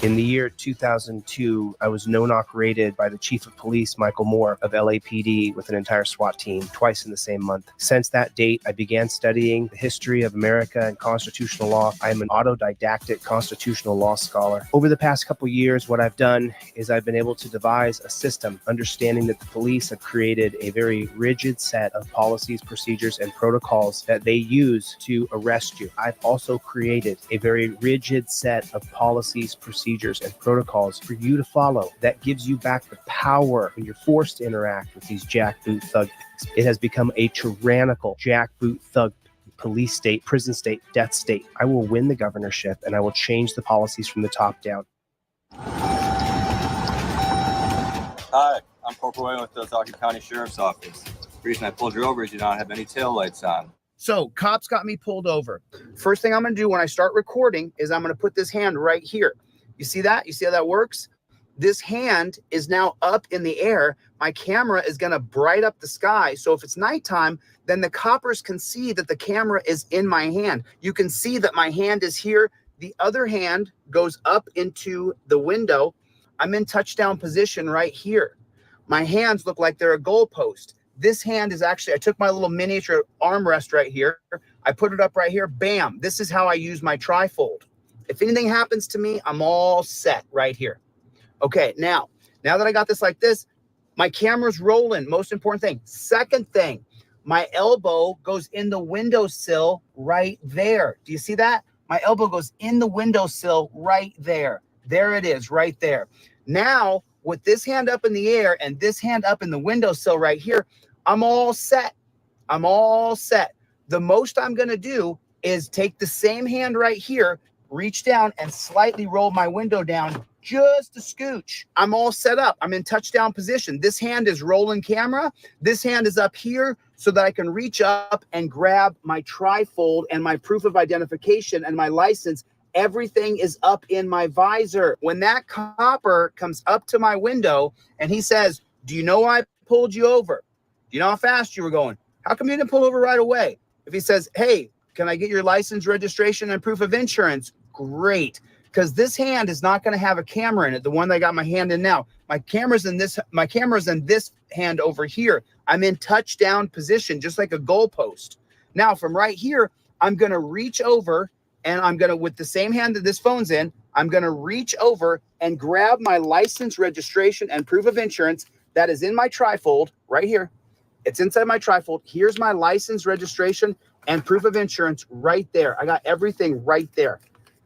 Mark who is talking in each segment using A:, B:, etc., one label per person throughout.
A: In the year 2002, I was no-knock raided by the chief of police, Michael Moore, of LAPD with an entire SWAT team twice in the same month. Since that date, I began studying the history of America and constitutional law. I am an autodidactic constitutional law scholar. Over the past couple years, what I've done is I've been able to devise a system, understanding that the police have created a very rigid set of policies, procedures, and protocols that they use to arrest you. I've also created a very rigid set of policies, procedures, and protocols for you to follow that gives you back the power when you're forced to interact with these jackboot thug pigs. It has become a tyrannical jackboot thug police state, prison state, death state. I will win the governorship and I will change the policies from the top down.
B: Hi, I'm Corporal Wayne with the Ozaukee County Sheriff's Office. The reason I pulled you over is you don't have any taillights on.
C: So cops got me pulled over. First thing I'm going to do when I start recording is I'm going to put this hand right here. You see that? You see how that works? This hand is now up in the air. My camera is going to bright up the sky. So if it's nighttime, then the coppers can see that the camera is in my hand. You can see that my hand is here. The other hand goes up into the window. I'm in touchdown position right here. My hands look like they're a goalpost. This hand is actually, I took my little miniature armrest right here. I put it up right here. Bam. This is how I use my trifold. If anything happens to me, I'm all set right here. Okay, now that I got this like this, my camera's rolling. Most important thing. Second thing, my elbow goes in the windowsill right there. Do you see that? My elbow goes in the windowsill right there. There it is, right there. Now, with this hand up in the air and this hand up in the windowsill right here, I'm all set. I'm all set. The most I'm going to do is take the same hand right here, reach down and slightly roll my window down just a scooch. I'm all set up. I'm in touchdown position. This hand is rolling camera. This hand is up here so that I can reach up and grab my trifold and my proof of identification and my license. Everything is up in my visor. When that copper comes up to my window and he says, "Do you know why I pulled you over? Do you know how fast you were going? How come you didn't pull over right away?" If he says, "Hey, can I get your license, registration, and proof of insurance?" Great, because this hand is not going to have a camera in it. The one that I got my hand in now, my camera's in this hand over here. I'm in touchdown position, just like a goalpost. Now, from right here, I'm going to reach over and I'm going to, with the same hand that this phone's in, I'm going to reach over and grab my license, registration, and proof of insurance that is in my trifold right here. It's inside my trifold. Here's my license, registration, and proof of insurance right there. I got everything right there.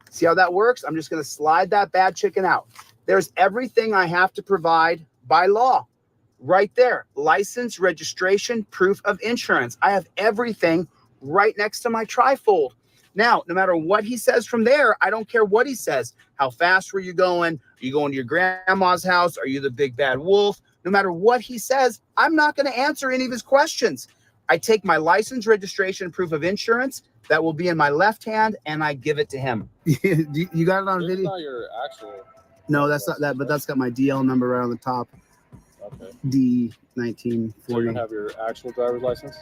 C: See how that works? I'm just going to slide that bad chicken out. There's everything I have to provide by law right there. License, registration, proof of insurance. I have everything right next to my trifold. Now, no matter what he says from there, I don't care what he says. How fast were you going? Are you going to your grandma's house? Are you the big bad wolf? No matter what he says, I'm not going to answer any of his questions. I take my license, registration, proof of insurance that will be in my left hand, and I give it to him. You got it on video?
D: Not your actual.
C: No, that's not that, but that's got my DL number right on the top.
D: Okay.
C: D1940.
D: So you don't have your actual driver's license?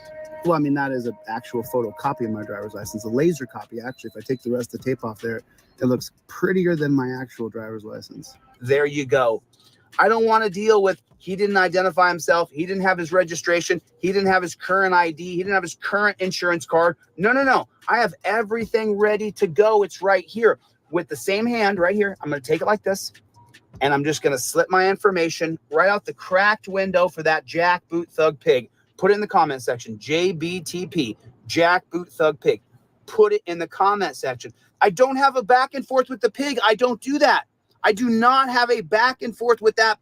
C: Well, I mean, that is an actual photocopy of my driver's license, a laser copy. Actually, if I take the rest of the tape off there, it looks prettier than my actual driver's license. There you go. I don't want to deal with he didn't identify himself. He didn't have his registration. He didn't have his current ID. He didn't have his current insurance card. No. I have everything ready to go. It's right here with the same hand right here. I'm going to take it like this, and I'm just going to slip my information right out the cracked window for that jackboot thug pig. Put it in the comment section. JBTP, jackboot thug pig. Put it in the comment section. I don't have a back and forth with the pig. I don't do that. I do not have a back and forth with that.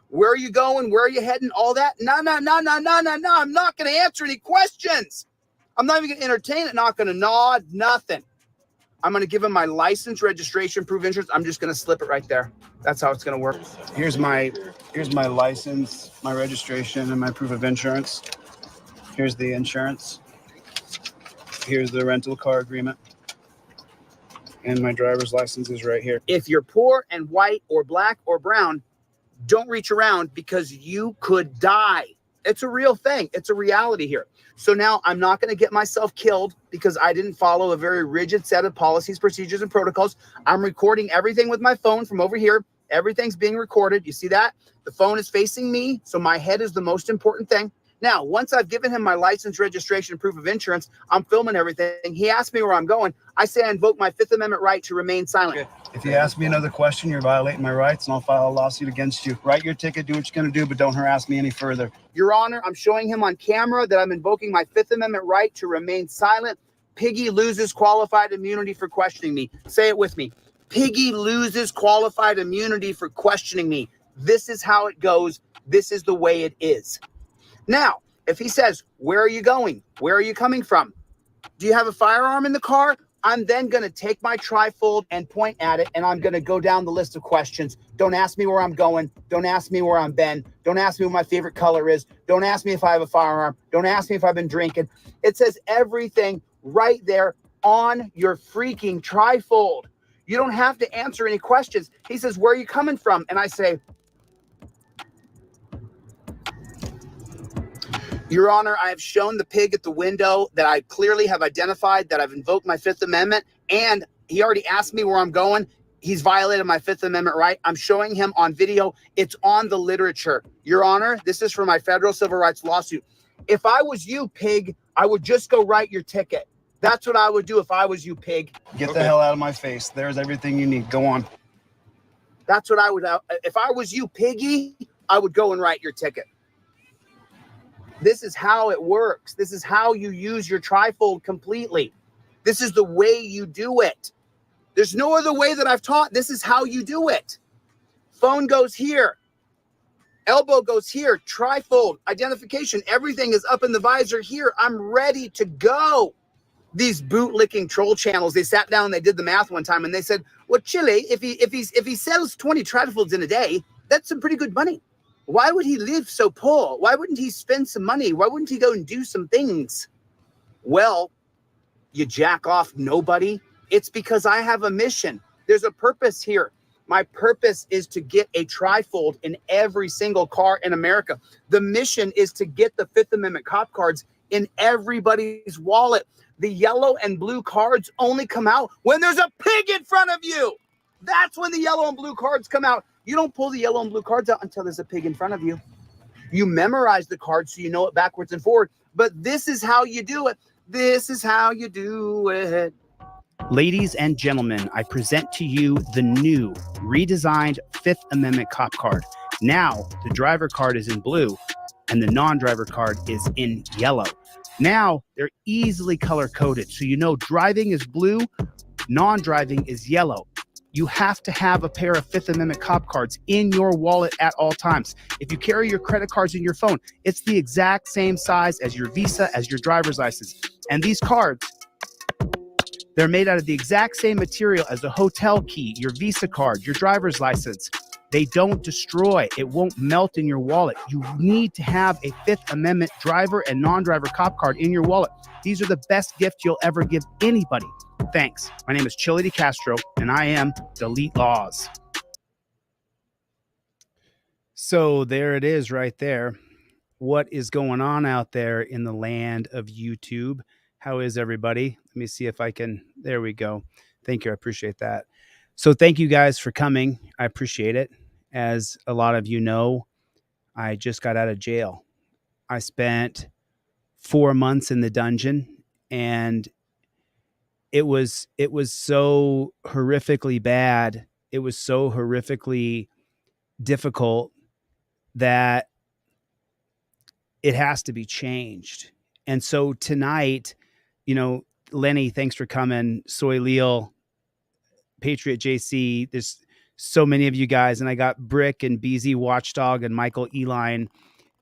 C: Where are you going? Where are you heading? All that? No. I'm not going to answer any questions. I'm not even going to entertain it. Not going to nod. Nothing. I'm going to give him my license, registration, proof of insurance. I'm just going to slip it right there. That's how it's going to work. Here's my license, my registration, and my proof of insurance. Here's the insurance. Here's the rental car agreement. And my driver's license is right here. If you're poor and white or black or brown, don't reach around because you could die. It's a real thing. It's a reality here. So now I'm not going to get myself killed because I didn't follow a very rigid set of policies, procedures, and protocols. I'm recording everything with my phone from over here. Everything's being recorded. You see that? The phone is facing me, so my head is the most important thing. Now, once I've given him my license, registration, and proof of insurance, I'm filming everything. He asked me where I'm going. I say I invoke my Fifth Amendment right to remain silent.
B: Okay.
E: If you ask me another question, you're violating my rights, and I'll file a lawsuit against you. Write your ticket, do what you're going to do, but don't harass me any further.
C: Your Honor, I'm showing him on camera that I'm invoking my Fifth Amendment right to remain silent. Piggy loses qualified immunity for questioning me. Say it with me. Piggy loses qualified immunity for questioning me. This is how it goes. This is the way it is. Now, if he says, where are you going? Where are you coming from? Do you have a firearm in the car? I'm then going to take my trifold and point at it, and I'm going to go down the list of questions. Don't ask me where I'm going. Don't ask me where I'm been. Don't ask me what my favorite color is. Don't ask me if I have a firearm. Don't ask me if I've been drinking. It says everything right there on your freaking trifold. You don't have to answer any questions. He says, where are you coming from? And I say, Your Honor, I have shown the pig at the window that I clearly have identified that I've invoked my Fifth Amendment, and he already asked me where I'm going. He's violated my Fifth Amendment right. I'm showing him on video. It's on the literature. Your Honor, this is for my federal civil rights lawsuit. If I was you, pig, I would just go write your ticket. That's what I would do if I was you, pig.
E: Get the hell out of my face. There's everything you need. Go on.
C: That's what I would. If I was you, piggy, I would go and write your ticket. This is how it works. This is how you use your trifold completely. This is the way you do it. There's no other way that I've taught. This is how you do it. Phone goes here. Elbow goes here. Trifold, identification, everything is up in the visor here. I'm ready to go. These bootlicking troll channels, they sat down and they did the math one time and they said, well, Chille, if he sells 20 trifolds in a day, that's some pretty good money. Why would he live so poor? Why wouldn't he spend some money? Why wouldn't he go and do some things? Well, you jack off nobody. It's because I have a mission. There's a purpose here. My purpose is to get a trifold in every single car in America. The mission is to get the Fifth Amendment cop cards in everybody's wallet. The yellow and blue cards only come out when there's a pig in front of you. That's when the yellow and blue cards come out. You don't pull the yellow and blue cards out until there's a pig in front of you. You memorize the cards so you know it backwards and forward. But this is how you do it. This is how you do it.
A: Ladies and gentlemen, I present to you the new redesigned Fifth Amendment cop card. Now, the driver card is in blue and the non-driver card is in yellow. Now, they're easily color-coded, so you know driving is blue, non-driving is yellow. You have to have a pair of Fifth Amendment cop cards in your wallet at all times. If you carry your credit cards in your phone, it's the exact same size as your Visa, as your driver's license. And these cards, they're made out of the exact same material as a hotel key, your Visa card, your driver's license. They don't destroy. It won't melt in your wallet. You need to have a Fifth Amendment driver and non-driver cop card in your wallet. These are the best gift you'll ever give anybody. Thanks. My name is Chille de Castro, and I am Delete Laws. So there it is right there. What is going on out there in the land of YouTube? How is everybody? Let me see if I can. There we go. Thank you. I appreciate that. So thank you guys for coming. I appreciate it. As a lot of you know, I just got out of jail. I spent 4 months in the dungeon, and it was so horrifically bad. It was so horrifically difficult that it has to be changed. And so tonight, you know, Lenny, thanks for coming. Soy Leal, Patriot JC, there's so many of you guys, and I got Brick and BZ Watchdog and Michael Eline,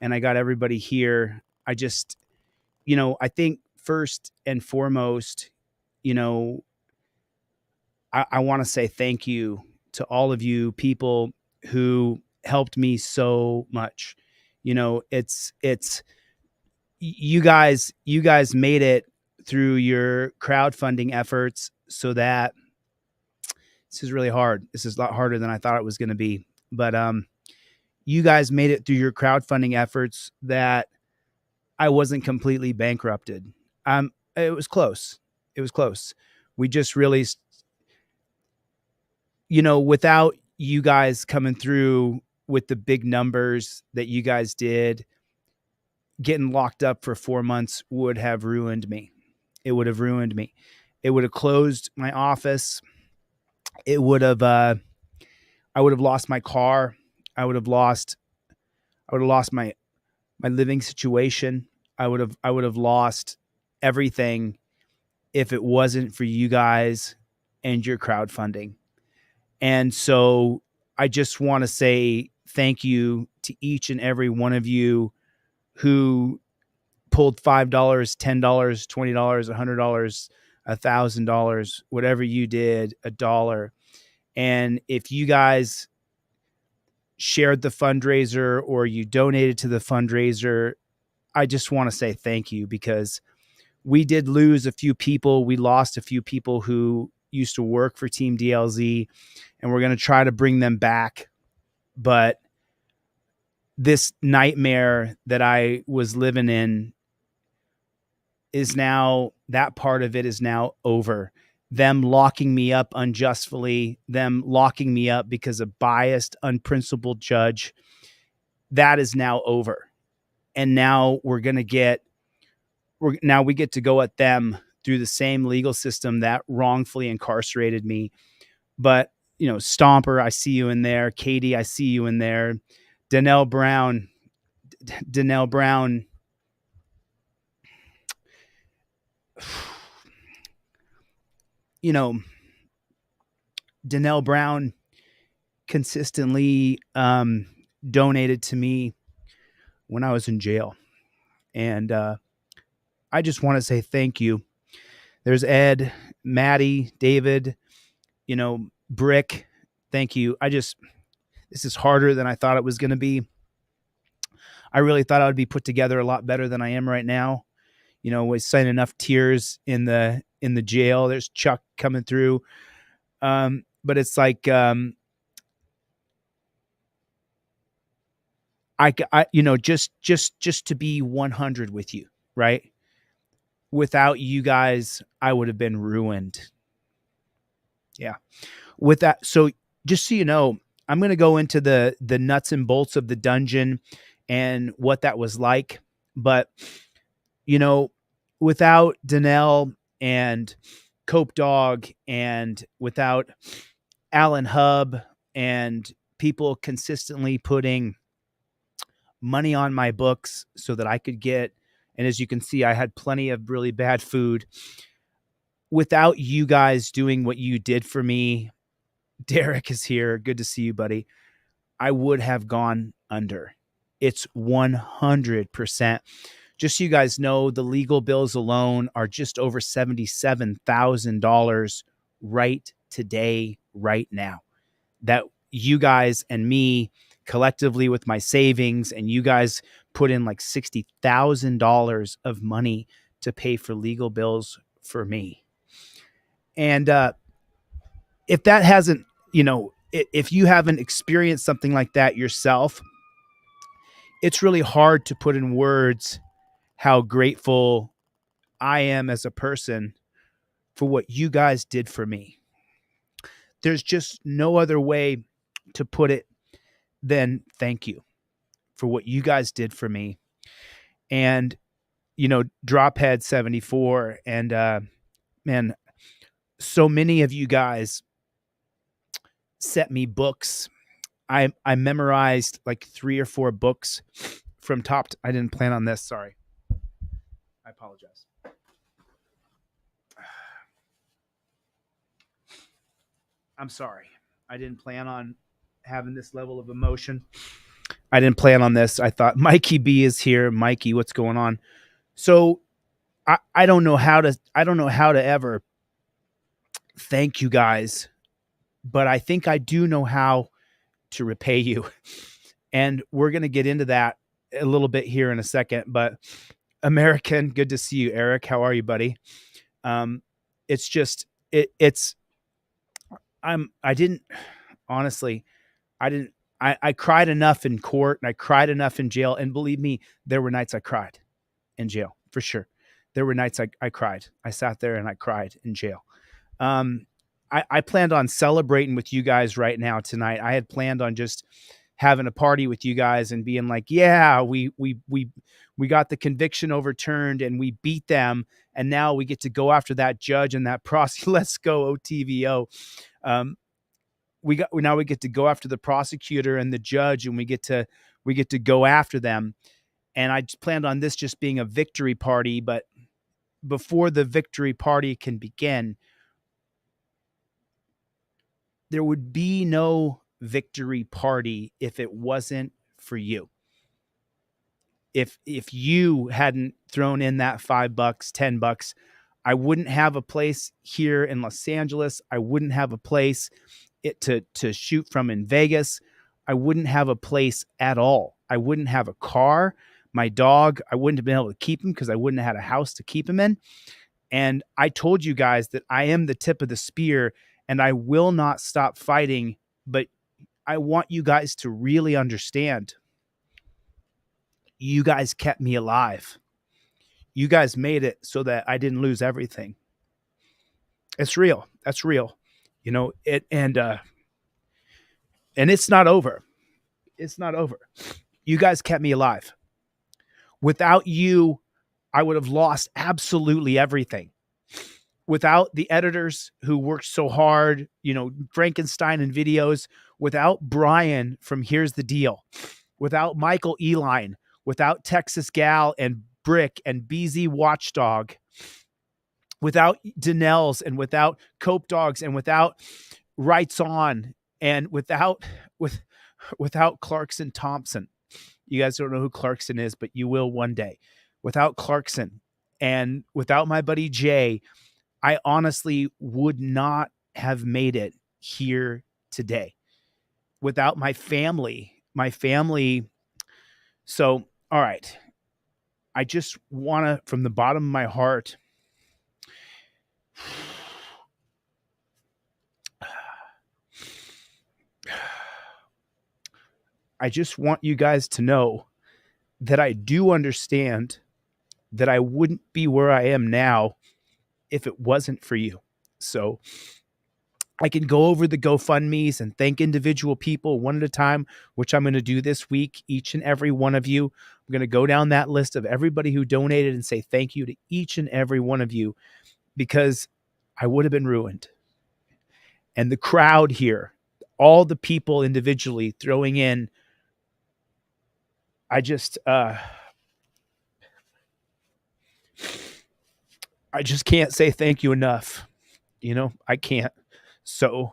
A: and I got everybody here. I just, you know, I think first and foremost, you know, I want to say thank you to all of you people who helped me so much. You know, it's you guys made it through your crowdfunding efforts, so that this is really hard. This is a lot harder than I thought it was going to be. But you guys made it through your crowdfunding efforts that
F: I wasn't completely bankrupted. It was close. It was close. We just really, without you guys coming through with the big numbers that you guys did, getting locked up for 4 months would have ruined me. It would have ruined me. It would have closed my office. It would have, I would have lost my car. I would have lost my living situation. I would have lost everything if it wasn't for you guys and your crowdfunding. And so I just want to say thank you to each and every one of you who pulled $5, $10, $20, $100, $1,000, whatever you did, $1. And if you guys shared the fundraiser or you donated to the fundraiser, I just want to say thank you, because we did lose a few people. We lost a few people who used to work for Team DLZ, and we're going to try to bring them back. But this nightmare that I was living in is now, that part of it is now over. Them locking me up unjustly, them locking me up because of biased, unprincipled judge, that is now over. And now we get to go at them through the same legal system that wrongfully incarcerated me. But, Stomper, I see you in there. Katie, I see you in there. Danelle Brown, Danelle Brown consistently donated to me when I was in jail. And I just want to say thank you. There's Ed, Maddie, David, Brick. Thank you. This is harder than I thought it was going to be. I really thought I would be put together a lot better than I am right now. We signed enough tears in the jail. There's Chuck coming through. But it's like, just to be 100 with you, right? Without you guys, I would have been ruined. Yeah. With that, so just so you know, I'm going to go into the nuts and bolts of the dungeon and what that was like. But, without Danelle and Cope Dog, and without Alan Hub and people consistently putting money on my books so that I could get, and as you can see, I had plenty of really bad food. Without you guys doing what you did for me, Derek is here. Good to see you, buddy. I would have gone under. It's 100%. Just so you guys know, the legal bills alone are just over $77,000 right today, right now. That you guys and me collectively with my savings, and you guys put in like $60,000 of money to pay for legal bills for me. And if that hasn't, if you haven't experienced something like that yourself, it's really hard to put in words how grateful I am as a person for what you guys did for me. There's just no other way to put it than thank you for what you guys did for me. And, Drophead 74 and, man, so many of you guys sent me books. I memorized like 3 or 4 books from top I didn't plan on this. Sorry. I apologize. I'm sorry. I didn't plan on having this level of emotion. I didn't plan on this. I thought Mikey B is here. Mikey, what's going on? So I don't know how to ever thank you guys, but I think I do know how to repay you. And we're going to get into that a little bit here in a second, but American, good to see you, Eric. How are you, buddy? It's just, I cried enough in court and I cried enough in jail. And believe me, there were nights I cried. in jail, for sure. There were nights I cried. I sat there and I cried in jail. I planned on celebrating with you guys right now tonight. I had planned on just having a party with you guys and being like, yeah, we got the conviction overturned and we beat them. And now we get to go after that judge and that let's go OTVO. We get to go after the prosecutor and the judge, and we get to go after them. And I just planned on this just being a victory party, but before the victory party can begin, there would be no victory party if it wasn't for you. If you hadn't thrown in that $5, $10, I wouldn't have a place here in Los Angeles. I wouldn't have a place to shoot from in Vegas. I wouldn't have a place at all. I wouldn't have a car. My dog, I wouldn't have been able to keep him because I wouldn't have had a house to keep him in. And I told you guys that I am the tip of the spear and I will not stop fighting. But I want you guys to really understand. You guys kept me alive. You guys made it so that I didn't lose everything. It's real. That's real. You know, and it's not over. It's not over. You guys kept me alive. Without you, I would have lost absolutely everything. Without the editors who worked so hard, you know, Frankenstein and videos, without Brian from Here's the Deal, without Michael Eline, without Texas Gal and Brick and BZ Watchdog, without Danelle's and without Cope Dogs and without Rights On and without Clarkson Thompson. You guys don't know who Clarkson is, but you will one day. Without Clarkson and without my buddy Jay, I honestly would not have made it here today. Without my family. So, all right. I just want to, from the bottom of my heart, I just want you guys to know that I do understand that I wouldn't be where I am now if it wasn't for you. So I can go over the GoFundMes and thank individual people one at a time, which I'm going to do this week, each and every one of you. I'm going to go down that list of everybody who donated and say thank you to each and every one of you, because I would have been ruined. And the crowd here, all the people individually throwing in, I just can't say thank you enough. You know, I can't. So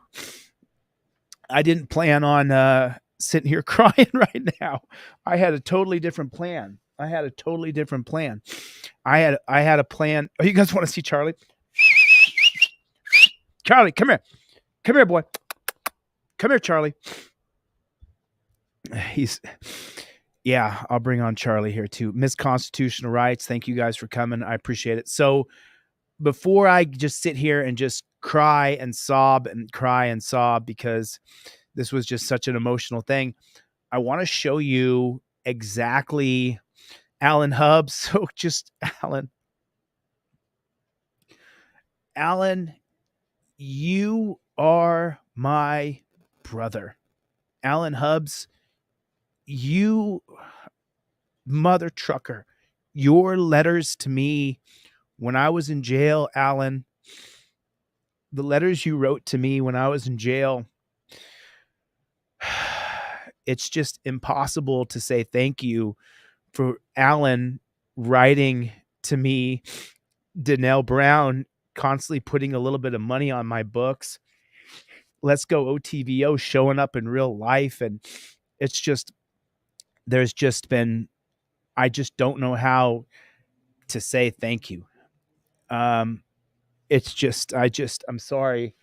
F: I didn't plan on sitting here crying right now. I had a totally different plan. I had a plan. Oh, you guys want to see Charlie? Charlie, come here. Come here, boy. Come here, Charlie. Yeah, I'll bring on Charlie here too. Miss Constitutional Rights. Thank you guys for coming. I appreciate it. So before I just sit here and just cry and sob because this was just such an emotional thing, I want to show you exactly Alan Hubbs. So just Alan, you are my brother. Alan Hubbs, you mother trucker, your letters to me when I was in jail, Alan, the letters you wrote to me when I was in jail, it's just impossible to say thank you for Alan writing to me, Danelle Brown constantly putting a little bit of money on my books, Let's Go OTVO showing up in real life. And it's just, there's just been, I just don't know how to say thank you. It's just, I'm sorry.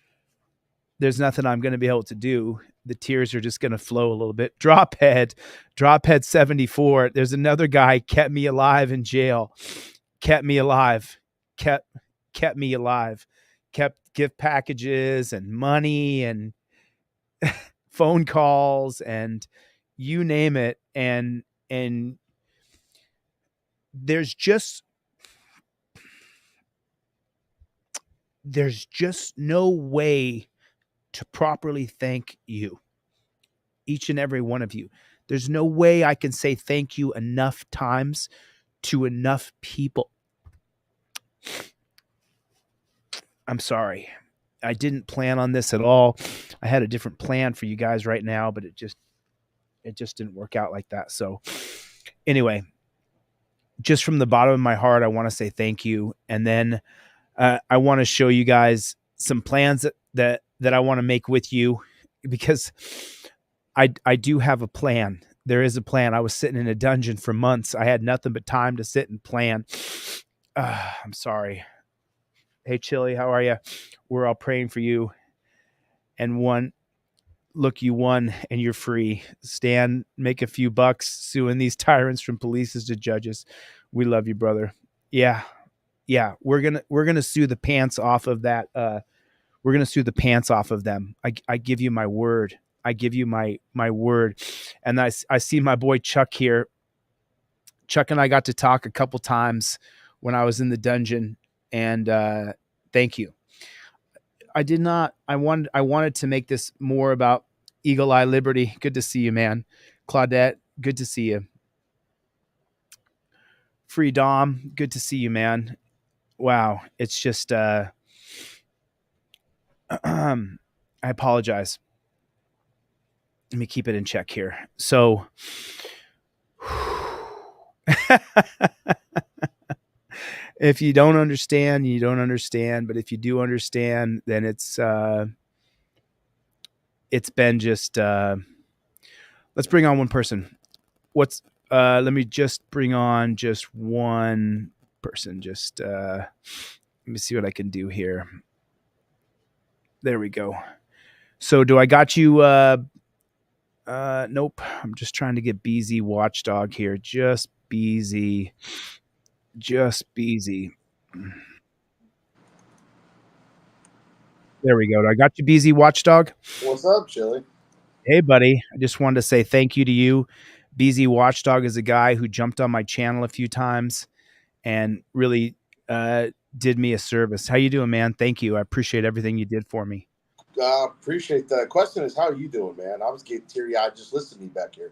F: There's nothing I'm going to be able to do. The tears are just going to flow a little bit. Drophead 74. There's another guy kept me alive in jail. Kept me alive. Kept me alive. Kept gift packages and money and phone calls and you name it. And there's just no way to properly thank you, each and every one of you. There's no way I can say thank you enough times to enough people. I'm sorry. I didn't plan on this at all. I had a different plan for you guys right now, but it just didn't work out like that. So anyway, just from the bottom of my heart, I want to say thank you. And then I want to show you guys some plans that I want to make with you, because I do have a plan. There is a plan. I was sitting in a dungeon for months. I had nothing but time to sit and plan. I'm sorry. Hey, Chille, how are you? We're all praying for you. And look, you won and you're free. Stan, make a few bucks suing these tyrants from polices to judges. We love you, brother. Yeah. We're gonna sue the pants off of that. We're gonna sue the pants off of them. I give you my word. I give you my word. And I see my boy Chuck here. Chuck and I got to talk a couple times when I was in the dungeon, and thank you. I wanted to make this more about Eagle Eye Liberty. Good to see you, man. Claudette, good to see you. Free Dom, good to see you, man. Wow, it's just I apologize. Let me keep it in check here. So if you don't understand, you don't understand. But if you do understand, then it's been just let's bring on one person. Let me just bring on just one person. Just let me see what I can do here. There we go. So do I got you? Nope. I'm just trying to get BZ Watchdog here. Just BZ. There we go. I got you, BZ Watchdog.
G: What's up, Chille?
F: Hey, buddy. I just wanted to say thank you to you. BZ Watchdog is a guy who jumped on my channel a few times and really did me a service. How you doing, man? Thank you. I appreciate everything you did for me.
G: Appreciate that. Question is, how are you doing, man? I was getting teary-eyed just listening back here.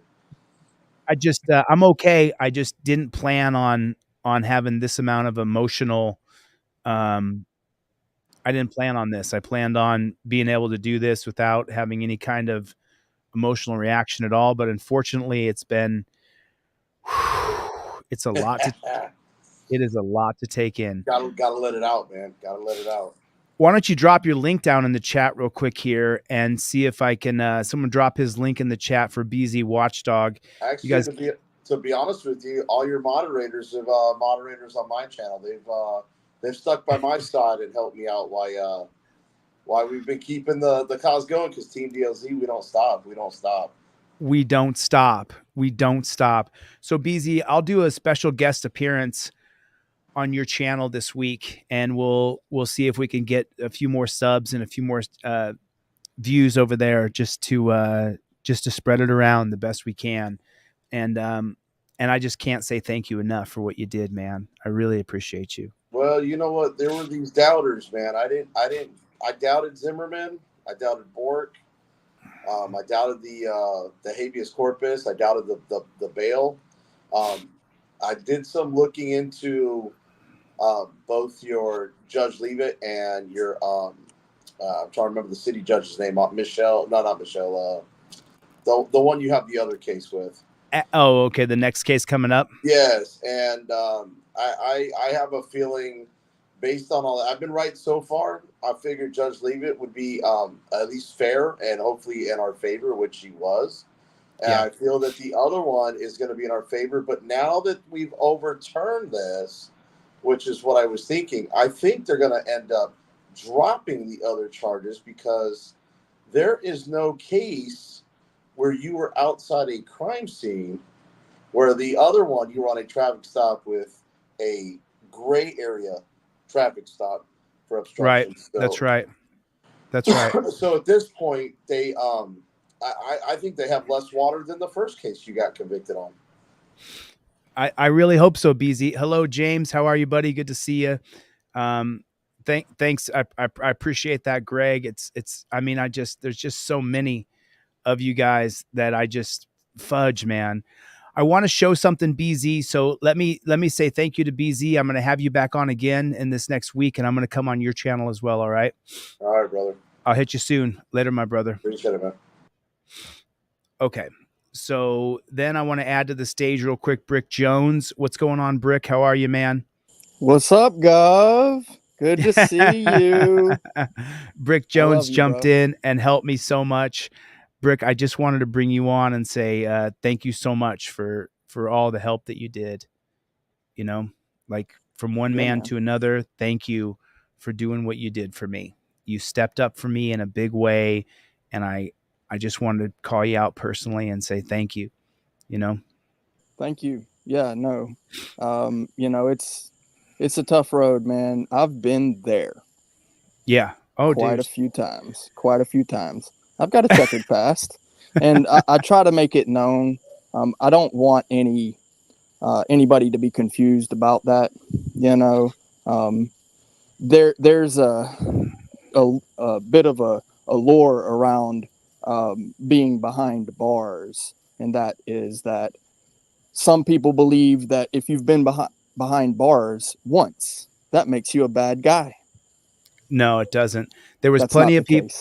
F: I'm okay. I just didn't plan on having this amount of emotional. I didn't plan on this. I planned on being able to do this without having any kind of emotional reaction at all. But unfortunately, it's a lot. It is a lot to take in.
G: Gotta let it out, man. Gotta let it out.
F: Why don't you drop your link down in the chat real quick here and see if I can someone drop his link in the chat for BZ Watchdog.
G: Actually,
F: you guys,
G: to be honest with you, all your moderators have moderators on my channel. They've stuck by my side and helped me out while we've been keeping the cause going, because Team DLZ, we don't stop. So BZ, I'll do a special guest appearance on your channel this week, and we'll see if we can get a few more subs and a few more views over there, just to spread it around the best we can. And I just can't say thank you enough for what you did, man. I really appreciate you. Well, you know what? There were these doubters, man. I doubted Zimmerman. I doubted Bork. I doubted the habeas corpus. I doubted the bail. I did some looking into both your Judge Leavitt and your I'm trying to remember the city judge's name. Not Michelle. The one you have the other case with.
F: Oh, okay. The next case coming up.
G: Yes, and I have a feeling, based on all that, I've been right so far. I figured Judge Leavitt would be at least fair and hopefully in our favor, which he was. And yeah. I feel that the other one is going to be in our favor. But now that we've overturned this, which is what I was thinking, I think they're going to end up dropping the other charges, because there is no case where you were outside a crime scene, where the other one, you were on a traffic stop with a gray area traffic stop for obstruction.
F: Right.
G: So,
F: That's right.
G: So at this point, they I think they have less water than the first case you got convicted on.
F: I really hope so, BZ. Hello, James. How are you, buddy? Good to see you. Thanks. I appreciate that, Greg. I mean, there's just so many of you guys that I just fudge, man. I want to show something, BZ. So let me say thank you to BZ. I'm going to have you back on again in this next week, and I'm going to come on your channel as well. All right.
H: All right, brother.
F: I'll hit you soon. Later, my brother.
H: Appreciate it, man.
F: Okay. So then I want to add to the stage real quick, Brick Jones. What's going on, Brick? How are you, man?
I: What's up, Gov? Good to see you.
F: Brick Jones jumped in and helped me so much. Brick, I just wanted to bring you on and say thank you so much for all the help that you did. You know, like from one man to another, thank you for doing what you did for me. You stepped up for me in a big way, and I just wanted to call you out personally and say thank you, you know?
I: Thank you. Yeah, no. You know, it's a tough road, man. I've been there.
F: Yeah. Oh,
I: quite a few times. I've got a checkered past, and I try to make it known. I don't want anybody to be confused about that. You know, there's a bit of a lore around being behind bars, and that is that some people believe that if you've been behind bars once, that makes you a bad guy.
F: No, it doesn't. There was plenty of people.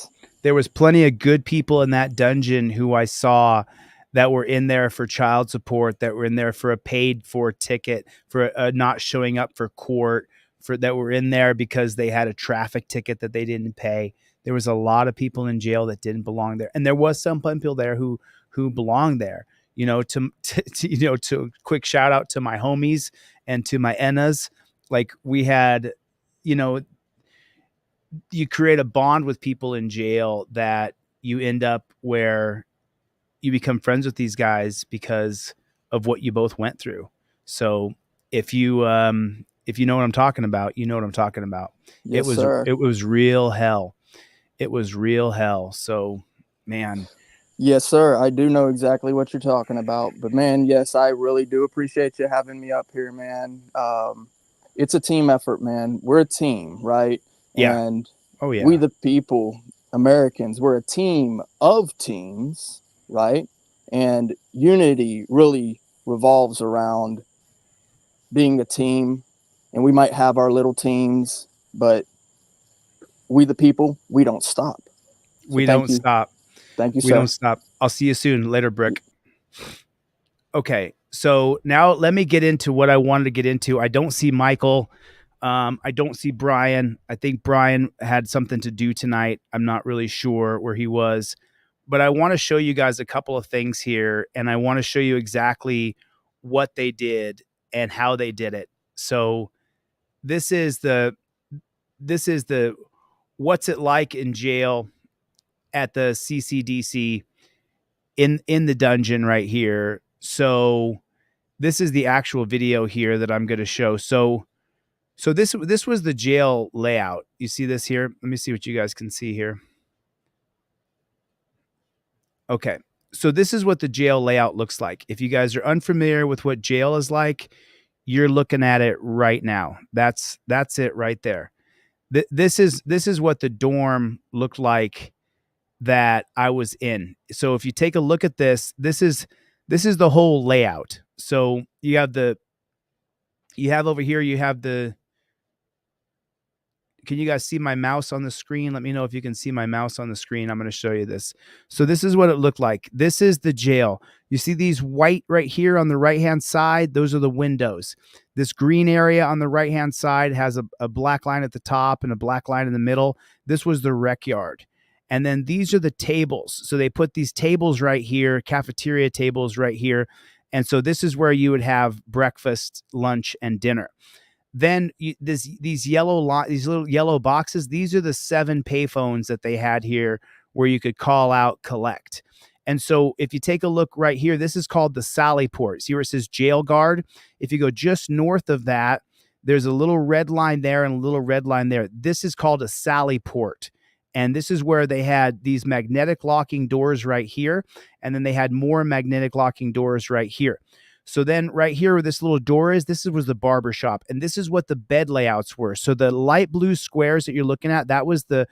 F: There was plenty of good people in that dungeon who I saw that were in there for child support, that were in there for a paid for ticket, for not showing up for court, that were in there because they had a traffic ticket that they didn't pay. There was a lot of people in jail that didn't belong there, and there was some people there who belonged there. You know, to quick shout out to my homies and to my Ennas. Like we had, you know, you create a bond with people in jail that you end up where you become friends with these guys because of what you both went through. So if you know what I'm talking about, you know what I'm talking about.
I: Yes, sir.
F: It was real hell. It was real hell. So, man.
I: Yes, sir. I do know exactly what you're talking about. But, man, yes, I really do appreciate you having me up here, man. It's a team effort, man. We're a team, right?
F: Yeah.
I: And
F: yeah.
I: We the people, Americans, we're a team of teams, right? And unity really revolves around being a team. And we might have our little teams, but we the people, we don't stop. So
F: we don't stop.
I: Thank you, sir.
F: We don't stop. I'll see you soon. Later, Brick. Okay, so now let me get into what I wanted to get into. I don't see Michael. I don't see Brian. I think Brian had something to do tonight. I'm not really sure where he was. But I want to show you guys a couple of things here, and I want to show you exactly what they did and how they did it. So this is the what's it like in jail at the CCDC in the dungeon right here. So this is the actual video here that I'm going to show. So this was the jail layout. You see this here? Let me see what you guys can see here. Okay. So this is what the jail layout looks like. If you guys are unfamiliar with what jail is like, you're looking at it right now. That's it right there. This is what the dorm looked like that I was in. So if you take a look at this, this is the whole layout. So you have over here, you have can you guys see my mouse on the screen? Let me know if you can see my mouse on the screen. I'm going to show you this. So this is what it looked like. This is the jail. You see these white right here on the right-hand side? Those are the windows. This green area on the right-hand side has a black line at the top and a black line in the middle. This was the rec yard. And then these are the tables. So they put these tables right here, cafeteria tables right here. And so this is where you would have breakfast, lunch, and dinner. Then these little yellow boxes, these are the 7 payphones that they had here where you could call out, collect. And so if you take a look right here, this is called the Sally Port. See where it says jail guard? If you go just north of that, there's a little red line there and a little red line there. This is called a Sally Port. And this is where they had these magnetic locking doors right here. And then they had more magnetic locking doors right here. So then right here where this little door is, was the barber shop. And this is what the bed layouts were. So the light blue squares that you're looking at, that was the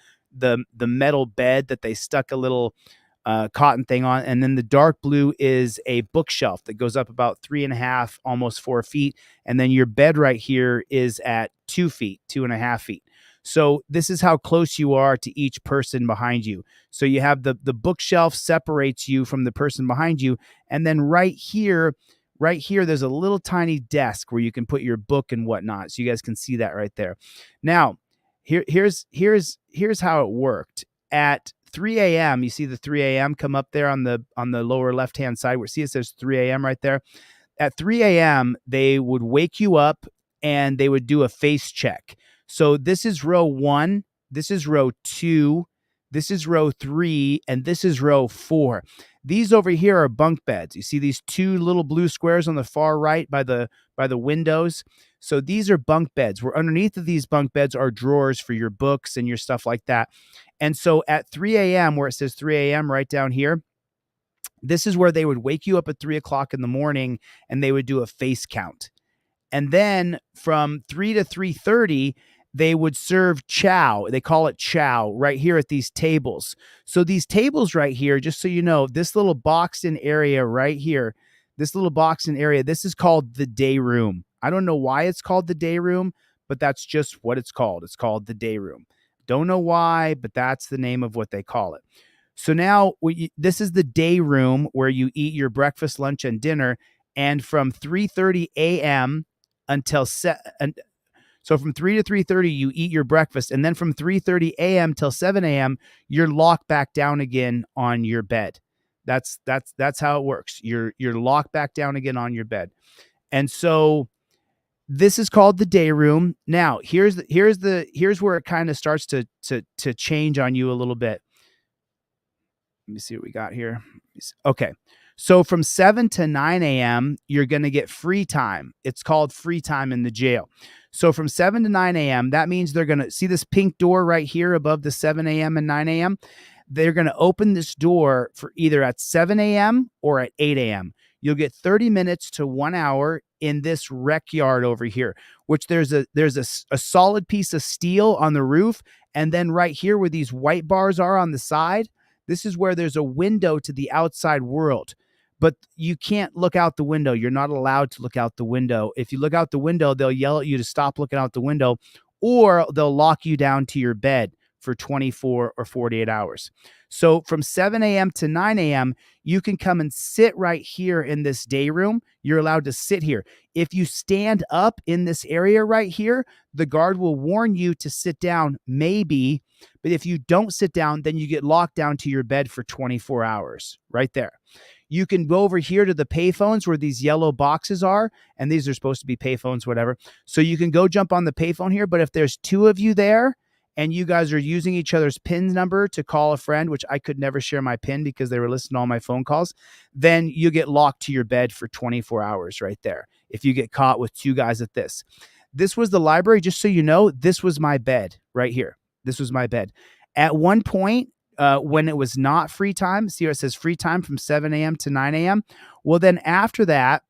F: metal bed that they stuck a little cotton thing on. And then the dark blue is a bookshelf that goes up about 3.5, almost 4 feet. And then your bed right here is at 2 feet, 2.5 feet. So this is how close you are to each person behind you. So you have the bookshelf separates you from the person behind you. And then right here, there's a little tiny desk where you can put your book and whatnot. So you guys can see that right there. Now, here's how it worked. At 3 a.m., you see the 3 a.m. come up there on the lower left-hand side where, see, it says 3 a.m. right there. At 3 a.m., they would wake you up and they would do a face check. So this is row 1, this is row 2, this is row 3, and this is row 4. These over here are bunk beds. You see these 2 little blue squares on the far right by the windows. So these are bunk beds. Where underneath of these bunk beds are drawers for your books and your stuff like that. And so at 3 a.m., where it says 3 a.m. right down here, this is where they would wake you up at 3 o'clock in the morning and they would do a face count. And then from 3 to 3:30, they would serve chow. They call it chow right here at these tables. So these tables right here, just so you know, this little boxed in area right here, this is called the day room. I don't know why it's called the day room, but that's just what it's called. It's called the day room. Don't know why, but that's the name of what they call it. So now this is the day room where you eat your breakfast, lunch, and dinner. And from 3:30 a.m. until so from 3 to 3:30, you eat your breakfast. And then from 3:30 a.m. till 7 a.m., you're locked back down again on your bed. That's how it works. You're locked back down again on your bed. And so this is called the day room. Now, here's where it kind of starts to change on you a little bit. Let me see what we got here. Okay. So from 7 to 9 a.m., you're going to get free time. It's called free time in the jail. So from 7 to 9 a.m., that means they're going to see this pink door right here above the 7 a.m. and 9 a.m. They're going to open this door for either at 7 a.m. or at 8 a.m. You'll get 30 minutes to 1 hour in this rec yard over here, which there's a solid piece of steel on the roof. And then right here where these white bars are on the side, this is where there's a window to the outside world. But you can't look out the window. You're not allowed to look out the window. If you look out the window, they'll yell at you to stop looking out the window, or they'll lock you down to your bed for 24 or 48 hours. So from 7 a.m. to 9 a.m., you can come and sit right here in this day room. You're allowed to sit here. If you stand up in this area right here, the guard will warn you to sit down, maybe. But if you don't sit down, then you get locked down to your bed for 24 hours right there. You can go over here to the payphones where these yellow boxes are, and these are supposed to be payphones, whatever. So you can go jump on the payphone here, but if there's 2 of you there and you guys are using each other's PIN number to call a friend, which I could never share my PIN because they were listening to all my phone calls, then you get locked to your bed for 24 hours right there if you get caught with 2 guys at this. This was the library. Just so you know, this was my bed right here. This was my bed. At one point, when it was not free time, see where it says free time from 7 a.m. to 9 a.m. Well, then after that,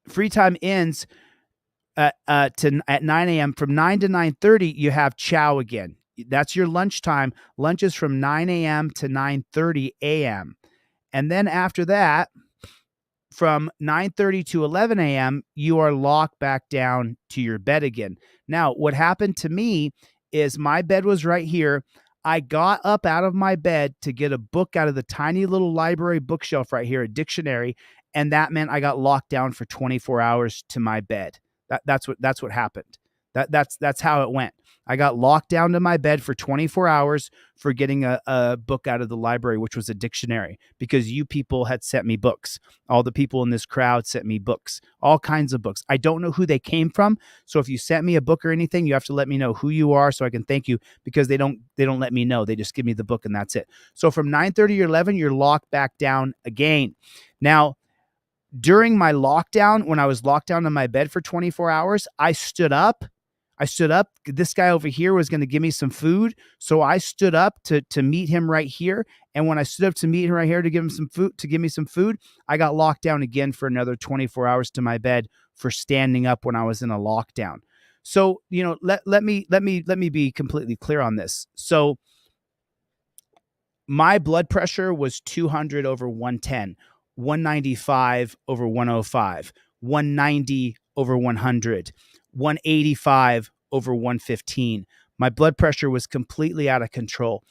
F: free time ends at 9 a.m. From 9 to 9:30, you have chow again. That's your lunchtime. Lunch is from 9 a.m. to 9:30 a.m. And then after that, from 9:30 to 11 a.m., you are locked back down to your bed again. Now, what happened to me is my bed was right here. I got up out of my bed to get a book out of the tiny little library bookshelf right here, a dictionary, and that meant I got locked down for 24 hours to my bed. That's what happened. That's how it went. I got locked down to my bed for 24 hours for getting a book out of the library, which was a dictionary, because you people had sent me books. All the people in this crowd sent me books, all kinds of books. I don't know who they came from. So if you sent me a book or anything, you have to let me know who you are so I can thank you, because they don't let me know. They just give me the book and that's it. So from 9:30 or 11, you're locked back down again. Now, during my lockdown, when I was locked down in my bed for 24 hours, I stood up. I stood up. This guy over here was going to give me some food. So I stood up to meet him right here. And when I stood up to meet him right here to give me some food, I got locked down again for another 24 hours to my bed for standing up when I was in a lockdown. So, let me be completely clear on this. So my blood pressure was 200 over 110, 195 over 105, 190 over 100, 185 over 115. My blood pressure was completely out of control.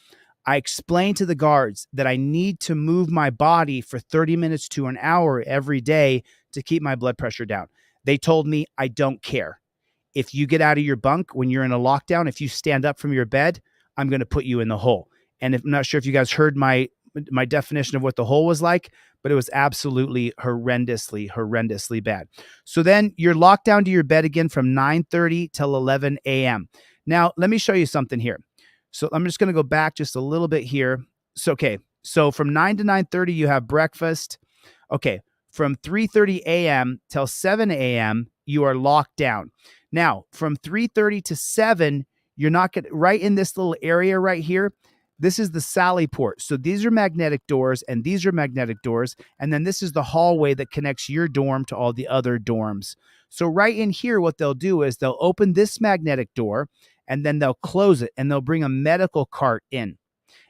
F: I explained to the guards that I need to move my body for 30 minutes to an hour every day to keep my blood pressure down. They told me, I don't care. If you get out of your bunk when you're in a lockdown, if you stand up from your bed, I'm going to put you in the hole. And I'm not sure if you guys heard my definition of what the hole was like, but it was absolutely horrendously bad. So then you're locked down to your bed again from 9:30 till 11 a.m. Now, let me show you something here. So I'm just going to go back just a little bit here. So from 9 to 9:30, you have breakfast. Okay. From 3:30 a.m. till 7 a.m., you are locked down. Now, from 3:30 to 7, you're not going to, right in this little area right here, this is the Sally port. So these are magnetic doors and these are magnetic doors. And then this is the hallway that connects your dorm to all the other dorms. So right in here, what they'll do is they'll open this magnetic door and then they'll close it and they'll bring a medical cart in.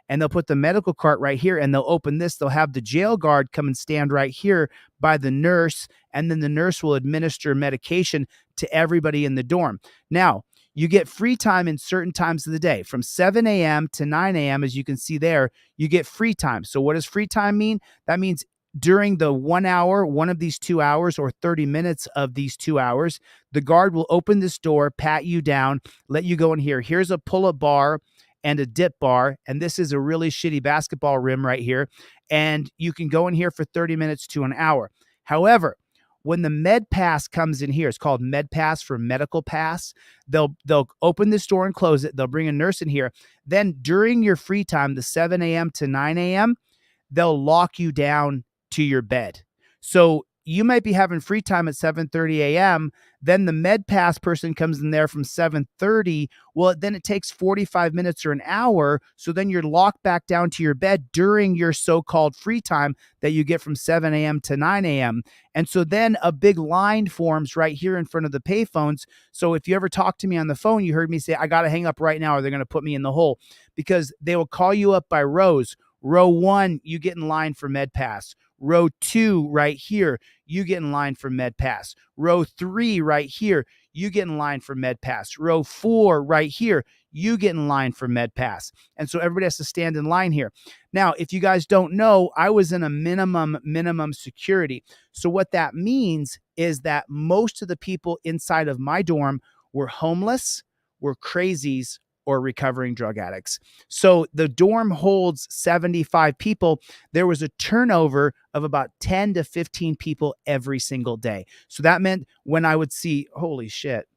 F: And they'll put the medical cart right here and they'll open this. They'll have the jail guard come and stand right here by the nurse. And then the nurse will administer medication to everybody in the dorm. Now, you get free time in certain times of the day. From 7 a.m. to 9 a.m., as you can see there, you get free time. So what does free time mean? That means during the 1 hour, one of these 2 hours, or 30 minutes of these 2 hours, the guard will open this door, pat you down, let you go in here. Here's a pull-up bar and a dip bar, and this is a really shitty basketball rim right here, and you can go in here for 30 minutes to an hour. However, when the med pass comes in here, it's called med pass for medical pass. They'll open this door and close it. They'll bring a nurse in here. Then during your free time, the 7 a.m. to 9 a.m., they'll lock you down to your bed. So you might be having free time at 7:30 a.m. Then the med pass person comes in there from 7:30. Well, then it takes 45 minutes or an hour. So then you're locked back down to your bed during your so-called free time that you get from 7 a.m. to 9 a.m. And so then a big line forms right here in front of the payphones. So if you ever talk to me on the phone, you heard me say, I got to hang up right now or they're going to put me in the hole, because they will call you up by rows. Row 1, you get in line for med pass. Row 2 right here, you get in line for med pass. Row 3 right here, you get in line for med pass. Row 4 right here, you get in line for med pass. And so everybody has to stand in line here. Now, if you guys don't know, I was in a minimum security. So what that means is that most of the people inside of my dorm were homeless, were crazies, or recovering drug addicts. So the dorm holds 75 people. There was a turnover of about 10 to 15 people every single day. So that meant when I would see, holy shit.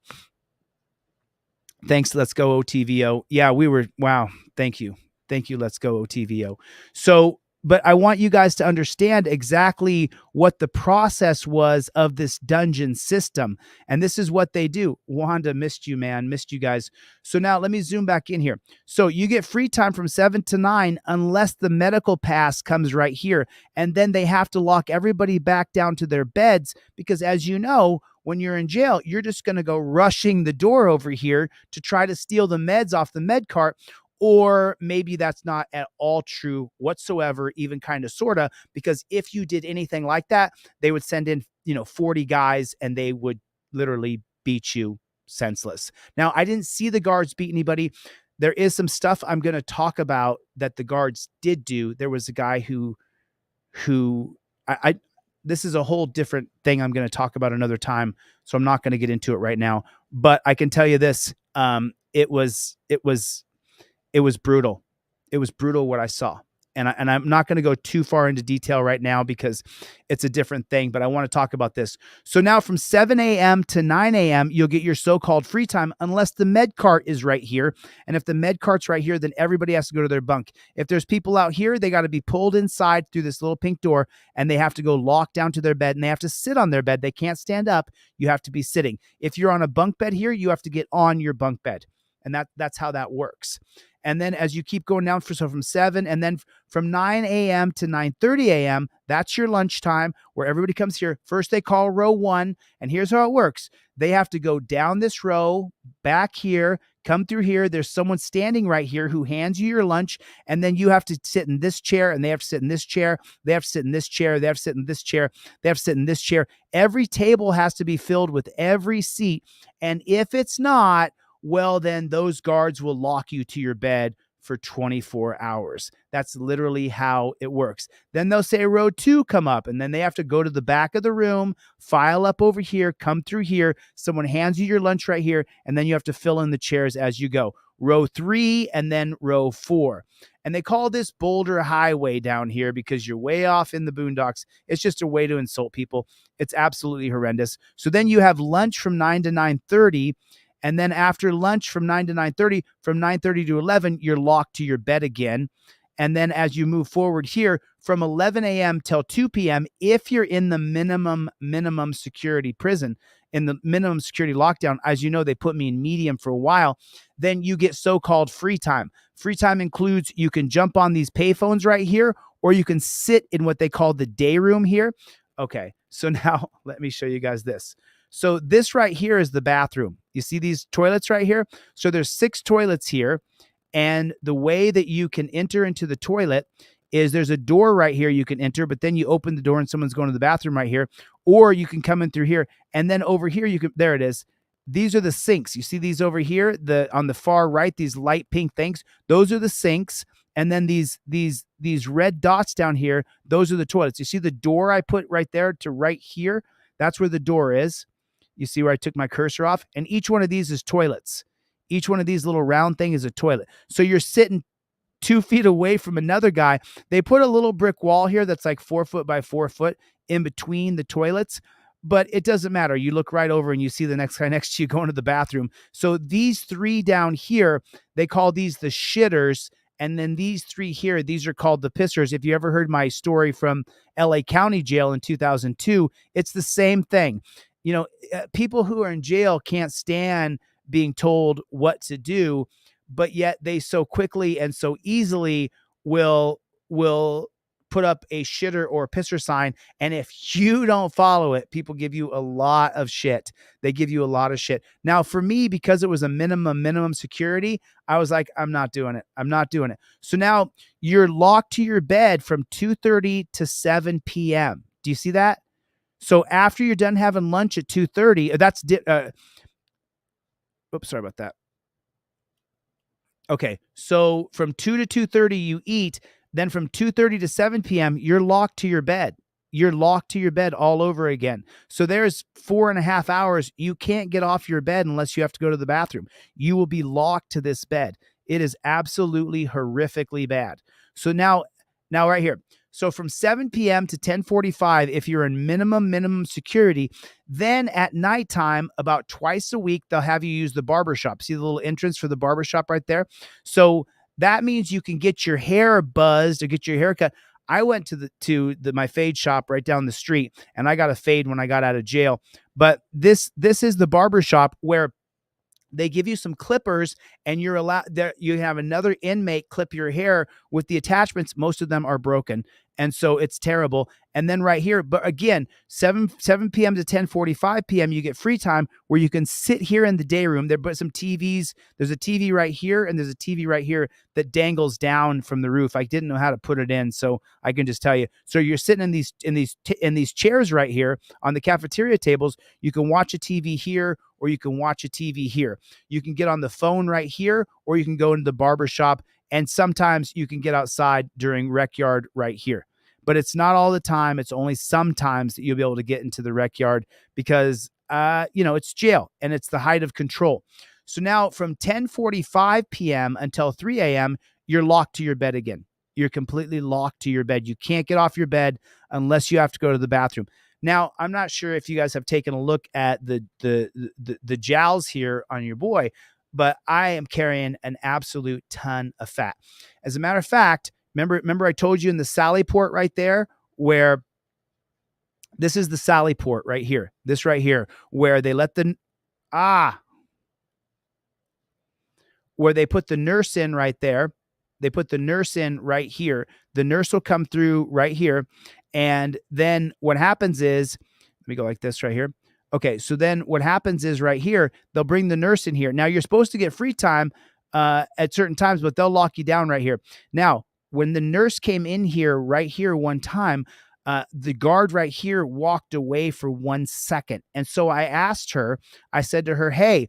F: Thanks. Let's go OTVO. Yeah, wow. Thank you. Let's go OTVO. So, but I want you guys to understand exactly what the process was of this dungeon system. And this is what they do. Wanda, missed you, man. Missed you guys. So now let me zoom back in here. So you get free time from 7 to 9 unless the medical pass comes right here. And then they have to lock everybody back down to their beds because, as you know, when you're in jail, you're just going to go rushing the door over here to try to steal the meds off the med cart. Or maybe that's not at all true whatsoever, even kind of, sort of, because if you did anything like that, they would send in, 40 guys and they would literally beat you senseless. Now, I didn't see the guards beat anybody. There is some stuff I'm going to talk about that the guards did do. There was a guy who this is a whole different thing I'm going to talk about another time. So I'm not going to get into it right now, but I can tell you this. It was brutal. It was brutal what I saw. and I'm not going to go too far into detail right now because it's a different thing, but I want to talk about this. So now from 7 a.m. to 9 a.m., you'll get your so-called free time unless the med cart is right here. And if the med cart's right here, then everybody has to go to their bunk. If there's people out here, they got to be pulled inside through this little pink door, and they have to go lock down to their bed, and they have to sit on their bed. They can't stand up. You have to be sitting. If you're on a bunk bed here, you have to get on your bunk bed. And that's how that works. And then as you keep going down, so from 7 and then from 9 a.m. to 9:30 a.m., that's your lunchtime where everybody comes here. First, they call row 1, and here's how it works. They have to go down this row, back here, come through here. There's someone standing right here who hands you your lunch, and then you have to sit in this chair, and they have to sit in this chair. They have to sit in this chair. They have to sit in this chair. They have to sit in this chair. Every table has to be filled with every seat, and if it's not, well, then those guards will lock you to your bed for 24 hours. That's literally how it works. Then they'll say row 2 come up, and then they have to go to the back of the room, file up over here, come through here. Someone hands you your lunch right here, and then you have to fill in the chairs as you go. Row 3 and then row 4. And they call this Boulder Highway down here because you're way off in the boondocks. It's just a way to insult people. It's absolutely horrendous. So then you have lunch from 9 to 9:30. And then after lunch from 9 to 9:30, from 9:30 to 11, you're locked to your bed again. And then as you move forward here, from 11 a.m. till 2 p.m., if you're in the minimum security prison, in the minimum security lockdown, as you know, they put me in medium for a while, then you get so-called free time. Free time includes you can jump on these payphones right here, or you can sit in what they call the day room here. Okay, so now let me show you guys this. So this right here is the bathroom. You see these toilets right here? So there's 6 toilets here. And the way that you can enter into the toilet is there's a door right here you can enter, but then you open the door and someone's going to the bathroom right here. Or you can come in through here. And then over here, you can, there it is. These are the sinks. You see these over here, on the far right, these light pink things. Those are the sinks. And then these red dots down here, those are the toilets. You see the door I put right there to right here? That's where the door is. You see where I took my cursor off? And each one of these is toilets. Each one of these little round thing is a toilet. So you're sitting 2 feet away from another guy. They put a little brick wall here that's like 4 foot by 4 foot in between the toilets, but it doesn't matter. You look right over and you see the next guy next to you going to the bathroom. So these 3 down here, they call these the shitters. And then these 3 here, these are called the pissers. If you ever heard my story from LA County Jail in 2002, it's the same thing. You know, people who are in jail can't stand being told what to do, but yet they so quickly and so easily will put up a shitter or a pisser sign. And if you don't follow it, people give you a lot of shit. They give you a lot of shit. Now, for me, because it was a minimum security, I was like, I'm not doing it. I'm not doing it. So now you're locked to your bed from 2:30 to 7 p.m. Do you see that? So after you're done having lunch at 2:30, that's oops, sorry about that. Okay, so from 2 to 2:30 you eat, then from 2:30 to 7 p.m. you're locked to your bed. You're locked to your bed all over again. So there's 4.5 hours. You can't get off your bed unless you have to go to the bathroom. You will be locked to this bed. It is absolutely horrifically bad. So now right here. So from 7 p.m. to 10:45, if you're in minimum security, then at nighttime, about twice a week, they'll have you use the barbershop. See the little entrance for the barbershop right there? So that means you can get your hair buzzed or get your hair cut. I went to my fade shop right down the street, and I got a fade when I got out of jail. But this is the barbershop where they give you some clippers, and you're allowed there. You have another inmate clip your hair with the attachments. Most of them are broken. And so it's terrible. And then right here, but again, 7 p.m. to 10:45 p.m., you get free time where you can sit here in the day room. There put some TVs. There's a TV right here, and there's a TV right here that dangles down from the roof. I didn't know how to put it in, so I can just tell you. So you're sitting in these chairs right here on the cafeteria tables. You can watch a TV here, or you can watch a TV here. You can get on the phone right here, or you can go into the barber shop. And sometimes you can get outside during rec yard right here. But it's not all the time. It's only sometimes that you'll be able to get into the rec yard because, it's jail and it's the height of control. So now from 10:45 p.m. until 3 a.m., you're locked to your bed again. You're completely locked to your bed. You can't get off your bed unless you have to go to the bathroom. Now, I'm not sure if you guys have taken a look at the jowls here on your boy, but I am carrying an absolute ton of fat. As a matter of fact, remember I told you in the Sally port right there, where this is the Sally port right here. This right here, where they let where they put the nurse in right there. They put the nurse in right here. The nurse will come through right here. And then what happens is, let me go like this right here. Okay, so then what happens is right here, they'll bring the nurse in here. Now, you're supposed to get free time at certain times, but they'll lock you down right here. Now, when the nurse came in here right here one time, the guard right here walked away for 1 second. And so I asked her, I said to her, hey,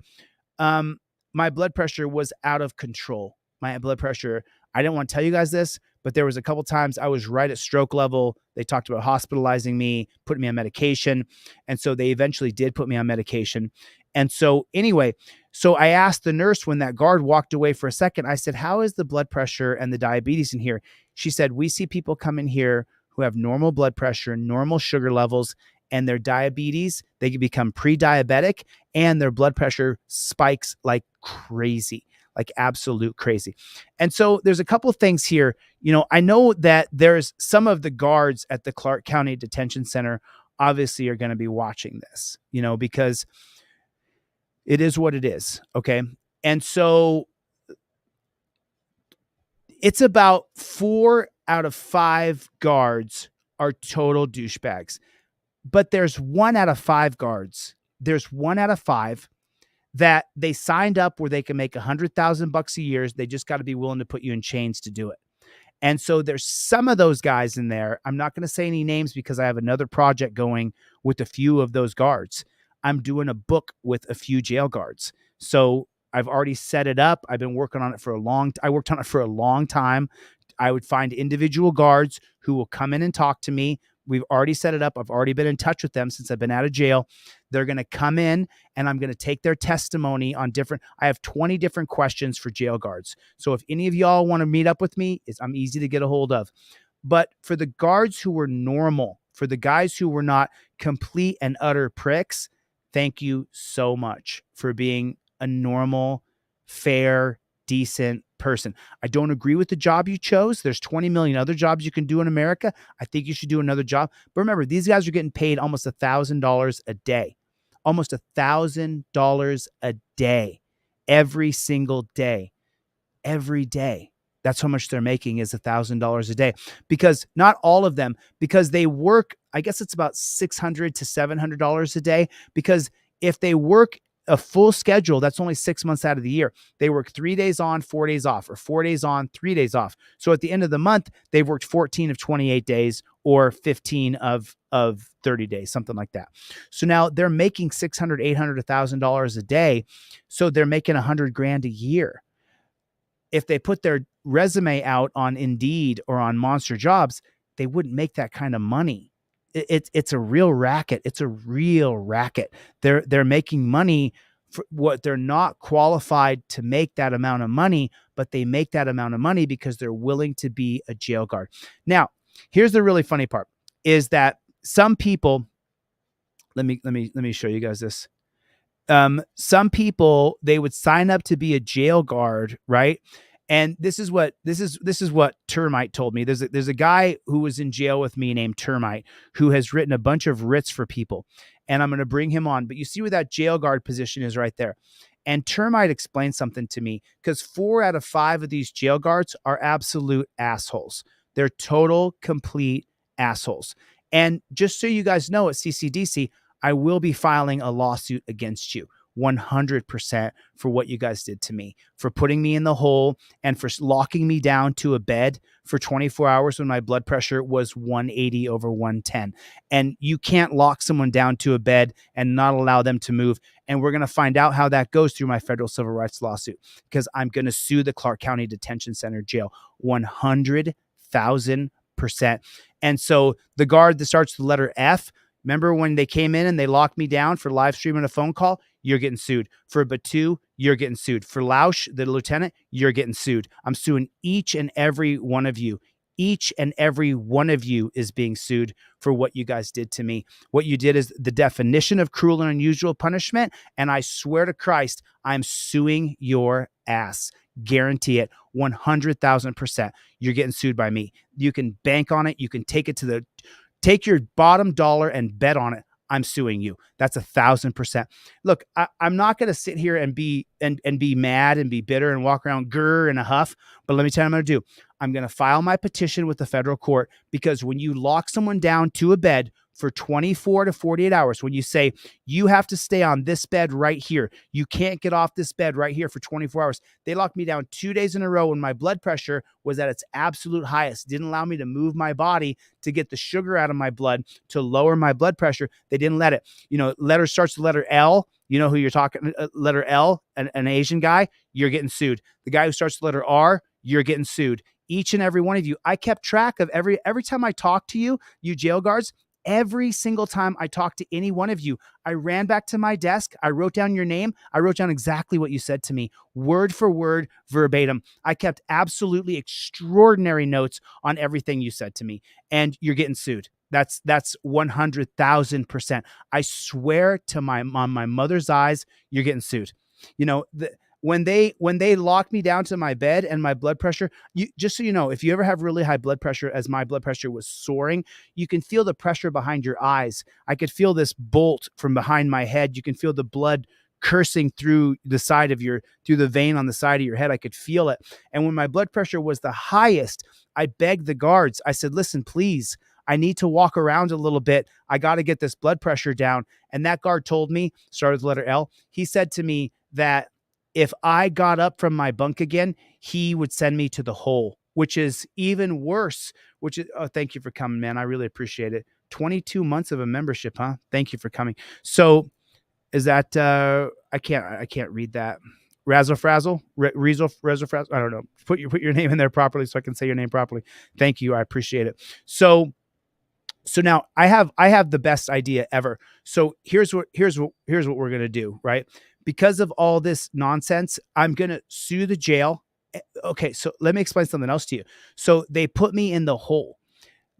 F: my blood pressure was out of control. My blood pressure, I didn't want to tell you guys this, but there was a couple times I was right at stroke level. They talked about hospitalizing me, putting me on medication. And so they eventually did put me on medication. And so anyway, so I asked the nurse when that guard walked away for a second, I said, how is the blood pressure and the diabetes in here? She said, we see people come in here who have normal blood pressure, normal sugar levels, and their diabetes, they can become pre-diabetic and their blood pressure spikes like crazy, like absolute crazy. And so there's a couple of things here. You know, I know that there's some of the guards at the Clark County Detention Center obviously are going to be watching this, you know, because it is what it is. Okay. And so it's about 4 out of 5 guards are total douchebags. But there's 1 out of 5 guards. There's 1 out of 5 that they signed up where they can make $100,000 a year. They just got to be willing to put you in chains to do it. And so there's some of those guys in there. I'm not going to say any names because I have another project going with a few of those guards. I'm doing a book with a few jail guards. So I've already set it up. I've been working on it for I worked on it for a long time. I would find individual guards who will come in and talk to me. We've already set it up. I've already been in touch with them since I've been out of jail. They're going to come in and I'm going to take their testimony on I have 20 different questions for jail guards. So if any of y'all want to meet up with me, I'm easy to get a hold of. But for the guards who were normal, for the guys who were not complete and utter pricks, thank you so much for being a normal, fair, decent person. I don't agree with the job you chose. There's 20 million other jobs you can do in America. I think you should do another job. But remember, these guys are getting paid almost $1,000 a day. Almost $1,000 a day. Every single day. Every day. That's how much they're making is $1,000 a day. Because not all of them, because they work, I guess it's about $600 to $700 a day. Because if they work a full schedule, that's only 6 months out of the year. They work 3 days on, 4 days off, or 4 days on, 3 days off. So at the end of the month, they've worked 14 of 28 days or 15 of 30 days, something like that. So now they're making $600, $800, $1,000 a day. So they're making $100,000 a year. If they put their resume out on Indeed or on Monster Jobs, they wouldn't make that kind of money. It's a real racket. It's a real racket. They're making money for what they're not qualified to make that amount of money, but they make that amount of money because they're willing to be a jail guard. Now, here's the really funny part is that some people, let me show you guys this. Some people, they would sign up to be a jail guard, right? And this is what Termite told me. There's a guy who was in jail with me named Termite who has written a bunch of writs for people, and I'm going to bring him on. But you see where that jail guard position is right there. And Termite explained something to me because 4 out of 5 of these jail guards are absolute assholes. They're total, complete assholes. And just so you guys know, at CCDC, I will be filing a lawsuit against you. 100% for what you guys did to me, for putting me in the hole and for locking me down to a bed for 24 hours when my blood pressure was 180 over 110. And you can't lock someone down to a bed and not allow them to move. And we're going to find out how that goes through my federal civil rights lawsuit because I'm going to sue the Clark County Detention Center jail 100,000%. And so the guard that starts with the letter F, remember when they came in and they locked me down for live streaming a phone call? You're getting sued. For Batu, you're getting sued. For Lausch, the lieutenant, you're getting sued. I'm suing each and every one of you. Each and every one of you is being sued for what you guys did to me. What you did is the definition of cruel and unusual punishment. And I swear to Christ, I'm suing your ass. Guarantee it. 100,000%. You're getting sued by me. You can bank on it. You can take your bottom dollar and bet on it. I'm suing you. That's 1,000%. Look, I'm not going to sit here and be mad and be bitter and walk around grr in a huff. But let me tell you what I'm going to do. I'm going to file my petition with the federal court, because when you lock someone down to a bed for 24 to 48 hours, when you say you have to stay on this bed right here, you can't get off this bed right here for 24 hours. They locked me down 2 days in a row when my blood pressure was at its absolute highest. Didn't allow me to move my body to get the sugar out of my blood to lower my blood pressure. They didn't let it. Letter starts with letter L. You know who you're talking, letter L, an Asian guy, you're getting sued. The guy who starts with letter R, you're getting sued. Each and every one of you. I kept track of every time I talked to you, you jail guards. Every single time I talked to any one of you, I ran back to my desk. I wrote down your name. I wrote down exactly what you said to me, word for word, verbatim. I kept absolutely extraordinary notes on everything you said to me, and you're getting sued. That's 100,000%. I swear to my mother's eyes, you're getting sued. When they locked me down to my bed and my blood pressure, just so you know, if you ever have really high blood pressure, as my blood pressure was soaring, you can feel the pressure behind your eyes. I could feel this bolt from behind my head. You can feel the blood coursing through the vein on the side of your head. I could feel it. And when my blood pressure was the highest, I begged the guards. I said, listen, please, I need to walk around a little bit. I got to get this blood pressure down. And that guard told me, started with letter L, he said to me that if I got up from my bunk again, he would send me to the hole, which is even worse, thank you for coming, man. I really appreciate it. 22 months of a membership, huh? Thank you for coming. So is that, I can't read that. Razzle Frazzle, Razzle Frazzle. I don't know. Put your name in there properly so I can say your name properly. Thank you. I appreciate it. So now I have the best idea ever. So here's what we're going to do, right? Because of all this nonsense, I'm going to sue the jail. Okay, so let me explain something else to you. So they put me in the hole.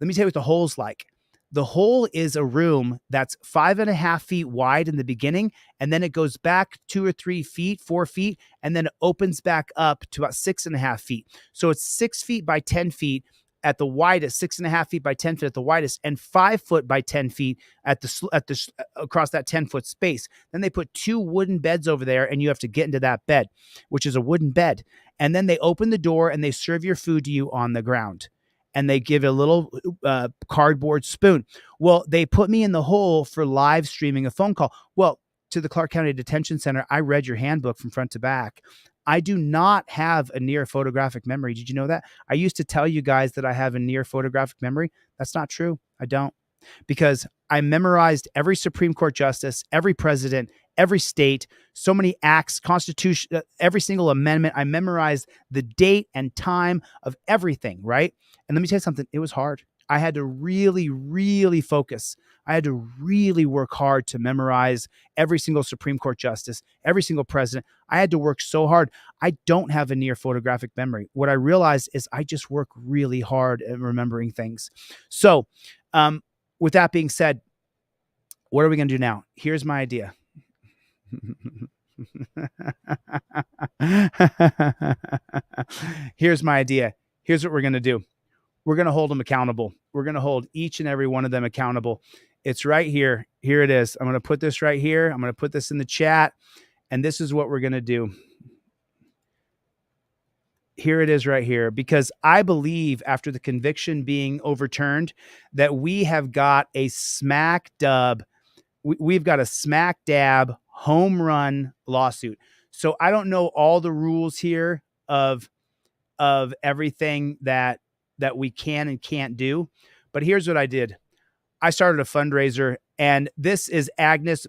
F: Let me tell you what the hole's like. The hole is a room that's 5.5 feet wide in the beginning, and then it goes back 2 or 3 feet, 4 feet, and then it opens back up to about 6.5 feet. So it's 6 feet by 10 feet at the widest, 6.5 feet by 10 feet at the widest, and 5 foot by 10 feet at the across that 10-foot space. Then they put 2 wooden beds over there, and you have to get into that bed, which is a wooden bed. And then they open the door and they serve your food to you on the ground. And they give a little cardboard spoon. Well, they put me in the hole for live streaming a phone call. Well, to the Clark County Detention Center, I read your handbook from front to back. I do not have a near photographic memory. Did you know that? I used to tell you guys that I have a near photographic memory. That's not true. I don't. Because I memorized every Supreme Court justice, every president, every state, so many acts, Constitution, every single amendment. I memorized the date and time of everything, right? And let me tell you something. It was hard. I had to really, really focus. I had to really work hard to memorize every single Supreme Court justice, every single president. I had to work so hard. I don't have a near photographic memory. What I realized is I just work really hard at remembering things. So with that being said, what are we going to do now? Here's my idea. Here's my idea. Here's what we're going to do. We're going to hold them accountable. We're going to hold each and every one of them accountable. It's right here. Here it is. I'm going to put this right here. I'm going to put this in the chat. And this is what we're going to do. Here it is right here. Because I believe after the conviction being overturned that we have got a smack dab. We've got a smack dab home run lawsuit. So I don't know all the rules here of everything that we can and can't do. But here's what I did. I started a fundraiser, and this is Agnes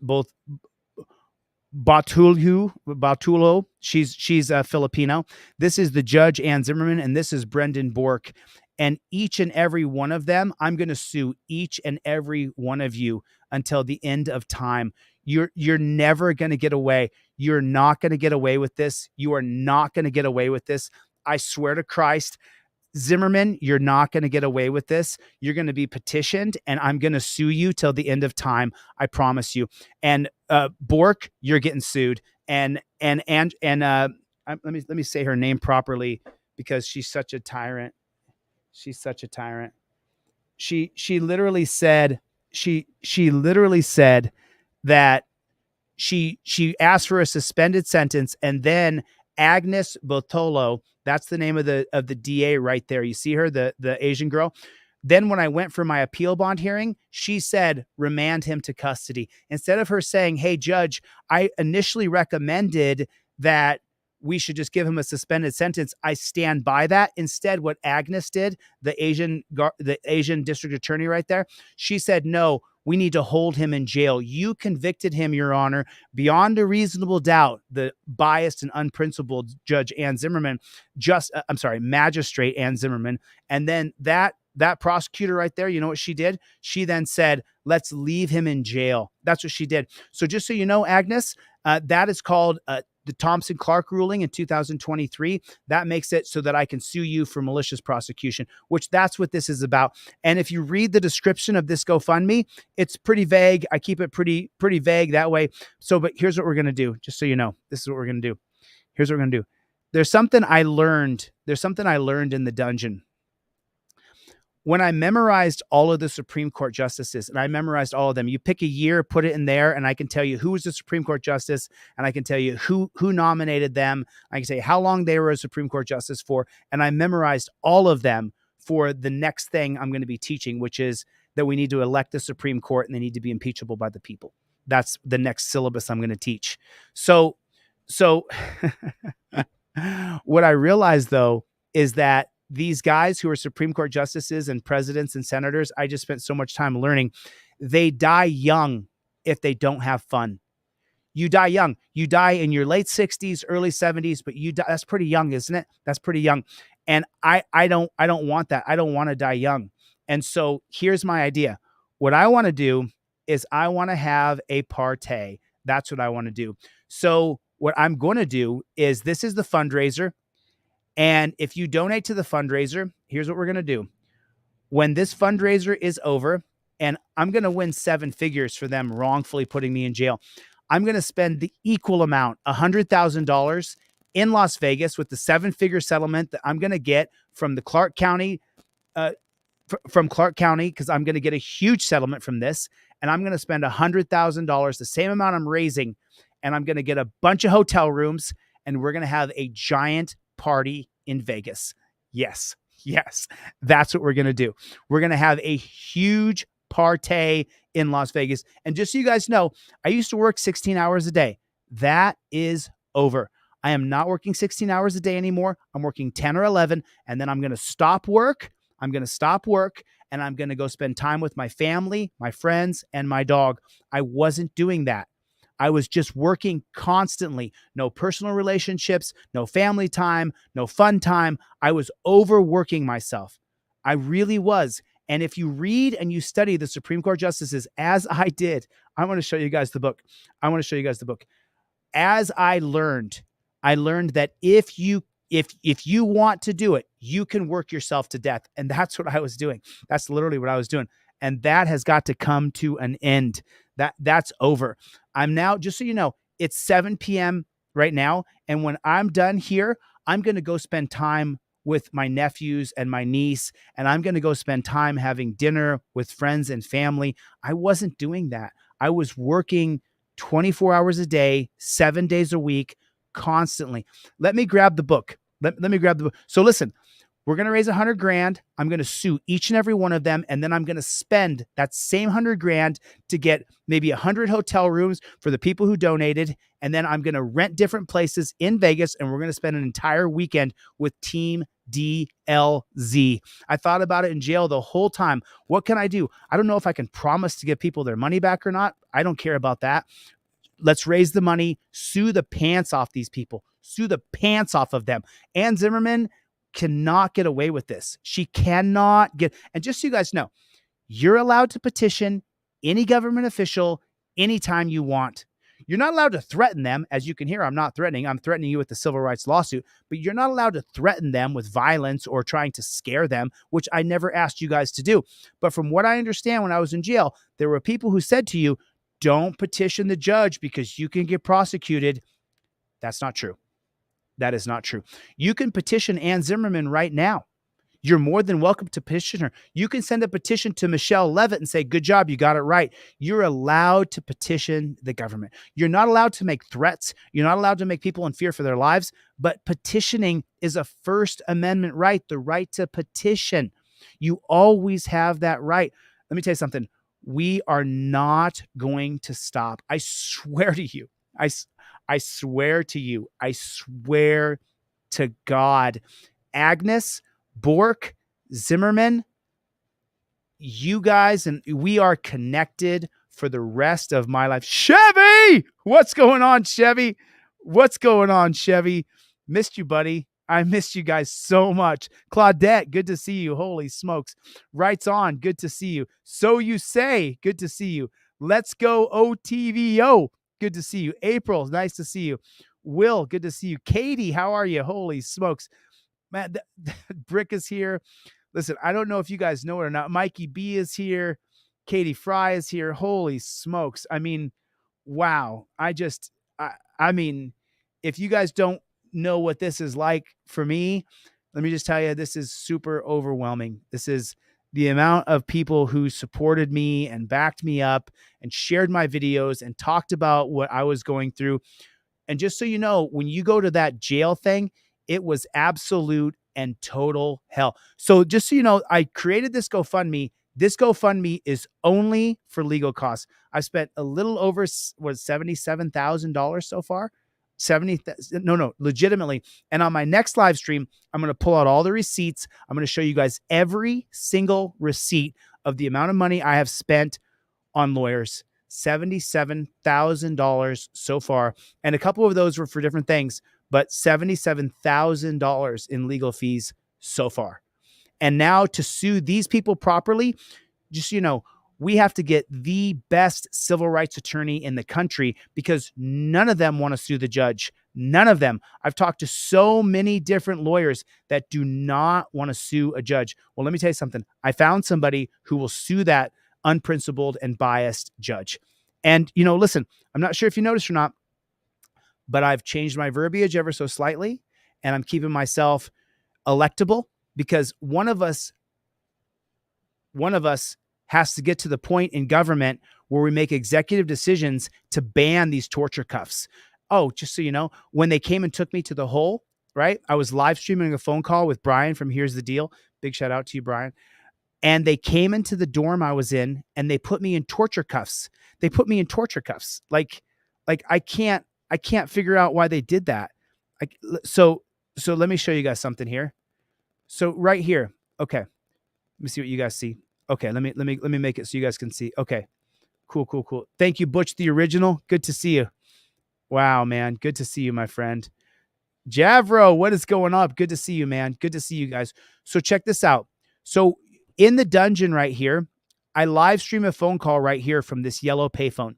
F: Batulo. She's a Filipino. This is the judge, Ann Zimmerman, and this is Brendan Bork. And each and every one of them, I'm going to sue each and every one of you until the end of time. You're never going to get away. You're not going to get away with this. You are not going to get away with this. I swear to Christ, Zimmerman, you're not going to get away with this. You're going to be petitioned, and I'm going to sue you till the end of time. I promise you. And Bork, you're getting sued. And let me say her name properly because she's such a tyrant. She's such a tyrant. She literally said that she asked for a suspended sentence, and then Agnes Botolo, that's the name of the DA right there. You see her, the Asian girl. Then when I went for my appeal bond hearing, she said, remand him to custody. Instead of her saying, hey, judge, I initially recommended that we should just give him a suspended sentence. I stand by that. Instead, what Agnes did, the Asian district attorney right there, she said, no, we need to hold him in jail. You convicted him, Your Honor, beyond a reasonable doubt. The biased and unprincipled Judge Ann Zimmerman, Magistrate Ann Zimmerman. And then that prosecutor right there, you know what she did? She then said, let's leave him in jail. That's what she did. So just so you know, Agnes, that is called the Thompson-Clark ruling in 2023. That makes it so that I can sue you for malicious prosecution, which that's what this is about. And if you read the description of this GoFundMe, it's pretty vague. I keep it pretty vague that way. So, but here's what we're going to do. Just so you know, this is what we're going to do. Here's what we're going to do. There's something I learned in the dungeon. When I memorized all of the Supreme Court justices, and I memorized all of them, you pick a year, put it in there, and I can tell you who was the Supreme Court justice, and I can tell you who nominated them. I can say how long they were a Supreme Court justice for, and I memorized all of them for the next thing I'm going to be teaching, which is that we need to elect the Supreme Court and they need to be impeachable by the people. That's the next syllabus I'm going to teach. So what I realized, though, is that these guys who are Supreme Court justices and presidents and senators, I just spent so much time learning, they die young if they don't have fun. You die young. You die in your late 60s, early 70s, but you die, that's pretty young, isn't it? That's pretty young. And I don't want that. I don't want to die young. And so here's my idea. What I want to do is I want to have a party. That's what I want to do. So what I'm going to do is, this is the fundraiser. And if you donate to the fundraiser, here's what we're going to do. When this fundraiser is over, and I'm going to win 7 figures for them wrongfully putting me in jail, I'm going to spend the equal amount, $100,000 in Las Vegas, with the 7-figure settlement that I'm going to get from the Clark County, because I'm going to get a huge settlement from this. And I'm going to spend $100,000, the same amount I'm raising, and I'm going to get a bunch of hotel rooms, and we're going to have a giant party in Vegas. Yes, that's what we're going to do. We're going to have a huge party in Las Vegas. And just so you guys know, I used to work 16 hours a day. That is over. I am not working 16 hours a day anymore. I'm working 10 or 11, and then I'm going to stop work. And I'm going to go spend time with my family, my friends, and my dog. I wasn't doing that. I was just working constantly. No personal relationships, no family time, no fun time. I was overworking myself. I really was. And if you read and you study the Supreme Court justices, as I did, I want to show you guys the book. As I learned that if you want to do it, you can work yourself to death. And that's what I was doing. That's literally what I was doing. And that has got to come to an end. That's over. I'm now, just so you know, it's 7 p.m. right now. And when I'm done here, I'm going to go spend time with my nephews and my niece, and I'm going to go spend time having dinner with friends and family. I wasn't doing that. I was working 24 hours a day, 7 days a week, constantly. Let me grab the book. Let me grab the book. So listen, we're going to raise $100,000. I'm going to sue each and every one of them. And then I'm going to spend that same $100,000 to get maybe 100 hotel rooms for the people who donated. And then I'm going to rent different places in Vegas. And we're going to spend an entire weekend with Team DLZ. I thought about it in jail the whole time. What can I do? I don't know if I can promise to give people their money back or not. I don't care about that. Let's raise the money, sue the pants off these people, sue the pants off of them. Ann Zimmerman cannot get away with this. She cannot get, and just so you guys know, you're allowed to petition any government official anytime you want. You're not allowed to threaten them. As you can hear, I'm not threatening. I'm threatening you with the civil rights lawsuit, but you're not allowed to threaten them with violence or trying to scare them, which I never asked you guys to do. But from what I understand, when I was in jail, there were people who said to you, don't petition the judge because you can get prosecuted. That's not true. That is not true. You can petition Ann Zimmerman right now. You're more than welcome to petition her. You can send a petition to Michelle Levitt and say, good job, you got it right. You're allowed to petition the government. You're not allowed to make threats. You're not allowed to make people in fear for their lives, but petitioning is a First Amendment right, the right to petition. You always have that right. Let me tell you something. We are not going to stop. I swear to you. I swear to you. I swear to God. Agnes, Bork, Zimmerman, you guys, and we are connected for the rest of my life. Chevy! What's going on, Chevy? What's going on, Chevy? Missed you, buddy. I missed you guys so much. Claudette, good to see you. Holy smokes. Writes on, good to see you. So you say, good to see you. Let's go OTVO. Good to see you. April, nice to see you. Will, good to see you. Katie, how are you? Holy smokes. Man, Brick is here. Listen, I don't know if you guys know it or not. Mikey B is here. Katie Fry is here. Holy smokes. I mean, wow. I mean, if you guys don't know what this is like for me, let me just tell you, this is super overwhelming. This is the amount of people who supported me and backed me up and shared my videos and talked about what I was going through. And just so you know, when you go to that jail thing, it was absolute and total hell. So just so you know, I created this GoFundMe. This GoFundMe is only for legal costs. I've spent a little over $77,000 so far. Legitimately. And on my next live stream, I'm going to pull out all the receipts. I'm going to show you guys every single receipt of the amount of money I have spent on lawyers. $77,000 so far. And a couple of those were for different things, but $77,000 in legal fees so far. And now to sue these people properly, just, you know, we have to get the best civil rights attorney in the country because none of them want to sue the judge. None of them. I've talked to so many different lawyers that do not want to sue a judge. Well, let me tell you something. I found somebody who will sue that unprincipled and biased judge. And, you know, listen, I'm not sure if you noticed or not, but I've changed my verbiage ever so slightly, and I'm keeping myself electable because one of us has to get to the point in government where we make executive decisions to ban these torture cuffs. Oh, just so you know, when they came and took me to the hole, right? I was live streaming a phone call with Brian from Here's the Deal. Big shout out to you, Brian. And they came into the dorm I was in and they put me in torture cuffs. They put me in torture cuffs. Like I can't figure out why they did that. So let me show you guys something here. So right here. Okay. Let me see what you guys see. Okay. Let me make it so you guys can see. Okay. Cool. Thank you, Butch the Original. Good to see you. Wow, man. Good to see you, my friend. Javro, what is going on? Good to see you, man. Good to see you guys. So check this out. So in the dungeon right here, I live stream a phone call right here from this yellow payphone.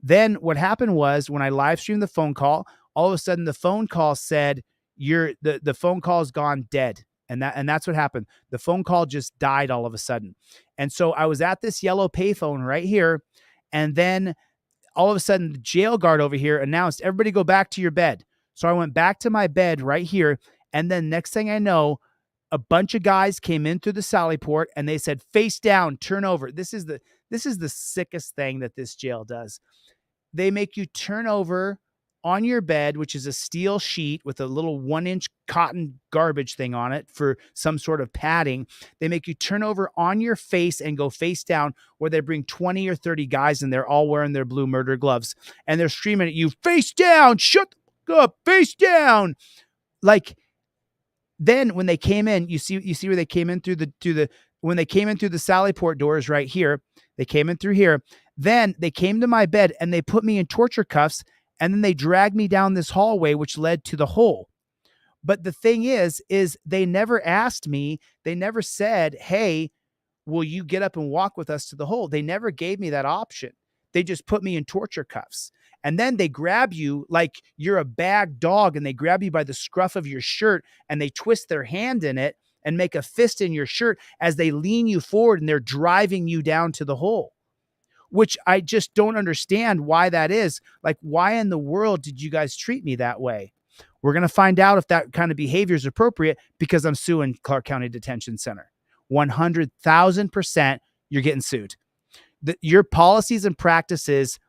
F: Then what happened was when I live streamed the phone call, all of a sudden the phone call said, the phone call has gone dead. And that's what happened. The phone call just died all of a sudden. And so I was at this yellow payphone right here. And then all of a sudden the jail guard over here announced, everybody go back to your bed. So I went back to my bed right here. And then next thing I know, a bunch of guys came in through the sally port and they said, face down, turn over. This is the sickest thing that this jail does. They make you turn over on your bed, which is a steel sheet with a little 1-inch cotton garbage thing on it for some sort of padding. They make you turn over on your face and go face down, where they bring 20 or 30 guys in there, all wearing their blue murder gloves. And they're screaming at you, face down, shut up, face down. Like, then when they came in, you see where they came in when they came in through the sally port doors right here, they came in through here. Then they came to my bed and they put me in torture cuffs. And then they dragged me down this hallway, which led to the hole. But the thing is they never asked me. They never said, hey, will you get up and walk with us to the hole? They never gave me that option. They just put me in torture cuffs. And then they grab you like you're a bag dog, and they grab you by the scruff of your shirt, and they twist their hand in it and make a fist in your shirt as they lean you forward, and they're driving you down to the hole, which I just don't understand why that is. Like, why in the world did you guys treat me that way? We're going to find out if that kind of behavior is appropriate, because I'm suing Clark County Detention Center. 100,000% you're getting sued. Your policies and practices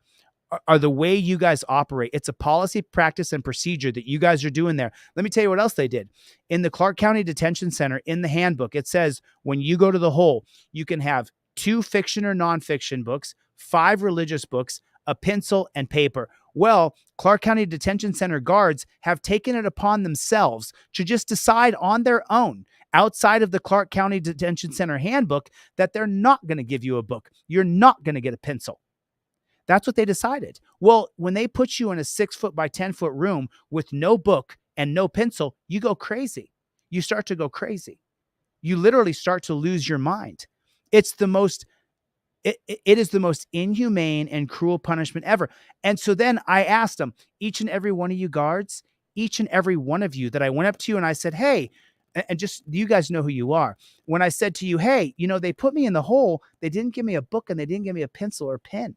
F: are the way you guys operate. It's a policy, practice, and procedure that you guys are doing there. Let me tell you what else they did. In the Clark County Detention Center, in the handbook, it says when you go to the hole, you can have 2 fiction or nonfiction books, 5 religious books, a pencil, and paper. Well, Clark County Detention Center guards have taken it upon themselves to just decide on their own, outside of the Clark County Detention Center handbook, that they're not going to give you a book. You're not going to get a pencil. That's what they decided. Well, when they put you in a 6-foot by 10-foot room with no book and no pencil, you go crazy. You start to go crazy. You literally start to lose your mind. It's the most, it is the most inhumane and cruel punishment ever. And so then I asked them, each and every one of you guards, each and every one of you that I went up to you and I said, hey, and just, you guys know who you are. When I said to you, hey, they put me in the hole, they didn't give me a book and they didn't give me a pencil or pen.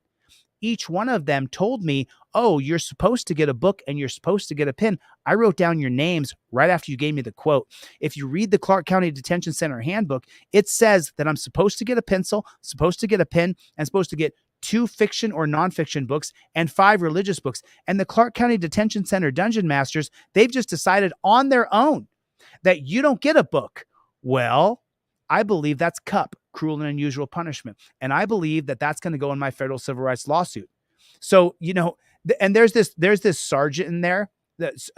F: Each one of them told me, oh, you're supposed to get a book and you're supposed to get a pen. I wrote down your names right after you gave me the quote. If you read the Clark County Detention Center handbook, it says that I'm supposed to get a pencil, supposed to get a pen, and supposed to get 2 fiction or nonfiction books and 5 religious books. And the Clark County Detention Center dungeon masters, they've just decided on their own that you don't get a book. Well, I believe that's CUP, cruel and unusual punishment. And I believe that that's going to go in my federal civil rights lawsuit. So, and there's this sergeant in there, that's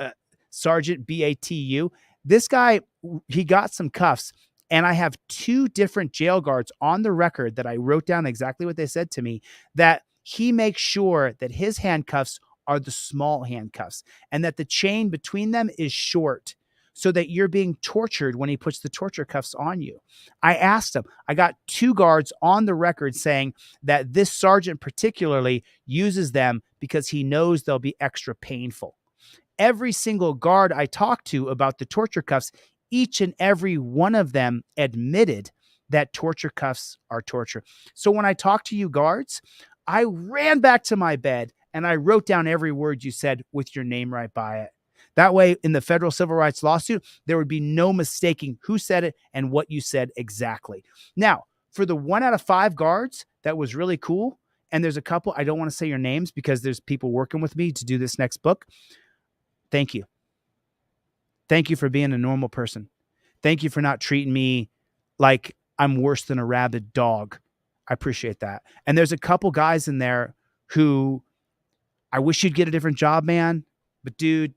F: Sergeant BATU. This guy, he got some cuffs, and I have 2 different jail guards on the record that I wrote down exactly what they said to me, that he makes sure that his handcuffs are the small handcuffs and that the chain between them is short, so that you're being tortured when he puts the torture cuffs on you. I asked him, I got 2 guards on the record saying that this sergeant particularly uses them because he knows they'll be extra painful. Every single guard I talked to about the torture cuffs, each and every one of them admitted that torture cuffs are torture. So when I talked to you guards, I ran back to my bed and I wrote down every word you said with your name right by it. That way, in the federal civil rights lawsuit, there would be no mistaking who said it and what you said exactly. Now, for the 1 out of 5 guards, that was really cool. And there's a couple, I don't want to say your names because there's people working with me to do this next book. Thank you. Thank you for being a normal person. Thank you for not treating me like I'm worse than a rabid dog. I appreciate that. And there's a couple guys in there who I wish you'd get a different job, man. But dude,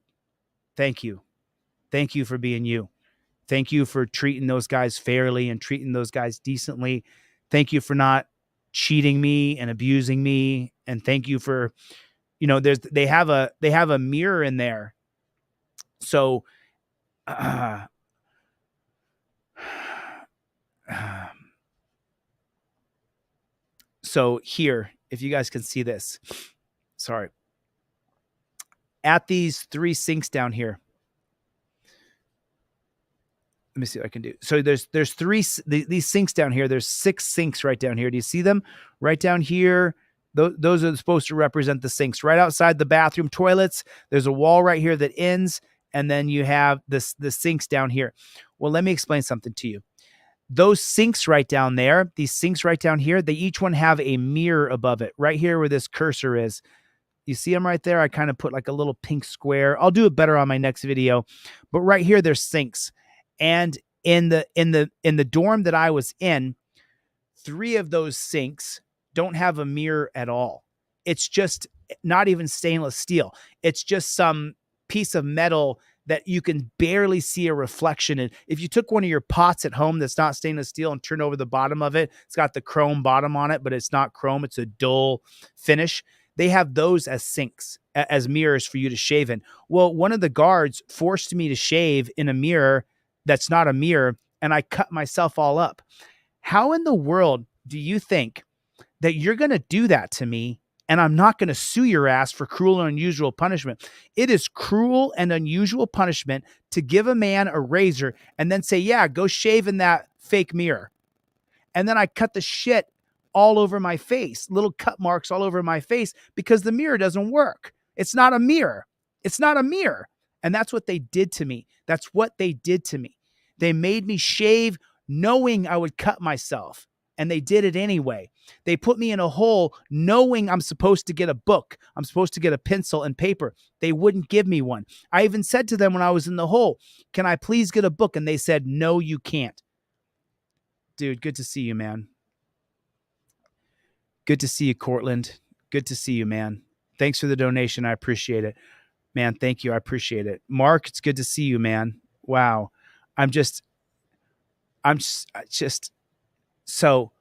F: thank you. Thank you for being you. Thank you for treating those guys fairly and treating those guys decently. Thank you for not cheating me and abusing me. And thank you for, they have a mirror in there. So, so here, if you guys can see this, sorry. At these 3 sinks down here. Let me see what I can do. So there's 3, these sinks down here. There's 6 sinks right down here. Do you see them? Right down here. Those are supposed to represent the sinks. Right outside the bathroom toilets, there's a wall right here that ends, and then you have the sinks down here. Well, let me explain something to you. Those sinks right down there, these sinks right down here, they each one have a mirror above it. Right here where this cursor is. You see them right there? I kind of put like a little pink square. I'll do it better on my next video. But right here, there's sinks. And in the dorm that I was in, 3 of those sinks don't have a mirror at all. It's just not even stainless steel. It's just some piece of metal that you can barely see a reflection in. If you took one of your pots at home that's not stainless steel and turned over the bottom of it, it's got the chrome bottom on it, but it's not chrome. It's a dull finish. They have those as sinks, as mirrors for you to shave in. Well, one of the guards forced me to shave in a mirror that's not a mirror, and I cut myself all up. How in the world do you think that you're going to do that to me and I'm not going to sue your ass for cruel and unusual punishment. It is cruel and unusual punishment to give a man a razor and then say, yeah, go shave in that fake mirror. And then I cut the shit all over my face, little cut marks all over my face because the mirror doesn't work. It's not a mirror. It's not a mirror. And that's what they did to me. That's what they did to me. They made me shave knowing I would cut myself. And they did it anyway. They put me in a hole knowing I'm supposed to get a book. I'm supposed to get a pencil and paper. They wouldn't give me one. I even said to them when I was in the hole, can I please get a book? And they said, no, you can't. Dude, good to see you, man. Good to see you, Cortland. Good to see you, man. Thanks for the donation. I appreciate it. Man, thank you. I appreciate it. Mark, it's good to see you, man. Wow. I'm just so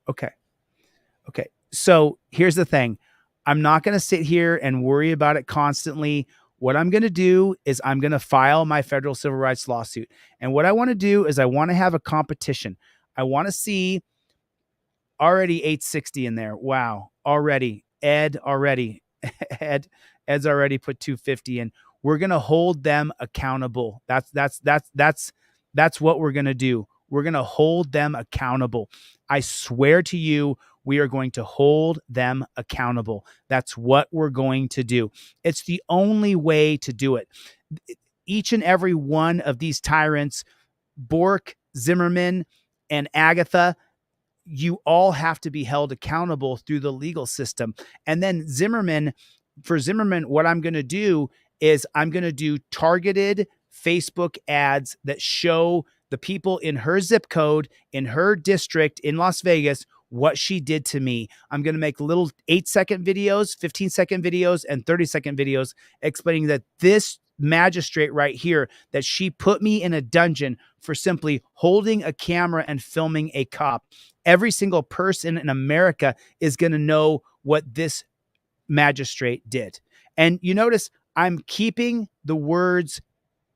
F: okay. So here's the thing. I'm not going to sit here and worry about it constantly. What I'm going to do is I'm going to file my federal civil rights lawsuit. And what I want to do is I want to have a competition. I want to see already 860 in there. Wow. Already. Ed's already put 250 in. We're going to hold them accountable. That's what we're going to do. We're going to hold them accountable. I swear to you, we are going to hold them accountable. That's what we're going to do. It's the only way to do it. Each and every one of these tyrants, Bork, Zimmerman, and Agatha, you all have to be held accountable through the legal system. And then for Zimmerman, what I'm going to do is I'm going to do targeted Facebook ads that show the people in her zip code, in her district, in Las Vegas, what she did to me. I'm going to make little 8-second videos, 15-second videos, and 30-second videos explaining that this magistrate right here, that she put me in a dungeon for simply holding a camera and filming a cop. Every single person in America is going to know what this magistrate did. And you notice I'm keeping the words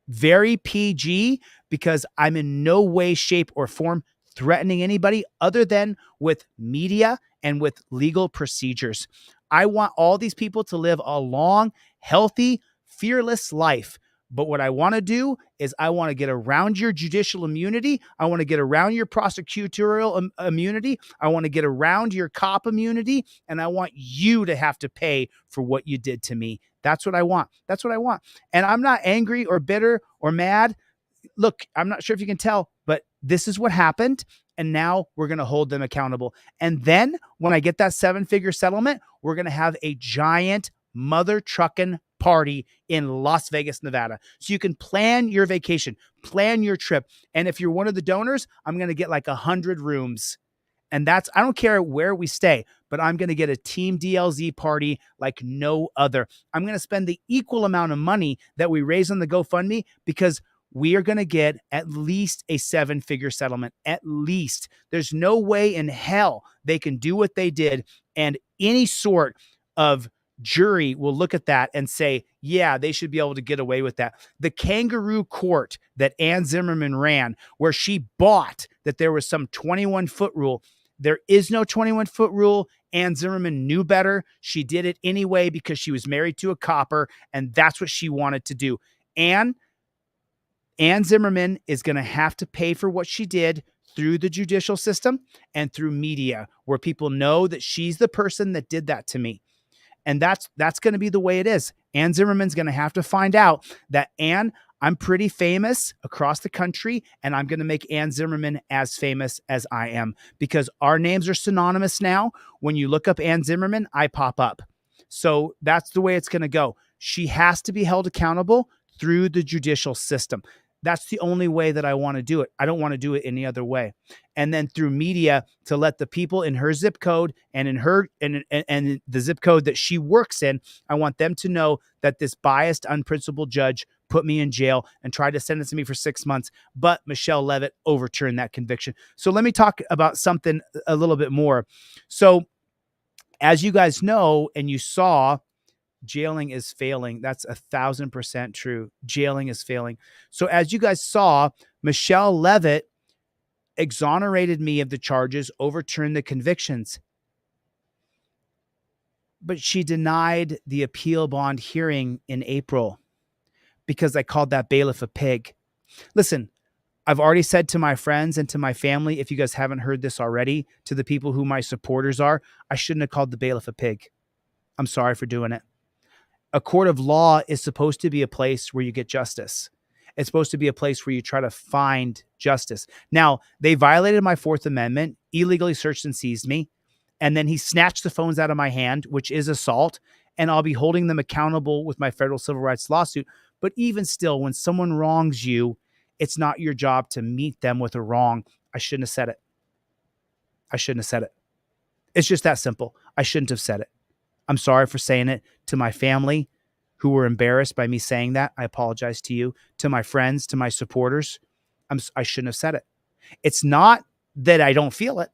F: very PG because I'm in no way, shape, or form threatening anybody other than with media and with legal procedures. I want all these people to live a long, healthy, fearless life. But what I want to do is I want to get around your judicial immunity. I want to get around your prosecutorial immunity. I want to get around your cop immunity. And I want you to have to pay for what you did to me. That's what I want. That's what I want. And I'm not angry or bitter or mad. Look, I'm not sure if you can tell, but this is what happened. And now we're going to hold them accountable. And then when I get that 7-figure settlement, we're going to have a giant mother trucking party in Las Vegas, Nevada. So you can plan your vacation, plan your trip. And if you're one of the donors, I'm going to get like 100 rooms. And I don't care where we stay, but I'm going to get a Team DLZ party like no other. I'm going to spend the equal amount of money that we raise on the GoFundMe because we are going to get at least a 7-figure settlement. At least. There's no way in hell they can do what they did. And any sort of jury will look at that and say, yeah, they should be able to get away with that. The kangaroo court that Ann Zimmerman ran, where she bought that there was some 21-foot rule. There is no 21-foot rule. Ann Zimmerman knew better. She did it anyway because she was married to a copper, and that's what she wanted to do. Ann Zimmerman is going to have to pay for what she did through the judicial system and through media, where people know that she's the person that did that to me. And that's going to be the way it is. Ann Zimmerman's going to have to find out that, Ann, I'm pretty famous across the country, and I'm going to make Ann Zimmerman as famous as I am because our names are synonymous now. When you look up Ann Zimmerman, I pop up. So that's the way it's going to go. She has to be held accountable through the judicial system. That's the only way that I want to do it. I don't want to do it any other way. And then through media to let the people in her zip code and in her and the zip code that she works in, I want them to know that this biased, unprincipled judge put me in jail and tried to sentence me for 6 months. But Michelle Levitt overturned that conviction. So let me talk about something a little bit more. So as you guys know, and you saw, jailing is failing. That's 1,000% true. Jailing is failing. So as you guys saw, Michelle Levitt exonerated me of the charges, overturned the convictions. But she denied the appeal bond hearing in April because I called that bailiff a pig. Listen, I've already said to my friends and to my family, if you guys haven't heard this already, to the people who my supporters are, I shouldn't have called the bailiff a pig. I'm sorry for doing it. A court of law is supposed to be a place where you get justice. It's supposed to be a place where you try to find justice. Now, they violated my Fourth Amendment, illegally searched and seized me, and then he snatched the phones out of my hand, which is assault, and I'll be holding them accountable with my federal civil rights lawsuit. But even still, when someone wrongs you, it's not your job to meet them with a wrong. I shouldn't have said it. I shouldn't have said it. It's just that simple. I shouldn't have said it. I'm sorry for saying it to my family who were embarrassed by me saying that. I apologize to you, to my friends, to my supporters. I shouldn't have said it. It's not that I don't feel it.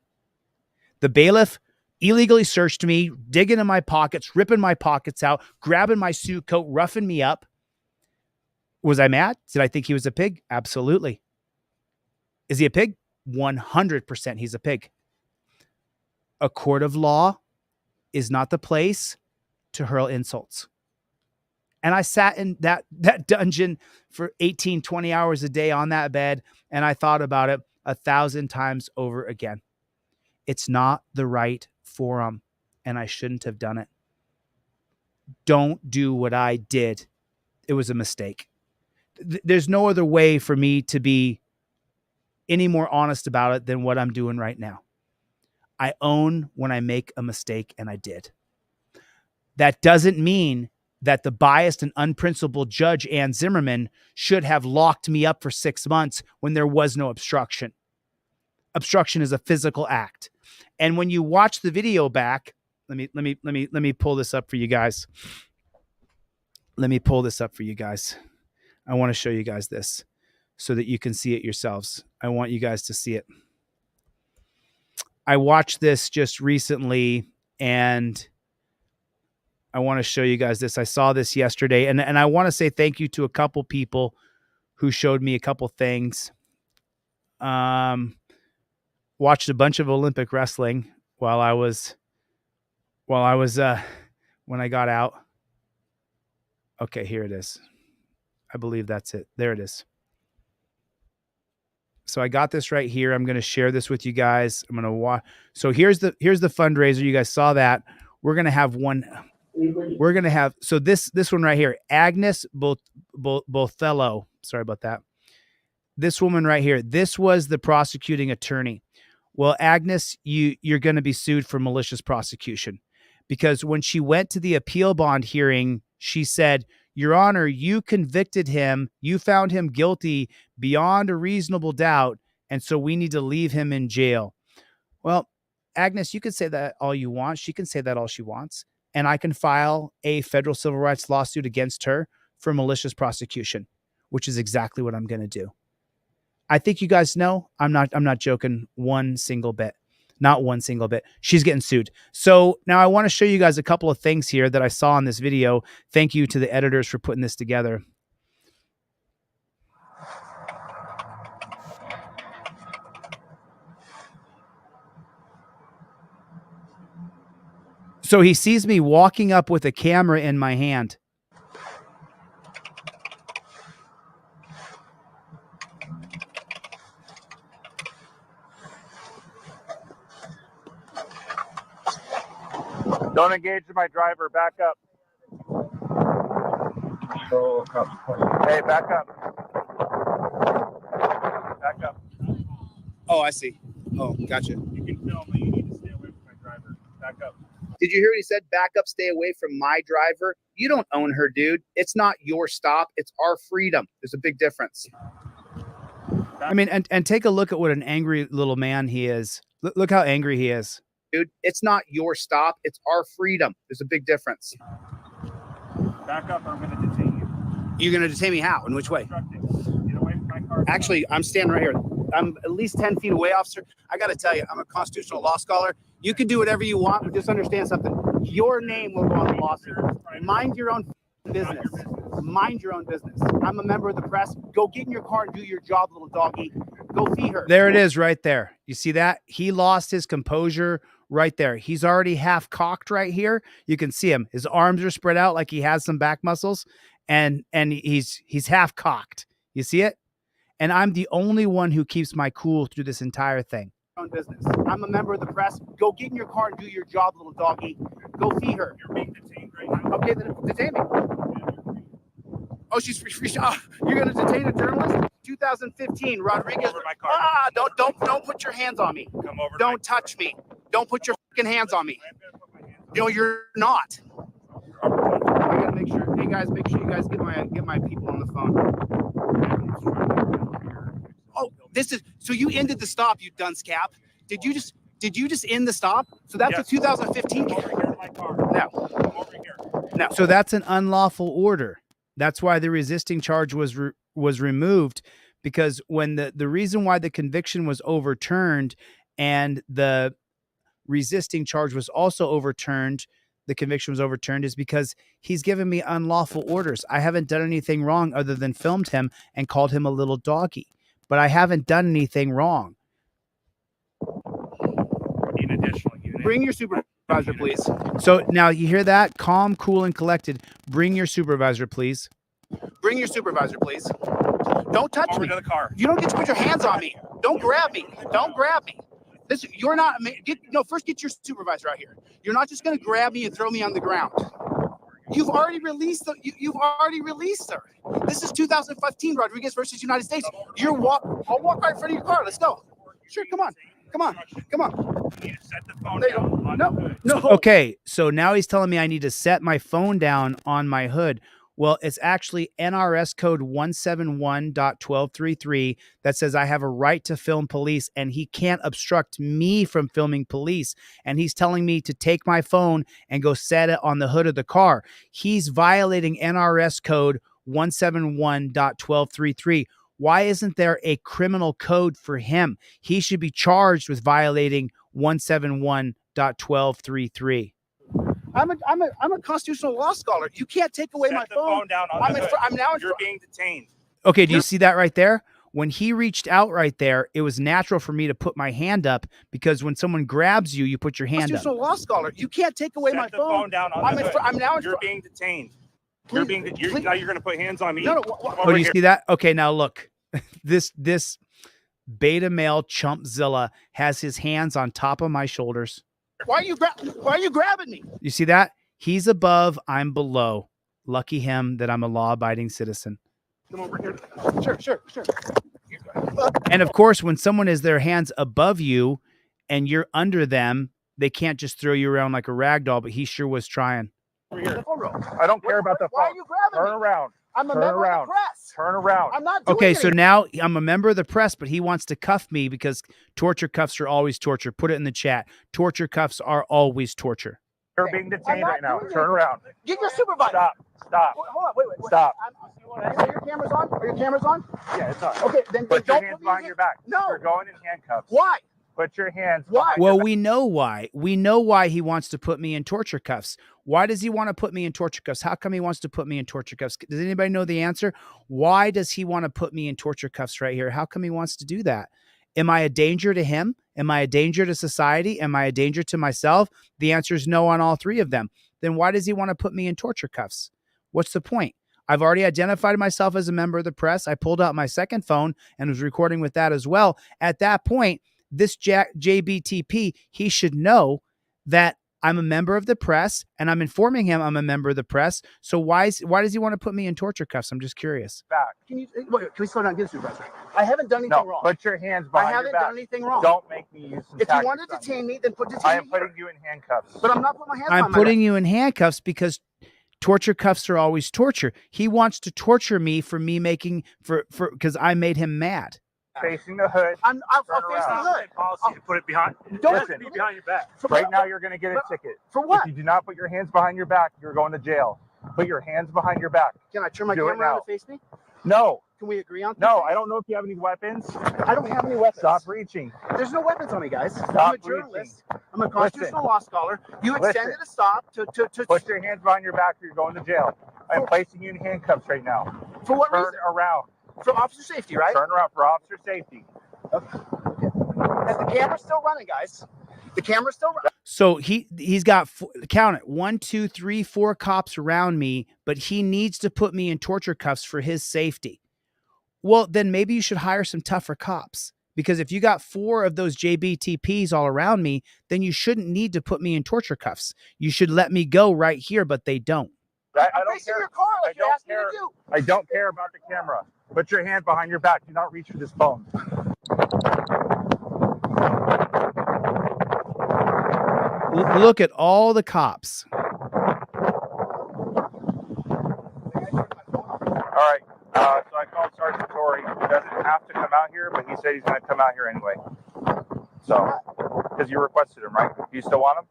F: The bailiff illegally searched me, digging in my pockets, ripping my pockets out, grabbing my suit coat, roughing me up. Was I mad? Did I think he was a pig? Absolutely. Is he a pig? 100% he's a pig. A court of law is not the place to hurl insults. And I sat in that dungeon for 18, 20 hours a day on that bed, and I thought about it 1,000 times over again. It's not the right forum, and I shouldn't have done it. Don't do what I did. It was a mistake. There's no other way for me to be any more honest about it than what I'm doing right now. I own when I make a mistake, and I did. That doesn't mean that the biased and unprincipled Judge Ann Zimmerman should have locked me up for 6 months when there was no obstruction. Obstruction is a physical act. And when you watch the video back, let me pull this up for you guys. Let me pull this up for you guys. I want to show you guys this so that you can see it yourselves. I want you guys to see it. I watched this just recently, and I want to show you guys this. I saw this yesterday, and I want to say thank you to a couple people who showed me a couple things. Watched a bunch of Olympic wrestling when I got out. Okay, here it is. I believe that's it. There it is. So I got this right here. I'm going to share this with you guys. I'm going to watch. So here's the fundraiser. You guys saw that. We're going to have one. We're going to have, so this one right here, Agnes Bothello. Sorry about that. This woman right here, this was the prosecuting attorney. Well, Agnes, you're going to be sued for malicious prosecution, because when she went to the appeal bond hearing, she said, Your Honor, you convicted him. You found him guilty beyond a reasonable doubt, and so we need to leave him in jail. Well, Agnes, you can say that all you want. She can say that all she wants. And I can file a federal civil rights lawsuit against her for malicious prosecution, which is exactly what I'm going to do. I think you guys know I'm not joking one single bit. Not one single bit. She's getting sued. So now I want to show you guys a couple of things here that I saw in this video. Thank you to the editors for putting this together. So he sees me walking up with a camera in my hand.
C: Don't engage my driver. Back up. Hey, back up. Back up.
F: Oh, I see. Oh, gotcha.
D: You can film, but you need to stay away from my driver. Back up.
C: Did you hear what he said? Back up, stay away from my driver. You don't own her, dude. It's not your stop. It's our freedom. There's a big difference.
F: I mean, and take a look at what an angry little man he is. Look how angry he is.
C: Dude, it's not your stop. It's our freedom. There's a big difference.
D: Back up or I'm going to detain you.
C: You're going to detain me how? In which way?
D: Get away from my car.
C: Actually, I'm standing right here. I'm at least 10 feet away, officer. I got to tell you, I'm a constitutional law scholar. You can do whatever you want, but just understand something. Your name will go on the lawsuit. Mind your own business. Mind your own business. I'm a member of the press. Go get in your car and do your job, little doggy. Go feed her.
F: There it is right there. You see that? He lost his composure right there. He's already half cocked right here. You can see him. His arms are spread out like he has some back muscles, and he's half cocked. You see it? And I'm the only one who keeps my cool through this entire thing.
C: Own business. I'm a member of the press. Go get in your car and do your job, little doggy. Go feed her.
D: You're being detained right now.
C: Okay, then detain me. Oh, she's free. Oh, you're gonna detain a journalist? 2015, Rodriguez.
D: Come over my car.
C: Don't put your hands on me.
D: Come over.
C: Don't touch me. Don't put your fucking hands on me.
D: I'm gonna put my hands
C: You know you're not. I gotta make sure. Hey guys, make sure you guys get my people on the phone. Oh, this is so you ended the stop, you dunce cap. Did you just end the stop? So that's
D: Yes.
C: a 2015.
D: Come over here in my car.
C: No.
D: Come over here.
C: No.
F: So that's an unlawful order. That's why the resisting charge was removed, because when the reason why the conviction was overturned and the resisting charge was also overturned, the conviction was overturned, is because he's given me unlawful orders. I haven't done anything wrong other than filmed him and called him a little doggy, but I haven't done anything wrong.
D: Need an additional unit.
C: Bring your supervisor, please.
F: So now you hear that? Calm, cool, and collected. Bring your supervisor, please.
C: Bring your supervisor, please. Don't touch
D: Over
C: me.
D: to the car.
C: You don't get to put your hands on me. Don't grab me. Don't grab me. Listen, you're not. First get your supervisor out here. You're not just going to grab me and throw me on the ground. You've already released the. You've already released her. This is 2015 Rodriguez versus United States. I'll walk right in front of your car. Let's go. Sure, come on. Come on. Come on.
D: You need to set the phone
C: There you
D: down
C: go.
D: on
C: No.
D: the hood.
C: No.
F: Okay, so now he's telling me I need to set my phone down on my hood. Well, it's actually NRS code 171.1233 that says I have a right to film police, and he can't obstruct me from filming police. And he's telling me to take my phone and go set it on the hood of the car. He's violating NRS code 171.1233. Why isn't there a criminal code for him? He should be charged with violating 171.1233.
C: I'm a constitutional law scholar. You can't take away my
D: Set the
C: phone.
D: phone down on
C: I'm
D: the
C: in
D: hood.
C: fr- I'm now in
D: You're
C: fr-
D: being detained.
F: Okay, do you see that right there? When he reached out right there, it was natural for me to put my hand up, because when someone grabs you, you put your hand up.
C: constitutional law scholar. You can't take away
D: Set
C: my
D: the phone down on the hood.
C: I'm now in
D: You're
C: fr-
D: being detained.
C: Please,
D: Now you're going to put hands on me.
C: No, no.
D: Come
F: Oh,
D: over
F: do you
D: here.
F: see that? Okay, now look. This beta male chumpzilla has his hands on top of my shoulders.
C: Why are you grabbing me?
F: You see that? He's above, I'm below. Lucky him that I'm a law-abiding citizen.
C: Come over here. Sure.
F: And of course, when someone has their hands above you and you're under them, they can't just throw you around like a rag doll, but he sure was trying.
D: I don't care about the
C: Why are
D: phone.
C: you grabbing
D: Turn
C: me?
D: around.
C: I'm a
D: Turn
C: member
D: around.
C: of the press.
D: Turn around.
C: I'm not doing
F: Okay, so
C: anything.
F: now I'm a member of the press, but he wants to cuff me because torture cuffs are always torture. Put it in the chat. Torture cuffs are always torture.
D: You're being detained
C: not
D: right now.
C: doing
D: Turn
C: anything.
D: around.
C: Get your supervisor.
D: Stop.
C: Hold on. Wait.
D: Stop.
C: Are your cameras on? Are your cameras on?
D: Yeah, it's on.
C: Okay, then
D: Put
C: don't
D: your hands
C: put me
D: behind
C: in-
D: your back.
C: No.
D: You're going in handcuffs.
C: Why?
D: Put your hands
C: Why?
D: behind
F: Well,
D: your back.
F: we know why. We know why he wants to put me in torture cuffs. Why does he want to put me in torture cuffs? How come he wants to put me in torture cuffs? Does anybody know the answer? Why does he want to put me in torture cuffs right here? How come he wants to do that? Am I a danger to him? Am I a danger to society? Am I a danger to myself? The answer is no on all three of them. Then why does he want to put me in torture cuffs? What's the point? I've already identified myself as a member of the press. I pulled out my second phone and was recording with that as well. At that point, this JBTP, he should know that I'm a member of the press, and I'm informing him I'm a member of the press. So why does he want to put me in torture cuffs? I'm just curious.
D: back.
C: Can we slow down? Get a supervisor. I haven't done anything
D: No,
C: wrong.
D: put your hands
C: I
D: behind
C: haven't
D: your back.
C: done anything wrong.
D: Don't make me use some
C: If you want to
D: tactics on
C: detain me, then detain
D: I
C: me
D: am
C: here.
D: putting you in handcuffs.
C: But I'm not putting my hands
F: I'm
C: on my
F: putting you in handcuffs because torture cuffs are always torture. He wants to torture me for me because I made him mad.
D: Facing the hood.
C: I'll
D: Turn
C: face the
D: around.
C: hood.
D: Policy to put it behind.
C: Don't
D: Listen,
C: put it
D: behind your back.
C: For
D: Right
C: what?
D: now, you're going to get a ticket.
C: For what?
D: If you do not put your hands behind your back, you're going to jail. Put your hands behind your back.
C: Can I turn my
D: Do it
C: camera around
D: now.
C: and face me?
D: No,
C: Can we agree on
D: no,
C: something?
D: I don't know if you have any weapons.
C: I don't have any weapons.
D: Stop reaching.
C: There's no weapons on me, guys. I'm a
D: Stop
C: journalist. I'm a constitutional law scholar. You
D: Listen.
C: extended a stop to
D: Put your hands behind your back or you're going to jail. I'm placing you in handcuffs right now.
C: For what
D: Turn
C: reason?
D: around.
C: For officer safety, right?
D: Turn around for officer safety.
C: Is the camera still running, guys? The camera's still running.
F: So he's got count it 1, 2, 3, 4 cops around me, but he needs to put me in torture cuffs for his safety. Well, then maybe you should hire some tougher cops, because if you got 4 of those JBTPs all around me, then you shouldn't need to put me in torture cuffs. You should let me go right here, but they don't.
D: I
C: I'm
D: don't
C: facing
D: care.
C: your car like
D: I
C: you
D: don't
C: asked me
D: care.
C: to do.
D: I don't care about the camera. Put your hand behind your back. Do not reach for this phone.
F: Look at all the cops.
D: All right. So I called Sergeant Torrey. He doesn't have to come out here, but he said he's going to come out here anyway. So, because you requested him, right? Do you still want him?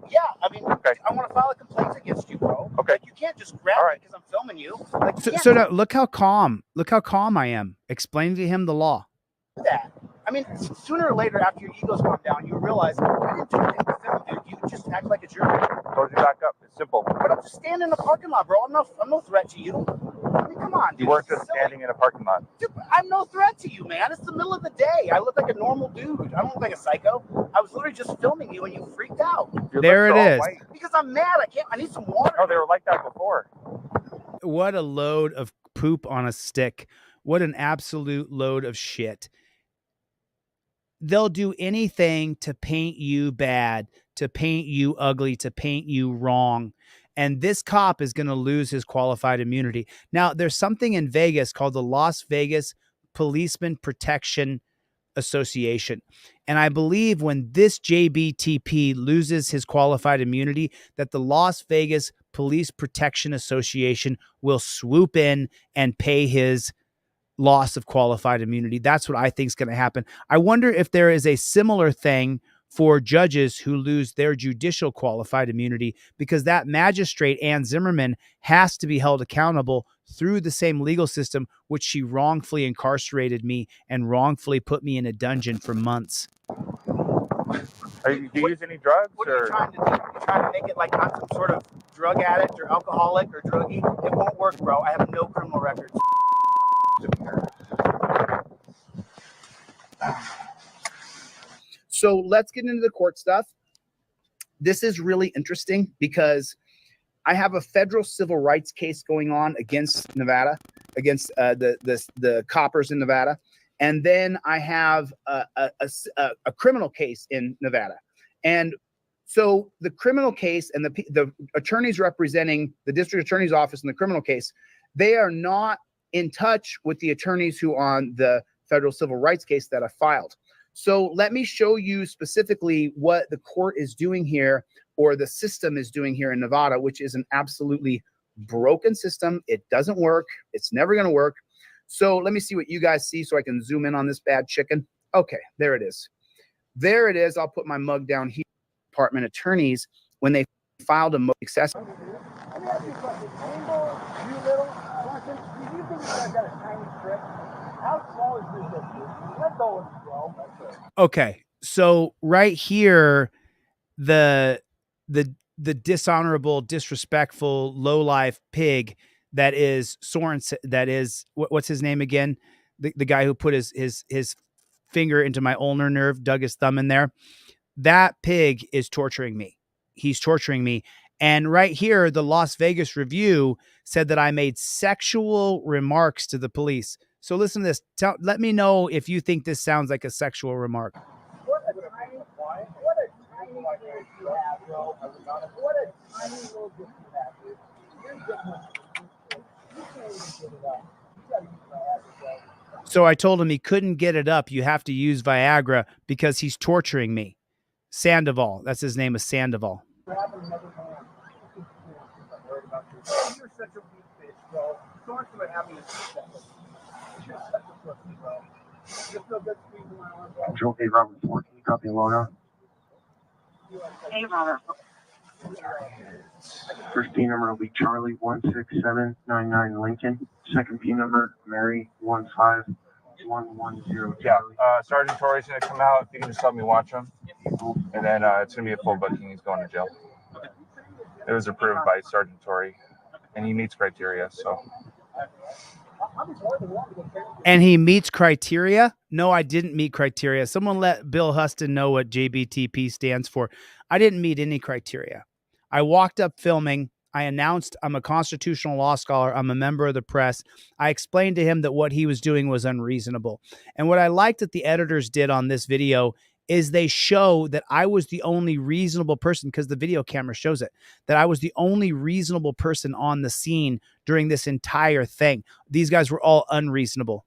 C: Yeah, I mean,
D: Okay.
C: I want to file a complaint against you, bro.
D: Okay.
C: Like, you can't just grab
D: All
C: me
D: right.
C: because I'm filming you. Like, you
F: So,
C: can't
F: so now, look how calm I am. Explain to him the law.
C: do that. I mean, sooner or later, after your ego's calmed down, you realize I didn't do anything to film, dude. You just act like a jerk.
D: Told you back up. It's simple.
C: But I'm just standing in the parking lot, bro. I'm no threat to you. I mean, come on, dude.
D: You weren't
C: This is
D: just
C: silly.
D: standing in a parking lot.
C: Dude, I'm no threat to you, man. It's the middle of the day. I look like a normal dude. I don't look like a psycho. I was literally just filming you and you freaked out.
D: Your
F: There
D: lips
F: it
D: are all
F: is.
D: white.
C: Because I'm mad. I need some water.
D: No, they were like that before.
F: What a load of poop on a stick. What an absolute load of shit. They'll do anything to paint you bad, to paint you ugly, to paint you wrong. And this cop is going to lose his qualified immunity. Now, there's something in Vegas called the Las Vegas Policeman Protection Association. And I believe when this JBTP loses his qualified immunity, that the Las Vegas Police Protection Association will swoop in and pay his loss of qualified immunity. That's what I think is going to happen. I wonder if there is a similar thing for judges who lose their judicial qualified immunity, because that magistrate, Ann Zimmerman, has to be held accountable through the same legal system which she wrongfully incarcerated me and wrongfully put me in a dungeon for months.
D: Do you use any drugs?
C: What are you trying to do? You're trying to make it like I'm some sort of drug addict or alcoholic or druggie? It won't work, bro. I have no criminal records. So let's get into the court stuff. This is really interesting because I have a federal civil rights case going on against Nevada, against the coppers in Nevada. And then I have a criminal case in Nevada. And so the criminal case and the attorneys representing the district attorney's office in the criminal case, they are not in touch with the attorneys who are on the federal civil rights case that I filed. So let me show you specifically what the court is doing here, or the system is doing here in Nevada, which is an absolutely broken system. It doesn't work. It's never going to work. So let me see what you guys see so I can zoom in on this bad chicken. Okay, there it is. There it is. I'll put my mug down here. Department attorneys, when they filed a most accessible.
E: Let me ask you a question. Rainbow, you little, Johnson, do you think I got a tiny trick? How small is this little dude? Let go of it, bro. That's it.
F: Okay, so right here, the dishonorable, disrespectful, low-life pig that is Sorensen, that is what's his name again? The guy who put his finger into my ulnar nerve, dug his thumb in there. That pig is torturing me. He's torturing me. And right here, the Las Vegas Review said that I made sexual remarks to the police. So listen to this. Let me know if you think this sounds like a sexual remark.
E: What a tiny trick you have, bro. What a tiny little gift you have, dude. You're getting you can't even get it up. You gotta use my ass, bro.
F: So I told him he couldn't get it up. You have to use Viagra because he's torturing me. Sandoval. That's his name, is Sandoval.
E: You're such a weak bitch, bro. So much for having a seat. You're such a pussy, bro. You feel good squeezing my arm, bro.
H: Control K Robert 4, can you copy the logo?
J: Hey, Robert.
H: First P number will be Charlie 16799 Lincoln. Second P number, Mary 15110
D: Yeah,
H: Charlie.
D: Sergeant Torrey's going to come out. If you can just help me watch him. And then it's going to be a full booking. He's going to jail. It was approved by Sergeant Torrey. and he meets criteria. So
F: And he meets criteria? No, I didn't meet criteria. Someone let Bill Huston know what JBTP stands for. I didn't meet any criteria. I walked up filming. I announced I'm a constitutional law scholar. I'm a member of the press. I explained to him that what he was doing was unreasonable. And what I liked that the editors did on this video is they show that I was the only reasonable person, because the video camera shows it, that I was the only reasonable person on the scene during this entire thing. These guys were all unreasonable.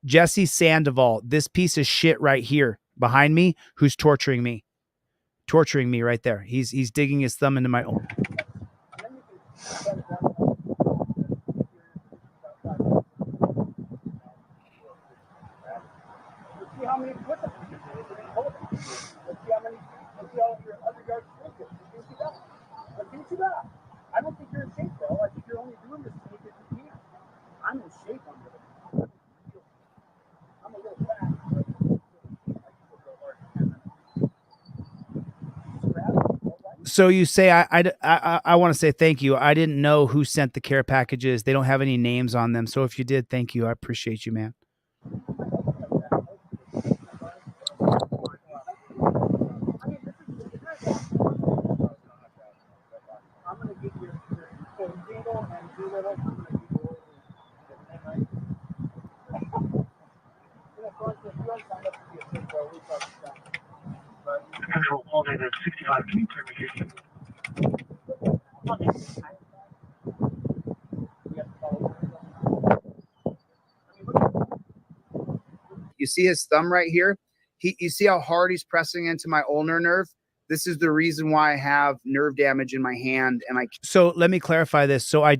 F: Jesse Sandoval, this piece of shit right here behind me, who's torturing me right there. He's digging his thumb into my own.
E: I don't think you're in shape, bro. I think you're only doing this to make it you can. I'm in shape under it. I'm a little fat.
F: So you say, I want to say thank you. I didn't know who sent the care packages. They don't have any names on them. So if you did, thank you. I appreciate you, man.
C: You see his thumb right here? You see how hard he's pressing into my ulnar nerve? This is the reason why I have nerve damage in my hand.
F: So let me clarify this. So I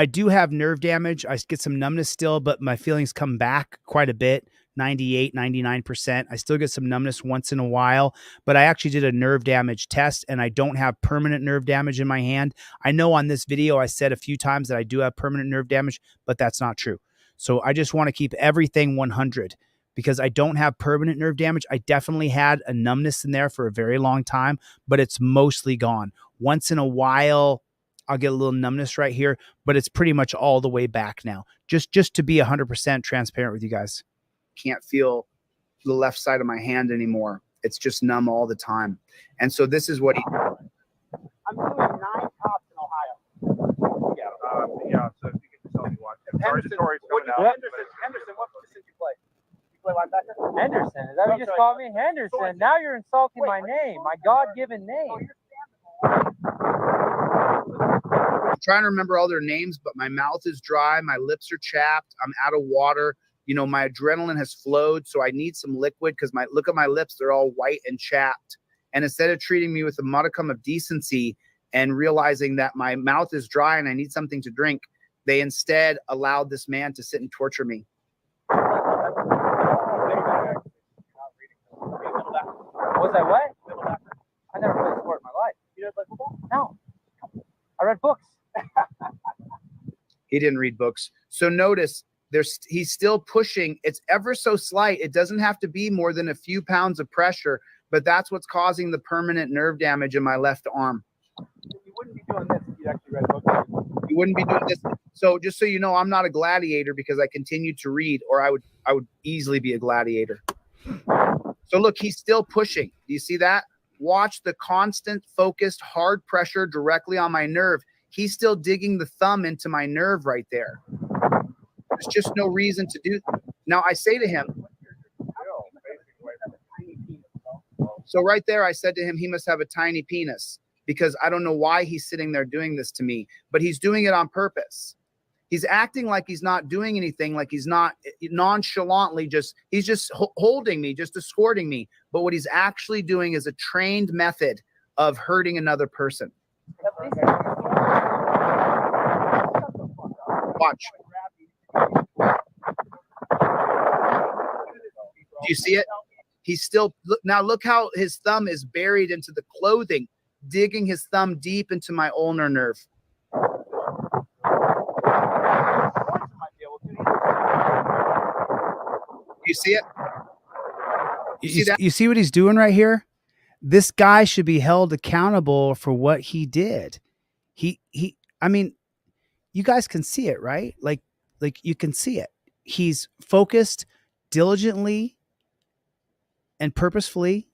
F: do have nerve damage. I get some numbness still, but my feelings come back quite a bit. 98, 99%. I still get some numbness once in a while, but I actually did a nerve damage test and I don't have permanent nerve damage in my hand. I know on this video, I said a few times that I do have permanent nerve damage, but that's not true. So I just want to keep everything 100 because I don't have permanent nerve damage. I definitely had a numbness in there for a very long time, but it's mostly gone. Once in a while, I'll get a little numbness right here, but it's pretty much all the way back now. Just to be 100% transparent with you guys.
C: Can't feel the left side of my hand anymore. It's just numb all the time. And so this is what he...
E: I'm doing 9 cops in Ohio.
D: yeah. So if you can just tell me what.
E: Henderson, Henderson, what position do you play? You play linebacker?
K: Henderson, is that what you just called me? Henderson. Now you're insulting my name, my God-given name.
C: I'm trying to remember all their names, but my mouth is dry. My lips are chapped. I'm out of water. You know, my adrenaline has flowed, so I need some liquid because look at my lips. They're all white and chapped. And instead of treating me with a modicum of decency and realizing that my mouth is dry and I need something to drink, they instead allowed this man to sit and torture me.
K: Was I what? I never played sport in my life.
E: You didn't play football?
K: No. I read books.
C: He didn't read books. So notice he's still pushing. It's ever so slight. It doesn't have to be more than a few pounds of pressure, but that's what's causing the permanent nerve damage in my left arm.
E: You wouldn't be doing this if you actually read books.
C: You wouldn't be doing this. So just so you know, I'm not a gladiator because I continue to read, or I would easily be a gladiator. So look, he's still pushing. Do you see that? Watch the constant, focused, hard pressure directly on my nerve. He's still digging the thumb into my nerve right there. There's just no reason to do. Now I say to him, so right there, I said to him, he must have a tiny penis because I don't know why he's sitting there doing this to me, but he's doing it on purpose. He's acting like he's not doing anything, like he's not nonchalantly he's just holding me, just escorting me. But what he's actually doing is a trained method of hurting another person. Watch. Do you see it? He's still, look how his thumb is buried into the clothing, digging his thumb deep into my ulnar nerve. You see it?
F: You see what he's doing right here? This guy should be held accountable for what he did. I mean, you guys can see it, right? Like you can see it. He's focused diligently and purposefully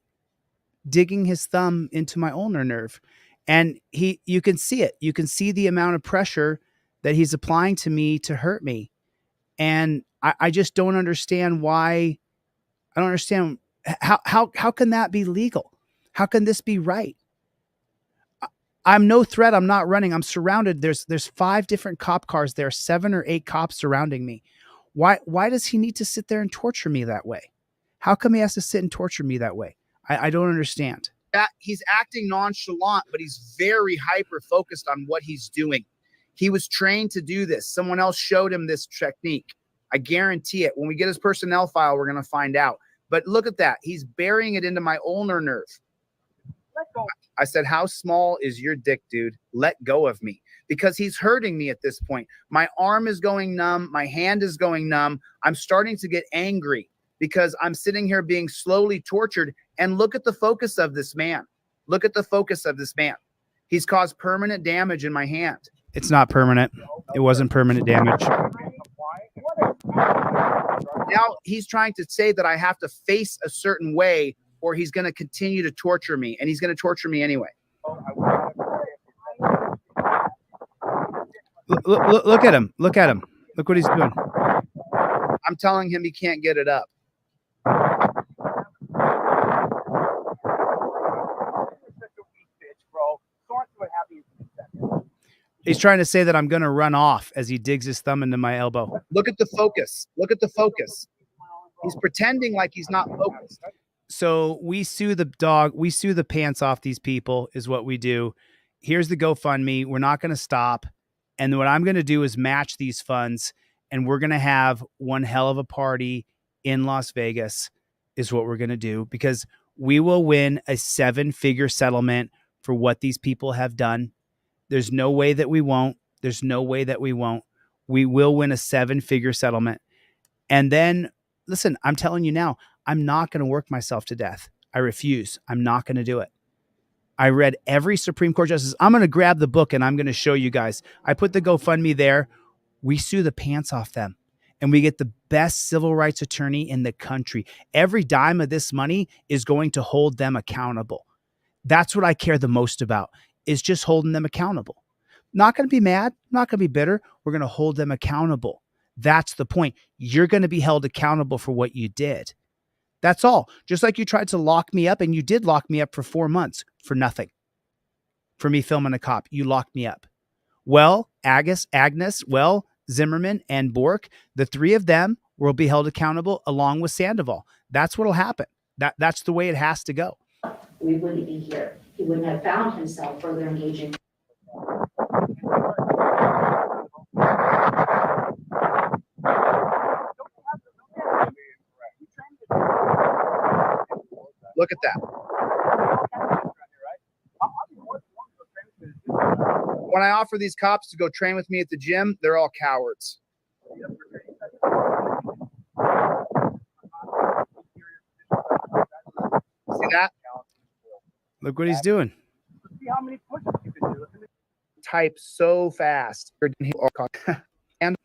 F: digging his thumb into my ulnar nerve. And you can see it. You can see the amount of pressure that he's applying to me to hurt me. And I just don't understand why. I don't understand how can that be legal? How can this be right? I'm no threat. I'm not running. I'm surrounded. There's 5 different cop cars there, 7 or 8 cops surrounding me. Why does he need to sit there and torture me that way? How come he has to sit and torture me that way? I don't understand.
C: He's acting nonchalant, but he's very hyper focused on what he's doing. He was trained to do this. Someone else showed him this technique. I guarantee it. When we get his personnel file, we're going to find out. But look at that. He's burying it into my ulnar nerve. Let go. I said, how small is your dick, dude? Let go of me. Because he's hurting me at this point. My arm is going numb. My hand is going numb. I'm starting to get angry because I'm sitting here being slowly tortured. And look at the focus of this man. Look at the focus of this man. He's caused permanent damage in my hand.
F: It's not permanent. It wasn't permanent damage.
C: Now he's trying to say that I have to face a certain way or he's going to continue to torture me, and he's going to torture me anyway.
F: Look at him. Look at him. Look what he's doing.
C: I'm telling him he can't get it up.
F: He's trying to say that I'm going to run off as he digs his thumb into my elbow.
C: Look at the focus. Look at the focus. He's pretending like he's not focused.
F: So we sue the dog. We sue the pants off these people is what we do. Here's the GoFundMe. We're not going to stop. And what I'm going to do is match these funds, and we're going to have one hell of a party in Las Vegas is what we're going to do, because we will win a 7-figure settlement for what these people have done. There's no way that we won't. There's no way that we won't. We will win a 7-figure settlement. And then, listen, I'm telling you now, I'm not going to work myself to death. I refuse. I'm not going to do it. I read every Supreme Court justice. I'm going to grab the book and I'm going to show you guys. I put the GoFundMe there. We sue the pants off them, and we get the best civil rights attorney in the country. Every dime of this money is going to hold them accountable. That's what I care the most about, is just holding them accountable. Not going to be mad, not going to be bitter. We're going to hold them accountable. That's the point. You're going to be held accountable for what you did. That's all. Just like you tried to lock me up, and you did lock me up for 4 months for nothing. For me filming a cop, you locked me up. Well, Agnes, Zimmerman, and Bork, the 3 of them will be held accountable along with Sandoval. That's what'll happen. That's the way it has to go.
L: We wouldn't be here. He wouldn't have found himself further engaging.
C: Look at that. When I offer these cops to go train with me at the gym, they're all cowards. See that?
F: Look what he's doing.
C: Type so fast. And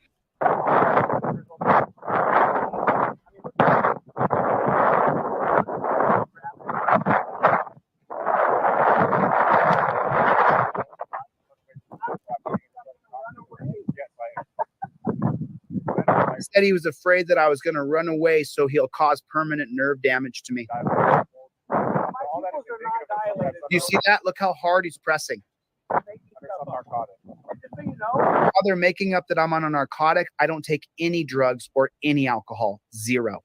C: said he was afraid that I was going to run away, so he'll cause permanent nerve damage to me. You see that? Look how hard he's pressing. While they're making up that I'm on a narcotic, I don't take any drugs or any alcohol. 0.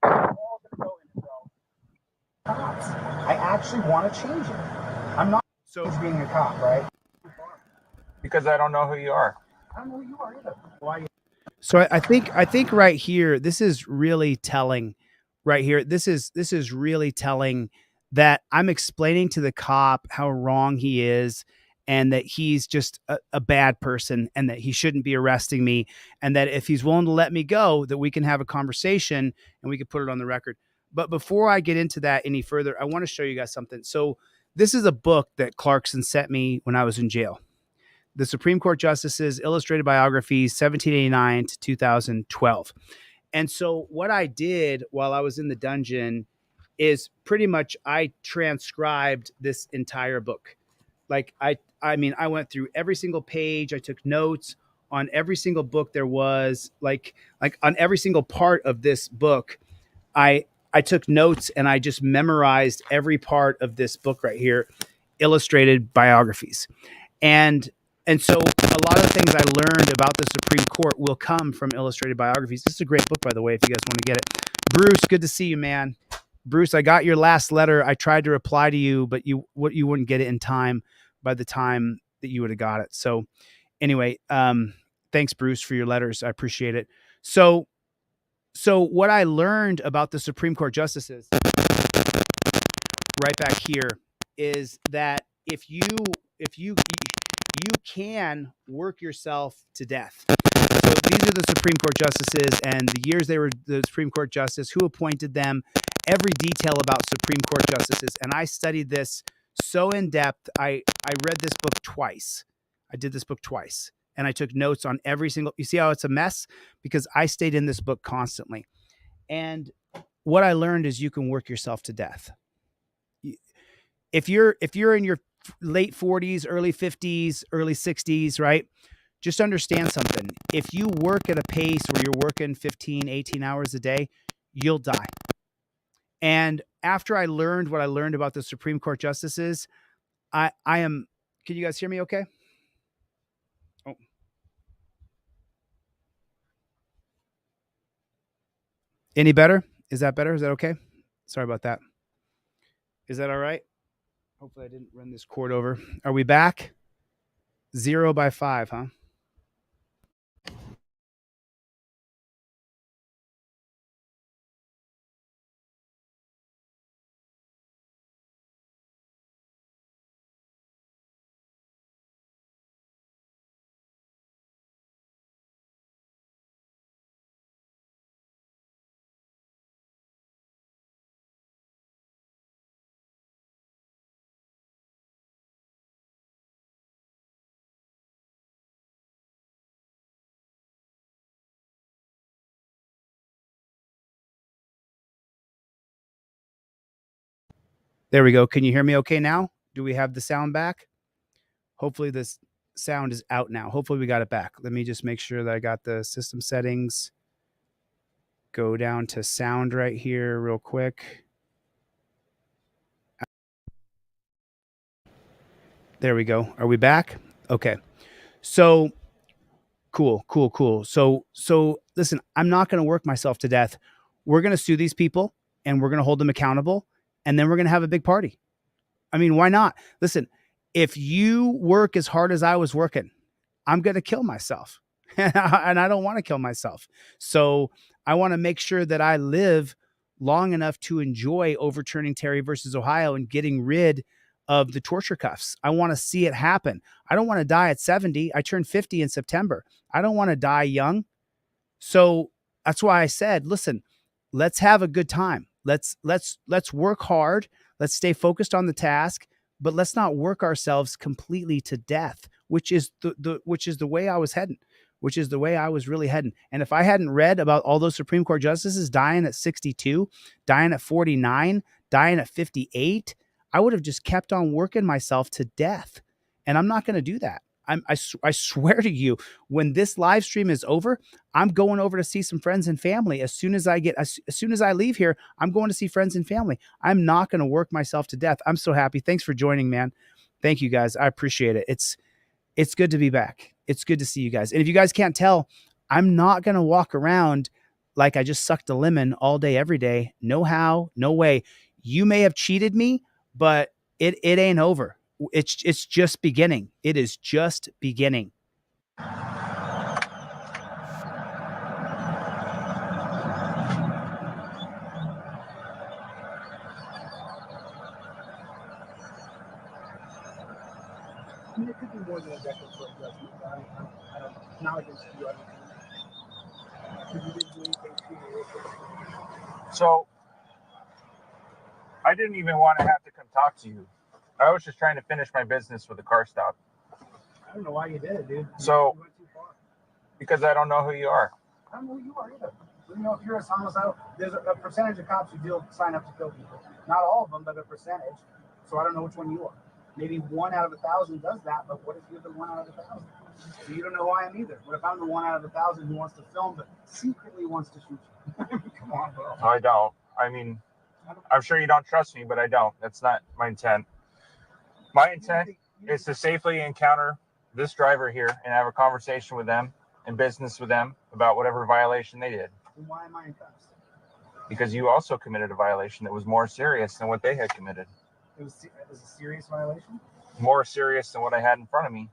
E: I actually want to change it. I'm not being a cop, right?
D: Because I don't know who you are.
E: I don't know who you are either. Why?
F: So I think right here, this is really telling. Right here, this is really telling that I'm explaining to the cop how wrong he is, and that he's just a bad person, and that he shouldn't be arresting me, and that if he's willing to let me go, that we can have a conversation and we can put it on the record. But before I get into that any further, I want to show you guys something. So this is a book that Clarkson sent me when I was in jail. The Supreme Court Justices, Illustrated Biographies, 1789 to 2012. And so what I did while I was in the dungeon is pretty much I transcribed this entire book. Like I mean, I went through every single page. I took notes on every single book there was, like on every single part of this book. I took notes and I just memorized every part of this book right here, Illustrated Biographies. And so a lot of the things I learned about the Supreme Court will come from Illustrated Biographies. This is a great book, by the way, if you guys want to get it. Bruce, good to see you, man. Bruce, I got your last letter. I tried to reply to you, but you wouldn't get it in time by the time that you would have got it. So anyway, thanks, Bruce, for your letters. I appreciate it. So what I learned about the Supreme Court justices right back here is that if you can work yourself to death. So these are the Supreme Court justices and the years they were the Supreme Court justice, who appointed them, every detail about Supreme Court justices. And I studied this so in depth. I read this book twice. I did this book twice. And I took notes on every single, you see how it's a mess? Because I stayed in this book constantly. And what I learned is you can work yourself to death. If you're in your late 40s, early 50s, early 60s, right? Just understand something. If you work at a pace where you're working 15, 18 hours a day, you'll die. And after I learned what I learned about the Supreme Court justices, I am, can you guys hear me okay? Oh. Any better? Is that better? Is that okay? Sorry about that. Is that all right? Hopefully I didn't run this cord over. Are we back? 0 by 5, huh? There we go. Can you hear me okay now? Do we have the sound back? Hopefully this sound is out now. Hopefully we got it back. Let me just make sure that I got the system settings. Go down to sound right here real quick. There we go. Are we back? Okay. So cool. So listen, I'm not going to work myself to death. We're going to sue these people and we're going to hold them accountable. And then we're going to have a big party. I mean, why not? Listen, if you work as hard as I was working, I'm going to kill myself. And I don't want to kill myself. So I want to make sure that I live long enough to enjoy overturning Terry versus Ohio and getting rid of the torture cuffs. I want to see it happen. I don't want to die at 70. I turned 50 in September. I don't want to die young. So that's why I said, listen, let's have a good time. Let's work hard. Let's stay focused on the task, but let's not work ourselves completely to death, which is the way I was heading, which is the way I was really heading. And if I hadn't read about all those Supreme Court justices dying at 62, dying at 49, dying at 58, I would have just kept on working myself to death. And I'm not going to do that. I swear to you, when this live stream is over, I'm going over to see some friends and family. As soon as I leave here, I'm going to see friends and family. I'm not going to work myself to death. I'm so happy. Thanks for joining, man. Thank you guys. I appreciate it. It's good to be back. It's good to see you guys. And if you guys can't tell, I'm not going to walk around like I just sucked a lemon all day, every day. No how, no way. You may have cheated me, but it ain't over. It's just beginning. It is just beginning.
E: I mean, it could be more than a decade for adjustment. I don't know. Now against you,
D: So I didn't even want to have to come talk to you. I was just trying to finish my business with the car stop.
C: I don't know why you did it, dude.
D: So,
C: You went too far.
D: because I don't know who you are.
C: I don't know who you are either. You know, if you're a homicidal, there's a percentage of cops who do sign up to kill people. Not all of them, but a percentage. So I don't know which one you are. Maybe 1 out of 1,000 does that, but what if you're the 1 out of 1,000? So you don't know who I am either. What if I'm the 1 out of 1,000 who wants to film but secretly wants to shoot you? Come on, bro.
D: I don't. I mean, I'm sure you don't trust me, but I don't. That's not my intent. My intent is to safely encounter this driver here and have a conversation with them and business with them about whatever violation they did.
C: Then why am I in cuffs?
D: Because you also committed a violation that was more serious than what they had committed.
C: It was a serious violation?
D: More serious than what I had in front of me.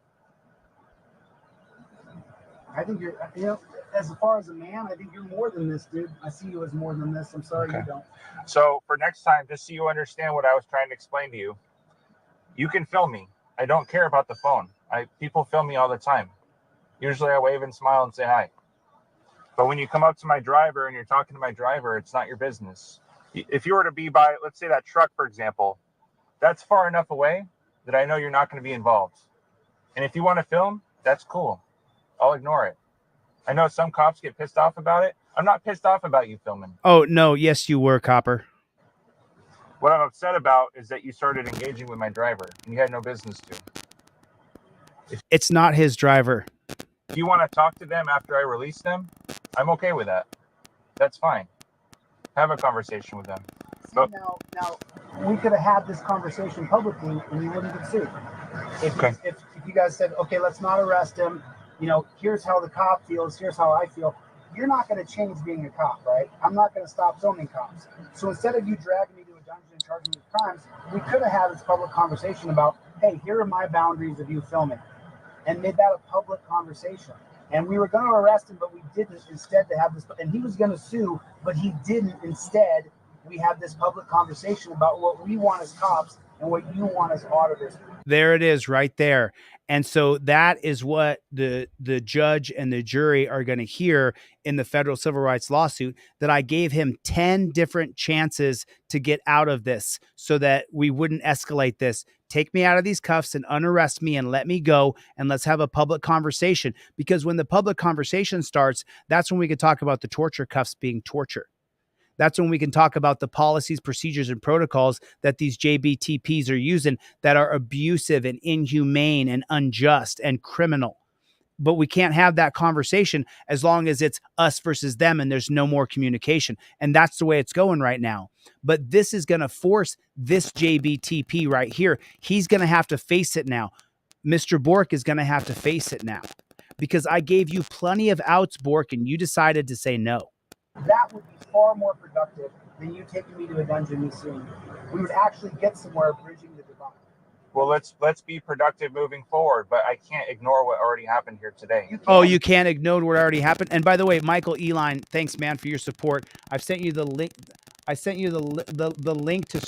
C: I think you're, you know, as far as a man, I think you're more than this, dude. I see you as more than this. I'm sorry you don't.
D: So for next time, just so you understand what I was trying to explain to you, you can film me. I don't care about the phone. People film me all the time. Usually I wave and smile and say hi. But when you come up to my driver and you're talking to my driver, it's not your business. If you were to be by, let's say that truck, for example, that's far enough away that I know you're not going to be involved. And if you want to film, that's cool. I'll ignore it. I know some cops get pissed off about it. I'm not pissed off about you filming.
F: Oh, no. Yes, you were, Copper.
D: What I'm upset about is that you started engaging with my driver and you had no business to.
F: It's not his driver.
D: If you want to talk to them after I release them, I'm okay with that. That's fine. Have a conversation with them.
C: See, now, we could have had this conversation publicly and you wouldn't get sued. If you guys said, okay, let's not arrest him, you know, here's how the cop feels, here's how I feel, you're not going to change being a cop, right? I'm not going to stop filming cops. So instead of you dragging me to a dungeon and charging me with crimes, we could have had this public conversation about, hey, here are my boundaries of you filming, and made that a public conversation. And we were going to arrest him, but we didn't. Instead to have this, and he was going to sue, but he didn't. Instead, we had this public conversation about what we want as cops and what you want as auditors.
F: There it is right there. And so that is what the judge and the jury are going to hear in the federal civil rights lawsuit, that I gave him 10 different chances to get out of this so that we wouldn't escalate this. Take me out of these cuffs and unarrest me and let me go, and let's have a public conversation. Because when the public conversation starts, that's when we could talk about the torture cuffs being torture. That's when we can talk about the policies, procedures, and protocols that these JBTPs are using that are abusive and inhumane and unjust and criminal. But we can't have that conversation as long as it's us versus them and there's no more communication. And that's the way it's going right now. But this is going to force this JBTP right here. He's going to have to face it now. Mr. Bork is going to have to face it now, because I gave you plenty of outs, Bork, and you decided to say no.
C: That would be far more productive than you taking me to a dungeon and suing. We would actually get somewhere bridging the divide.
D: Well, let's be productive moving forward, but I can't ignore what already happened here today.
F: You can't ignore what already happened. And by the way, Michael Eline, thanks, man, for your support. I've sent you the link. I sent you the link to.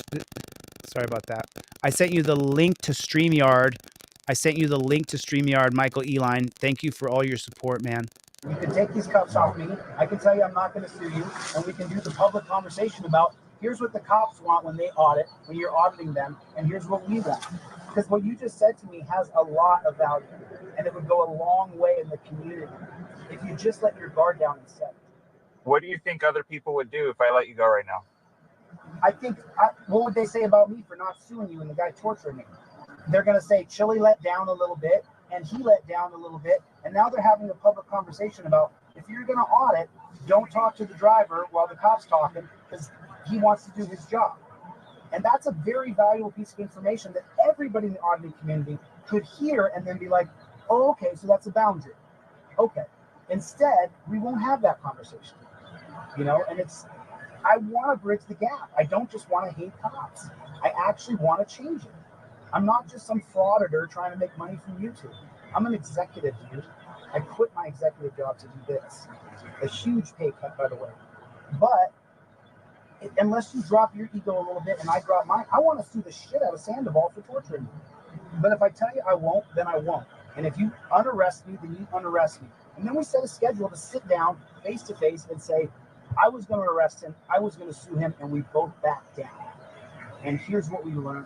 F: Sorry about that. I sent you the link to StreamYard. Michael Eline. Thank you for all your support, man.
C: You can take these cuffs off me. I can tell you I'm not going to sue you. And we can do the public conversation about, here's what the cops want when they audit, when you're auditing them, and here's what we want. Because what you just said to me has a lot of value, and it would go a long way in the community if you just let your guard down and set it.
D: What do you think other people would do if I let you go right now?
C: I think, what would they say about me for not suing you and the guy torturing me? They're going to say Chille let down a little bit, and he let down a little bit, and now they're having a public conversation about, if you're going to audit, don't talk to the driver while the cop's talking, because he wants to do his job. And that's a very valuable piece of information that everybody in the auditing community could hear and then be like, oh, okay, so that's a boundary. Okay. Instead, we won't have that conversation. You know, and I want to bridge the gap. I don't just want to hate cops. I actually want to change it. I'm not just some frauditor trying to make money from YouTube. I'm an executive, dude. I quit my executive job to do this. A huge pay cut, by the way. But unless you drop your ego a little bit and I drop mine, I want to sue the shit out of Sandoval for torturing me. But if I tell you I won't, then I won't. And if you unarrest me, then you unarrest me. And then we set a schedule to sit down face to face and say, I was going to arrest him, I was going to sue him, and we both backed down. And here's what we learned.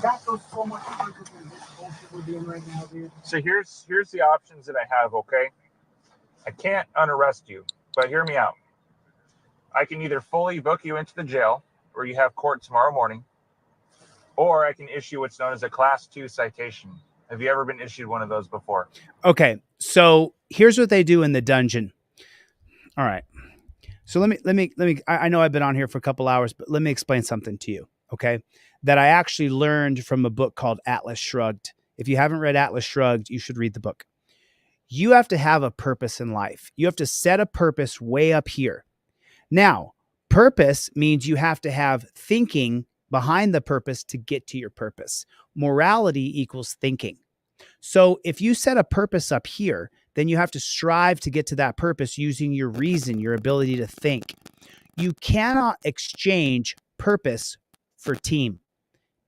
E: That goes so much further than this bullshit we're doing right now, dude.
D: So here's the options that I have, okay? I can't unarrest you, but hear me out. I can either fully book you into the jail where you have court tomorrow morning, or I can issue what's known as a Class 2 citation. Have you ever been issued one of those before?
F: Okay, so here's what they do in the dungeon. All right. So let me. I know I've been on here for a couple hours, but let me explain something to you, okay? That I actually learned from a book called Atlas Shrugged. If you haven't read Atlas Shrugged, you should read the book. You have to have a purpose in life. You have to set a purpose way up here. Now, purpose means you have to have thinking behind the purpose to get to your purpose. Morality equals thinking. So if you set a purpose up here, then you have to strive to get to that purpose using your reason, your ability to think. You cannot exchange purpose for team.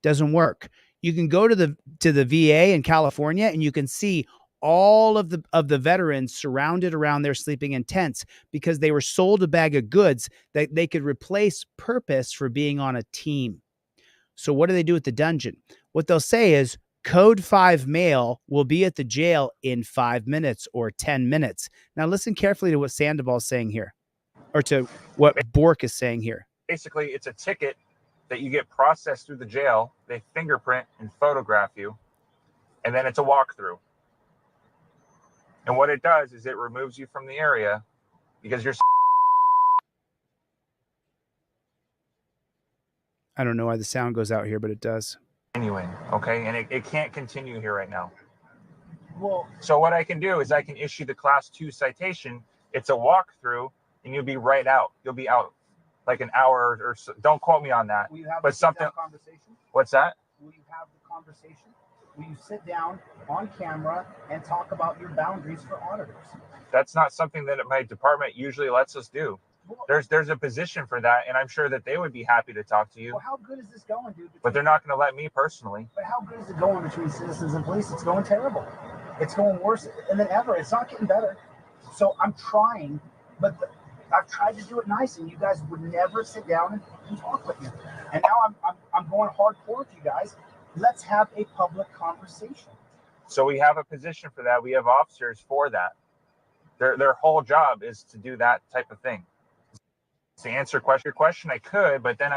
F: Doesn't work. You can go to the VA in California and you can see all of the veterans surrounded around there sleeping in tents because they were sold a bag of goods that they could replace purpose for being on a team. So what do they do at the dungeon? What they'll say is code 5 male will be at the jail in 5 minutes or 10 minutes. Now listen carefully to what Sandoval's saying here, or to what Bork is saying here.
D: Basically, it's a ticket that you get processed through the jail. They fingerprint and photograph you, and then it's a walkthrough. And what it does is it removes you from the area because you're...
F: I don't know why the sound goes out here, but it does.
D: Anyway, okay? And it can't continue here right now.
E: Well,
D: so what I can do is I can issue the Class 2 citation. It's a walkthrough, and you'll be right out. You'll be out like an hour or so. Don't quote me on that.
E: will you have
D: But
E: a
D: something...
E: conversation?
D: What's that?
E: Will you have the conversation? Will you sit down on camera and talk about your boundaries for auditors?
D: That's not something that my department usually lets us do. There's a position for that, and I'm sure that they would be happy to talk to you.
E: Well, how good is this going, dude?
D: But they're not going to let me personally.
E: But how good is it going between citizens and police? It's going terrible. It's going worse than ever. It's not getting better. So I'm trying, but I've tried to do it nice, and you guys would never sit down and talk with me. And now I'm going hardcore with you guys. Let's have a public conversation.
D: So we have a position for that. We have officers for that. Their whole job is to do that type of thing. To answer your question, I could, but then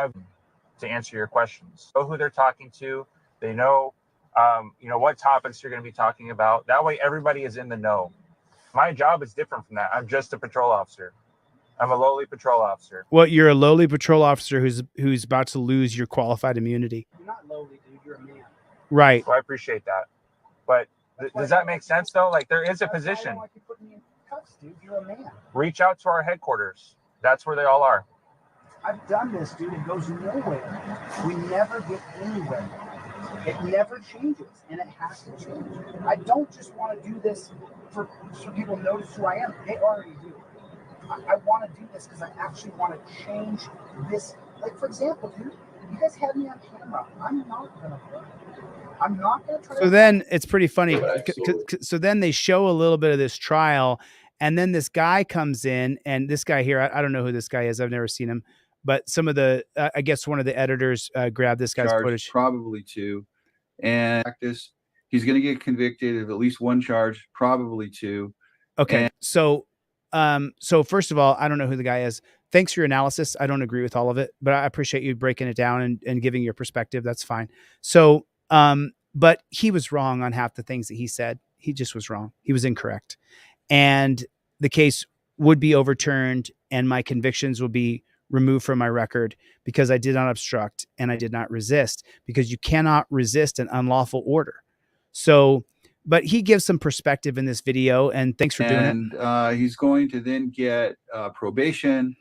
D: to answer your questions. Know who they're talking to. They know, what topics you're going to be talking about. That way, everybody is in the know. My job is different from that. I'm just a patrol officer. I'm a lowly patrol officer.
F: Well, you're a lowly patrol officer who's about to lose your qualified immunity.
E: You're not lowly, dude. You're a man.
F: Right.
D: So I appreciate that. But does that make sense, though? Like, there is a position.
E: I don't like you putting me in cuffs, dude. You're a man.
D: Reach out to our headquarters. That's where they all are.
E: I've done this, dude. It goes nowhere. We never get anywhere. It never changes, and it has to change. I don't just want to do this so people notice who I am. They already do. I want to do this because I actually want to change this. Like, for example, dude, you guys have me on camera. I'm not going to play. I'm not going to try.
F: So then it's pretty funny. So then they show a little bit of this trial, and then this guy comes in, and this guy here, I don't know who this guy is. I've never seen him. But some of the, I guess one of the editors grabbed this guy's footage.
M: Probably 2. And practice, he's going to get convicted of at least 1 charge, probably 2.
F: Okay. So first of all, I don't know who the guy is. Thanks for your analysis. I don't agree with all of it, but I appreciate you breaking it down and giving your perspective. That's fine. So, but he was wrong on half the things that he said. He just was wrong. He was incorrect. And the case would be overturned and my convictions would be removed from my record because I did not obstruct and I did not resist, because you cannot resist an unlawful order. So, but he gives some perspective in this video, and thanks for doing it.
M: And he's going to then get probation,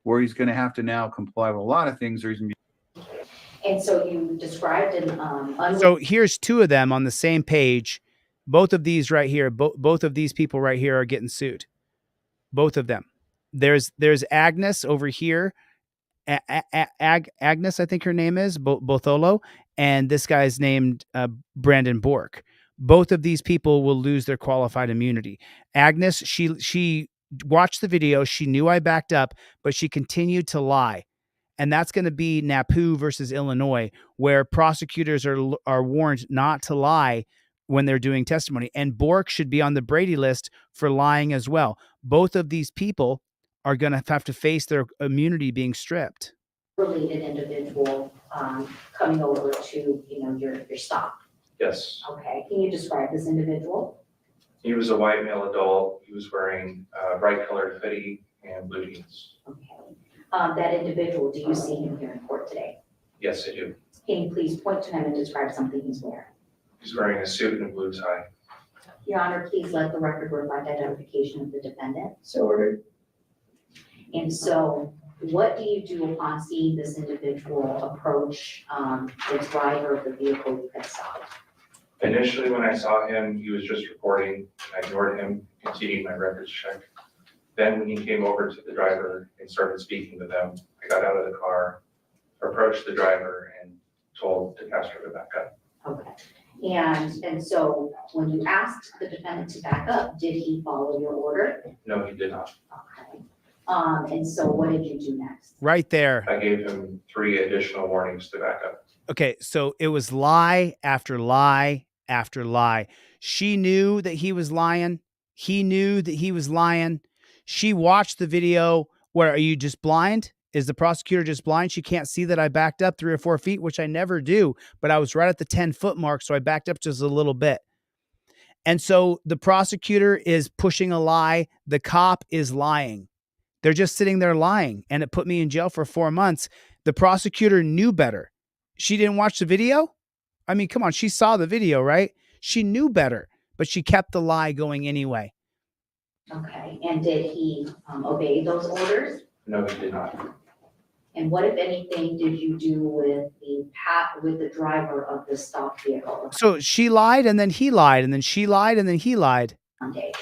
M: where he's going to have to now comply with a lot of things. Or he's going to be.
L: And so you described an
F: So here's 2 of them on the same page. Both of these right here, both of these people right here are getting sued. Both of them. There's Agnes over here. Agnes, I think her name is Botholo, and this guy's named Brandon Bork. Both of these people will lose their qualified immunity. Agnes, she watched the video. She knew I backed up, but she continued to lie. And that's going to be NAPU versus Illinois, where prosecutors are warned not to lie when they're doing testimony. And Bork should be on the Brady list for lying as well. Both of these people are going to have to face their immunity being stripped.
L: Related individual coming over to, your stop.
N: Yes.
L: Okay, can you describe this individual?
N: He was a white male adult. He was wearing bright colored hoodie and blue jeans.
L: Okay. That individual, do you see him here in court today?
N: Yes, I do.
L: Can you please point to him and describe something he's wearing?
N: He's wearing a suit and a blue tie.
L: Your Honor, please let the record reflect identification of the defendant.
N: So ordered.
L: And so what do you do upon seeing this individual approach the driver of the vehicle you had stopped?
N: Initially, when I saw him, he was just recording. I ignored him, continued my records check. Then when he came over to the driver and started speaking to them, I got out of the car, approached the driver, and told DeCastro to back up.
L: Okay. And so when you asked the defendant to back up, did he follow your order?
N: No, he did not.
L: Okay. And so what did you do next?
F: Right there.
N: I gave him 3 additional warnings to back up.
F: Okay, so it was lie after lie after lie. She knew that he was lying. He knew that he was lying. She watched the video. Where, are you just blind? Is the prosecutor just blind? She can't see that I backed up 3 or 4 feet, which I never do, but I was right at the 10-foot mark, so I backed up just a little bit. And so the prosecutor is pushing a lie. The cop is lying. They're just sitting there lying, and it put me in jail for 4 months. The prosecutor knew better. She didn't watch the video? I mean, come on, she saw the video, right? She knew better, but she kept the lie going anyway.
L: Okay, and did he obey those orders?
N: No, he did not.
L: And what, if anything, did you do with the driver of the stopped vehicle?
F: So she lied, and then he lied, and then she lied, and then he lied.
L: Monday.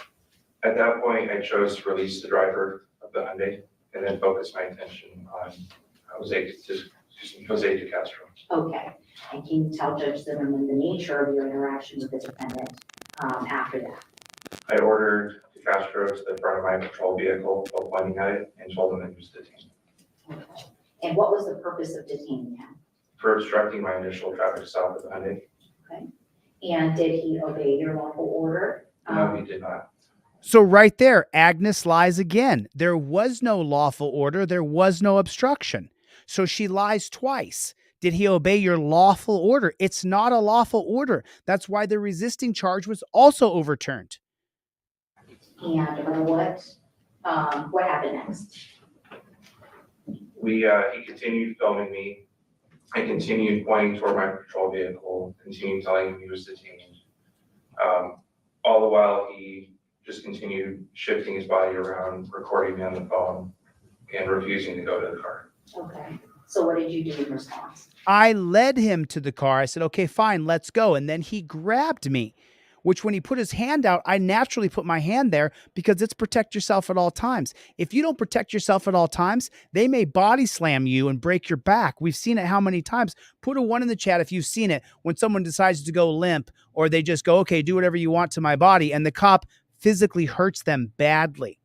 N: At that point, I chose to release the driver of the Hyundai and then focus my attention on Jose DeCastro.
L: Okay, and can you tell Judge Zimmerman the nature of your interaction with the defendant after that?
N: I ordered DeCastro to the front of my patrol vehicle while pointing at it and told him that he was detained.
L: Okay. And what was the purpose of detaining him?
N: For obstructing my initial traffic stop at the Hyundai.
L: Okay. And did he obey your lawful order?
N: No, he did not.
F: So right there, Agnes lies again. There was no lawful order. There was no obstruction. So she lies twice. Did he obey your lawful order? It's not a lawful order. That's why the resisting charge was also overturned.
L: And what happened next?
N: He continued filming me. I continued pointing toward my patrol vehicle, continued telling him he was detained. All the while, he just continued shifting his body around, recording me on the phone, and refusing to go to the car.
L: Okay. So what did you do in response?
F: I led him to the car. I said, okay, fine, let's go. And then he grabbed me, which when he put his hand out, I naturally put my hand there because it's protect yourself at all times. If you don't protect yourself at all times, they may body slam you and break your back. We've seen it how many times. Put a 1 in the chat if you've seen it when someone decides to go limp or they just go, okay, do whatever you want to my body. And the cop physically hurts them badly.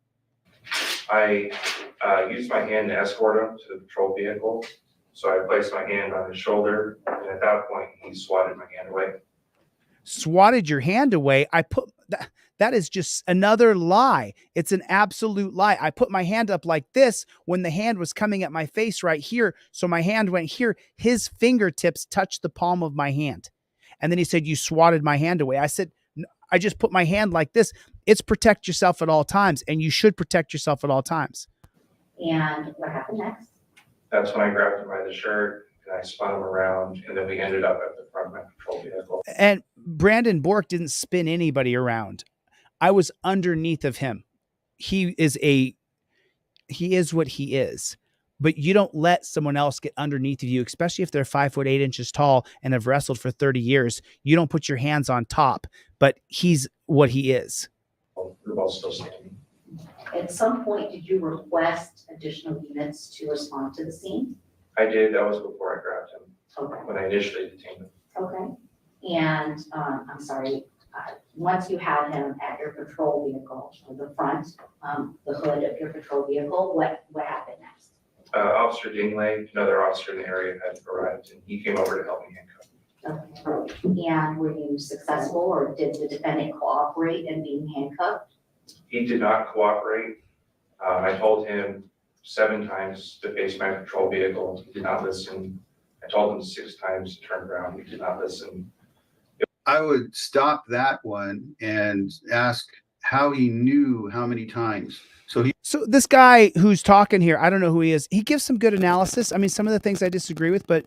N: I used my hand to escort him to the patrol vehicle. So I placed my hand on his shoulder. And at that point, he swatted my hand away.
F: Swatted your hand away. That is just another lie. It's an absolute lie. I put my hand up like this when the hand was coming at my face right here. So my hand went here. His fingertips touched the palm of my hand. And then he said, you swatted my hand away. I said, I just put my hand like this. It's protect yourself at all times. And you should protect yourself at all times.
L: And what happened next?
N: That's when I grabbed him by the shirt and I spun him around. And then we ended up at the front of my patrol vehicle.
F: And Brandon Bork didn't spin anybody around. I was underneath of him. He is what he is. But you don't let someone else get underneath of you, especially if they're 5 foot 8 inches tall and have wrestled for 30 years. You don't put your hands on top, but he's what he is.
N: We're both still standing.
L: At some point, did you request additional units to respond to the scene?
N: I did. That was before I grabbed him.
L: Okay.
N: When I initially detained him.
L: Okay. And I'm sorry, once you had him at your patrol vehicle, or the front, the hood of your patrol vehicle, what happened next?
N: Officer Dingley, another officer in the area, had arrived, and he came over to help me handcuff.
L: Okay. And were you successful, or did the defendant cooperate in being handcuffed?
N: He did not cooperate. I told him 7 times to face my patrol vehicle. He did not listen. I told him 6 times to turn around. He did not listen.
M: I would stop that one and ask how he knew how many times.
F: So this guy who's talking here, I don't know who he is. He gives some good analysis. I mean, some of the things I disagree with, but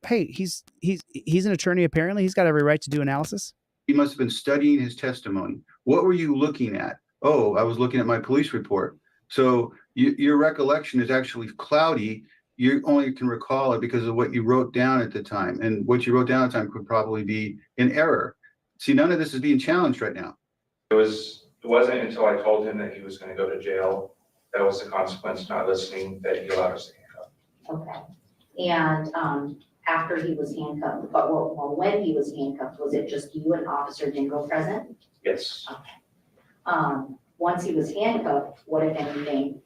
F: hey, he's an attorney. Apparently, he's got every right to do analysis.
M: He must have been studying his testimony. What were you looking at? Oh, I was looking at my police report. So your recollection is actually cloudy. You only can recall it because of what you wrote down at the time, and what you wrote down at the time could probably be in error. See, none of this is being challenged right now.
N: It wasn't until I told him that he was going to go to jail, that was the consequence of not listening, that he allowed us to handcuff.
L: Okay. And after he was handcuffed, but when he was handcuffed, was it just you and Officer Dingle present?
N: Yes.
L: Okay. Once he was handcuffed, what, if anything,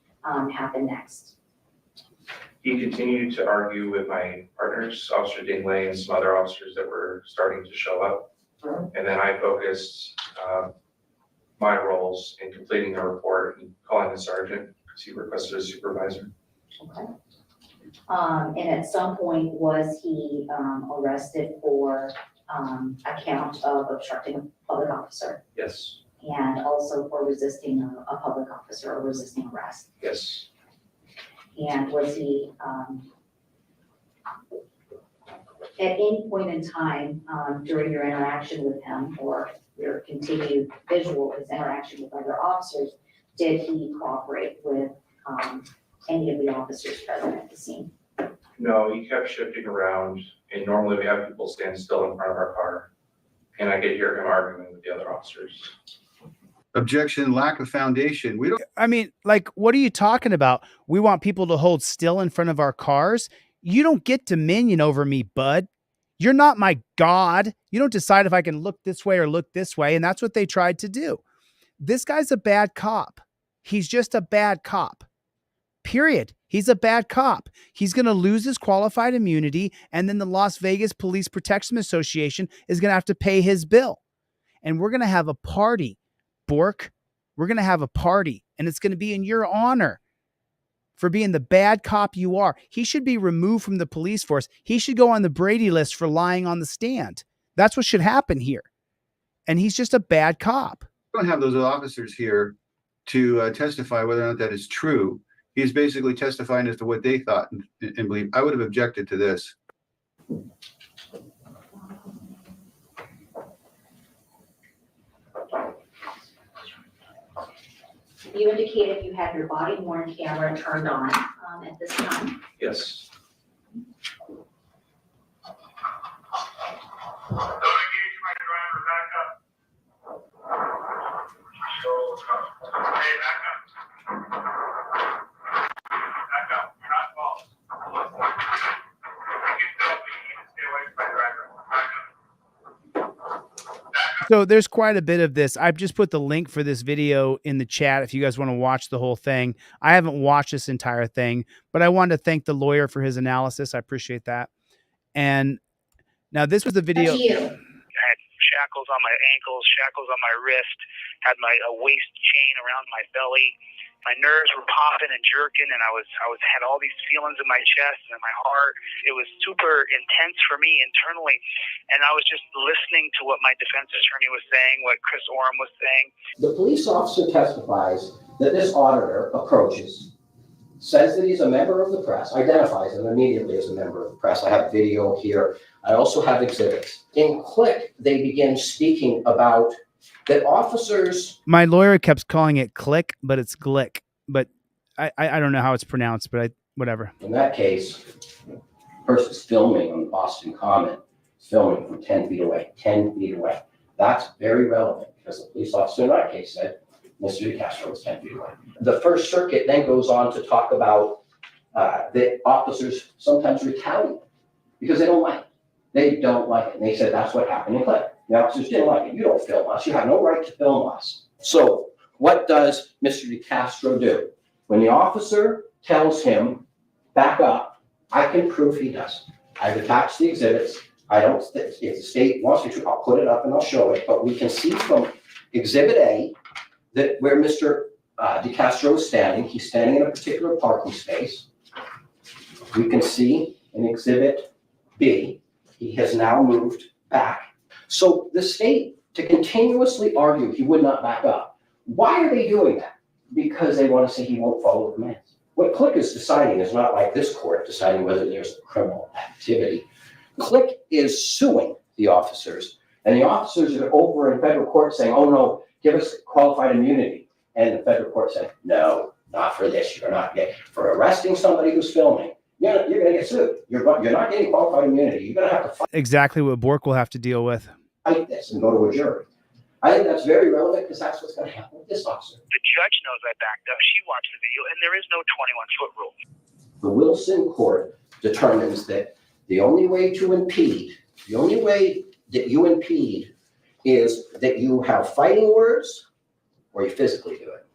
L: happened next?
N: He continued to argue with my partners, Officer Dingley and some other officers that were starting to show up. And then I focused my roles in completing the report and calling the sergeant because he requested a supervisor.
L: Okay. And at some point, was he arrested for account of obstructing a public officer?
N: Yes.
L: And also for resisting a public officer or resisting arrest?
N: Yes.
L: And was he, at any point in time during your interaction with him or your continued visual of his interaction with other officers, did he cooperate with any of the officers present at the scene?
N: No, he kept shifting around, and normally we have people stand still in front of our car, and I could hear him arguing with the other officers.
M: Objection, lack of foundation. We don't.
F: I mean, like, what are you talking about? We want people to hold still in front of our cars. You don't get dominion over me, bud. You're not my God. You don't decide if I can look this way or look this way. And that's what they tried to do. This guy's a bad cop. He's just a bad cop. Period. He's a bad cop. He's going to lose his qualified immunity. And then the Las Vegas Police Protection Association is going to have to pay his bill. And we're going to have a party, Bork. We're going to have a party. And it's going to be in your honor for being the bad cop you are. He should be removed from the police force. He should go on the Brady list for lying on the stand. That's what should happen here. And he's just a bad cop.
M: We don't have those officers here to testify whether or not that is true. He's basically testifying as to what they thought and believe. I would have objected to this.
L: You indicated you had your body worn camera turned on at this time.
N: Yes.
F: So there's quite a bit of this. I've just put the link for this video in the chat if you guys want to watch the whole thing. I haven't watched this entire thing, but I wanted to thank the lawyer for his analysis. I appreciate that. And now this was the video.
O: I had shackles on my ankles, shackles on my wrist, had my waist chain around my belly. My nerves were popping and jerking, and I had all these feelings in my chest and in my heart. It was super intense for me internally, and I was just listening to what my defense attorney was saying, what Chris Orem was saying.
P: The police officer testifies that this auditor approaches, says that he's a member of the press, identifies him immediately as a member of the press. I have video here. I also have exhibits. In Click, they begin speaking about that officers.
F: My lawyer kept calling it click, but it's glick. But I don't know how it's pronounced, but whatever.
P: In that case, person's filming on Boston Common, filming from 10 feet away, 10 feet away. That's very relevant because the police officer in that case said Mr. DeCastro was 10 feet away. The First Circuit then goes on to talk about that officers sometimes retaliate because they don't like it. They don't like it. And they said that's what happened in Click. The officers didn't like it. You don't film us. You have no right to film us. So what does Mr. DeCastro do? When the officer tells him back up, I can prove he does. I've attached the exhibits. I don't, if the state wants me to, I'll put it up and I'll show it, but we can see from Exhibit A that where Mr. DeCastro is standing, he's standing in a particular parking space. We can see in Exhibit B, he has now moved back. So the state, to continuously argue he would not back up, why are they doing that? Because they want to say he won't follow the commands. What Click is deciding is not like this court deciding whether there's criminal activity. Click is suing the officers, and the officers are over in federal court saying, oh no, give us qualified immunity. And the federal court said, no, not for this. You're not getting, for arresting somebody who's filming, you're going to get sued. You're not getting qualified immunity. You're going to have to fight.
F: Exactly what Bork will have to deal with.
P: Fight this and go to a jury. I think that's very relevant because that's what's going to happen with this officer.
O: The judge knows I backed up. She watched the video, and there is no 21-foot rule.
P: The Wilson court determines that the only way to impede, the only way that you impede is that you have fighting words or you physically do it.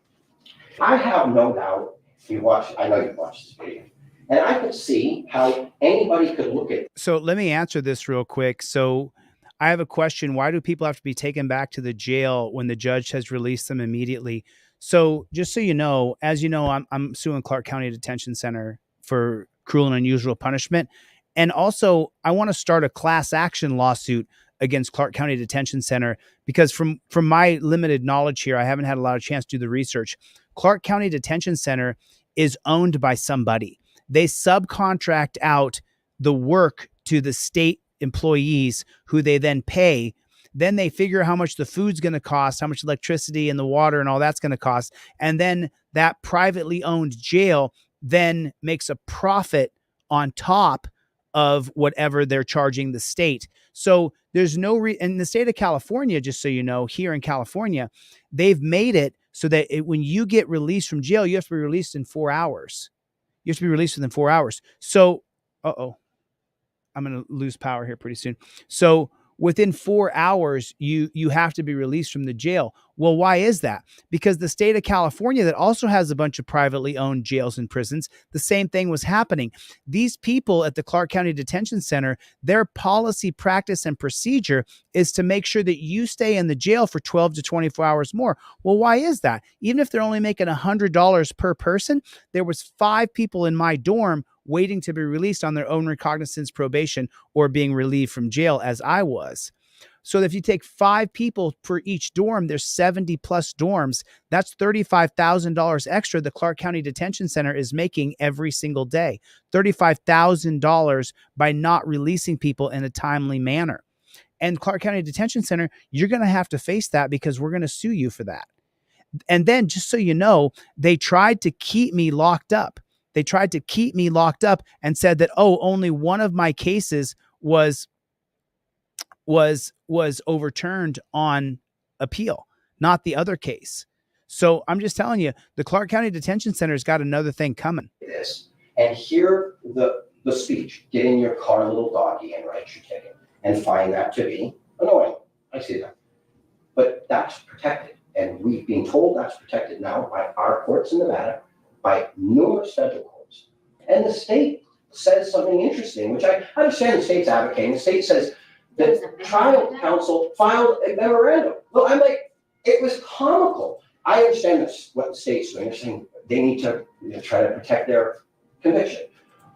P: I have no doubt I know you've watched this video, and I could see how anybody could look at.
F: So let me answer this real quick. So I have a question. Why do people have to be taken back to the jail when the judge has released them immediately? So just so you know, as you know, I'm suing Clark County Detention Center for cruel and unusual punishment. And also I want to start a class action lawsuit against Clark County Detention Center because from my limited knowledge here, I haven't had a lot of chance to do the research. Clark County Detention Center is owned by somebody. They subcontract out the work to the state employees who they then pay. Then they figure how much the food's going to cost, how much electricity and the water and all that's going to cost. And then that privately owned jail then makes a profit on top of whatever they're charging the state. So there's no in the state of California, just so you know, here in California, they've made it so that when you get released from jail, you have to be released in 4 hours. You have to be released within 4 hours. So, I'm going to lose power here pretty soon. So within 4 hours, you have to be released from the jail. Well, why is that? Because the state of California that also has a bunch of privately owned jails and prisons, the same thing was happening. These people at the Clark County Detention Center, their policy, practice, and procedure is to make sure that you stay in the jail for 12 to 24 hours more. Well, why is that? Even if they're only making $100 per person, there was 5 people in my dorm waiting to be released on their own recognizance probation or being relieved from jail as I was. So if you take 5 people per each dorm, there's 70 plus dorms. That's $35,000 extra the Clark County Detention Center is making every single day. $35,000 by not releasing people in a timely manner. And Clark County Detention Center, you're going to have to face that because we're going to sue you for that. And then just so you know, they tried to keep me locked up. They tried to keep me locked up and said that, only one of my cases was overturned on appeal, not the other case. So I'm just telling you, the Clark County Detention Center's got another thing coming.
P: This and hear the speech, get in your car, little doggy, and write your ticket, and find that to be annoying. I see that. But that's protected. And we've been told that's protected now by our courts in Nevada, by numerous federal courts. And the state says something interesting, which I understand the state's advocating. The state says that trial counsel filed a memorandum. Well, I'm like, it was comical. I understand this, what the state's doing. They're saying they need to try to protect their conviction.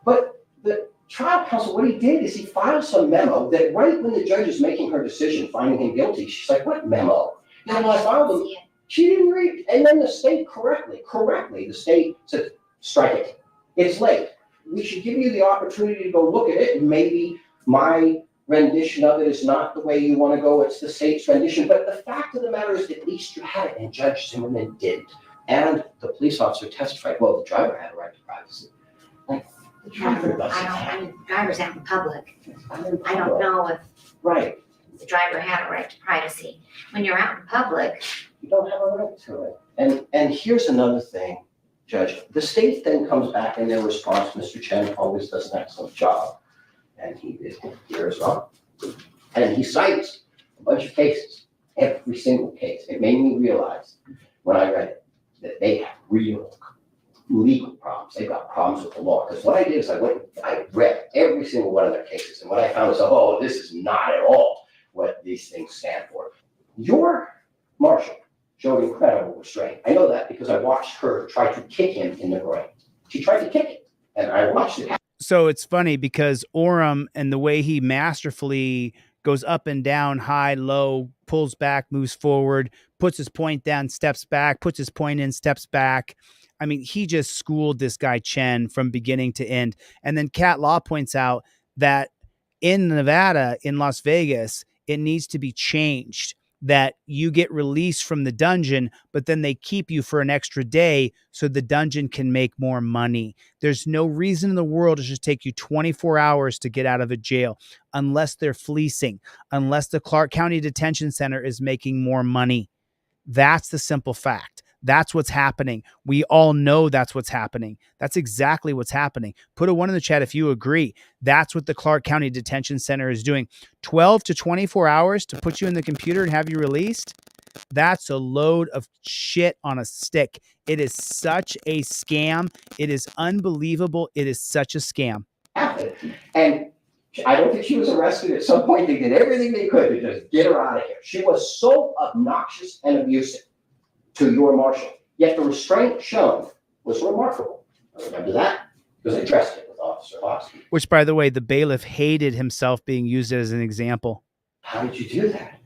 P: But the trial counsel, what he did is he filed some memo that right when the judge is making her decision, finding him guilty, she's like, what memo? And when I filed them, she didn't read. And then the state correctly, the state said, strike it. It's late. We should give you the opportunity to go look at it. And maybe my rendition of it is not the way you want to go. It's the state's rendition. But the fact of the matter is, at least you had it. And Judge Zimmerman didn't. And the police officer testified, well, the driver had a right to privacy. Like, the driver doesn't.
L: Drivers out in public. I don't know if the driver had a right to privacy. When you're out in public,
P: you don't have a right to it. And here's another thing, Judge. The state then comes back in their response. Mr. Chen always does an excellent job. And he did here as well. And he cites a bunch of cases, every single case. It made me realize when I read it that they have real legal problems. They've got problems with the law. Because what I did is I read every single one of their cases. And what I found is, oh, this is not at all what these things stand for. Your marshal showed incredible restraint. I know that because I watched her try to kick him in the groin. She tried to kick him, and I watched it.
F: So it's funny because Orem and the way he masterfully goes up and down, high, low, pulls back, moves forward, puts his point down, steps back, puts his point in, steps back. I mean, he just schooled this guy Chen from beginning to end. And then Cat Law points out that in Nevada, in Las Vegas, it needs to be changed, that you get released from the dungeon, but then they keep you for an extra day so the dungeon can make more money. There's no reason in the world to just take you 24 hours to get out of a jail unless they're fleecing, unless the Clark County Detention Center is making more money. That's the simple fact. That's what's happening. We all know that's what's happening. That's exactly what's happening. Put a 1 in the chat if you agree. That's what the Clark County Detention Center is doing. 12 to 24 hours to put you in the computer and have you released? That's a load of shit on a stick. It is such a scam. It is unbelievable. It is such a scam.
P: And I don't think she was arrested. At some point, they did everything they could to just get her out of here. She was so obnoxious and abusive to your marshal. Yet the restraint shown was remarkable. I remember that because I addressed it with Officer Hawkes.
F: Which, by the way, the bailiff hated himself being used as an example.
P: How did you do that?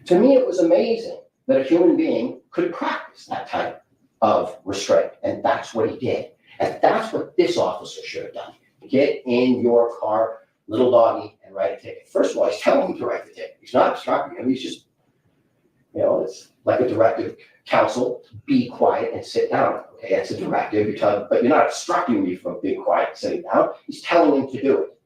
P: To me, it was amazing that a human being could practice that type of restraint. And that's what he did. And that's what this officer should have done. Get in your car, little doggy, and write a ticket. First of all, he's telling him to write the ticket. He's not obstructing him. He's just, it's like a directive. Counsel, be quiet and sit down. Okay, that's a directive, but you're not obstructing me from being quiet and sitting down. He's telling him to do it.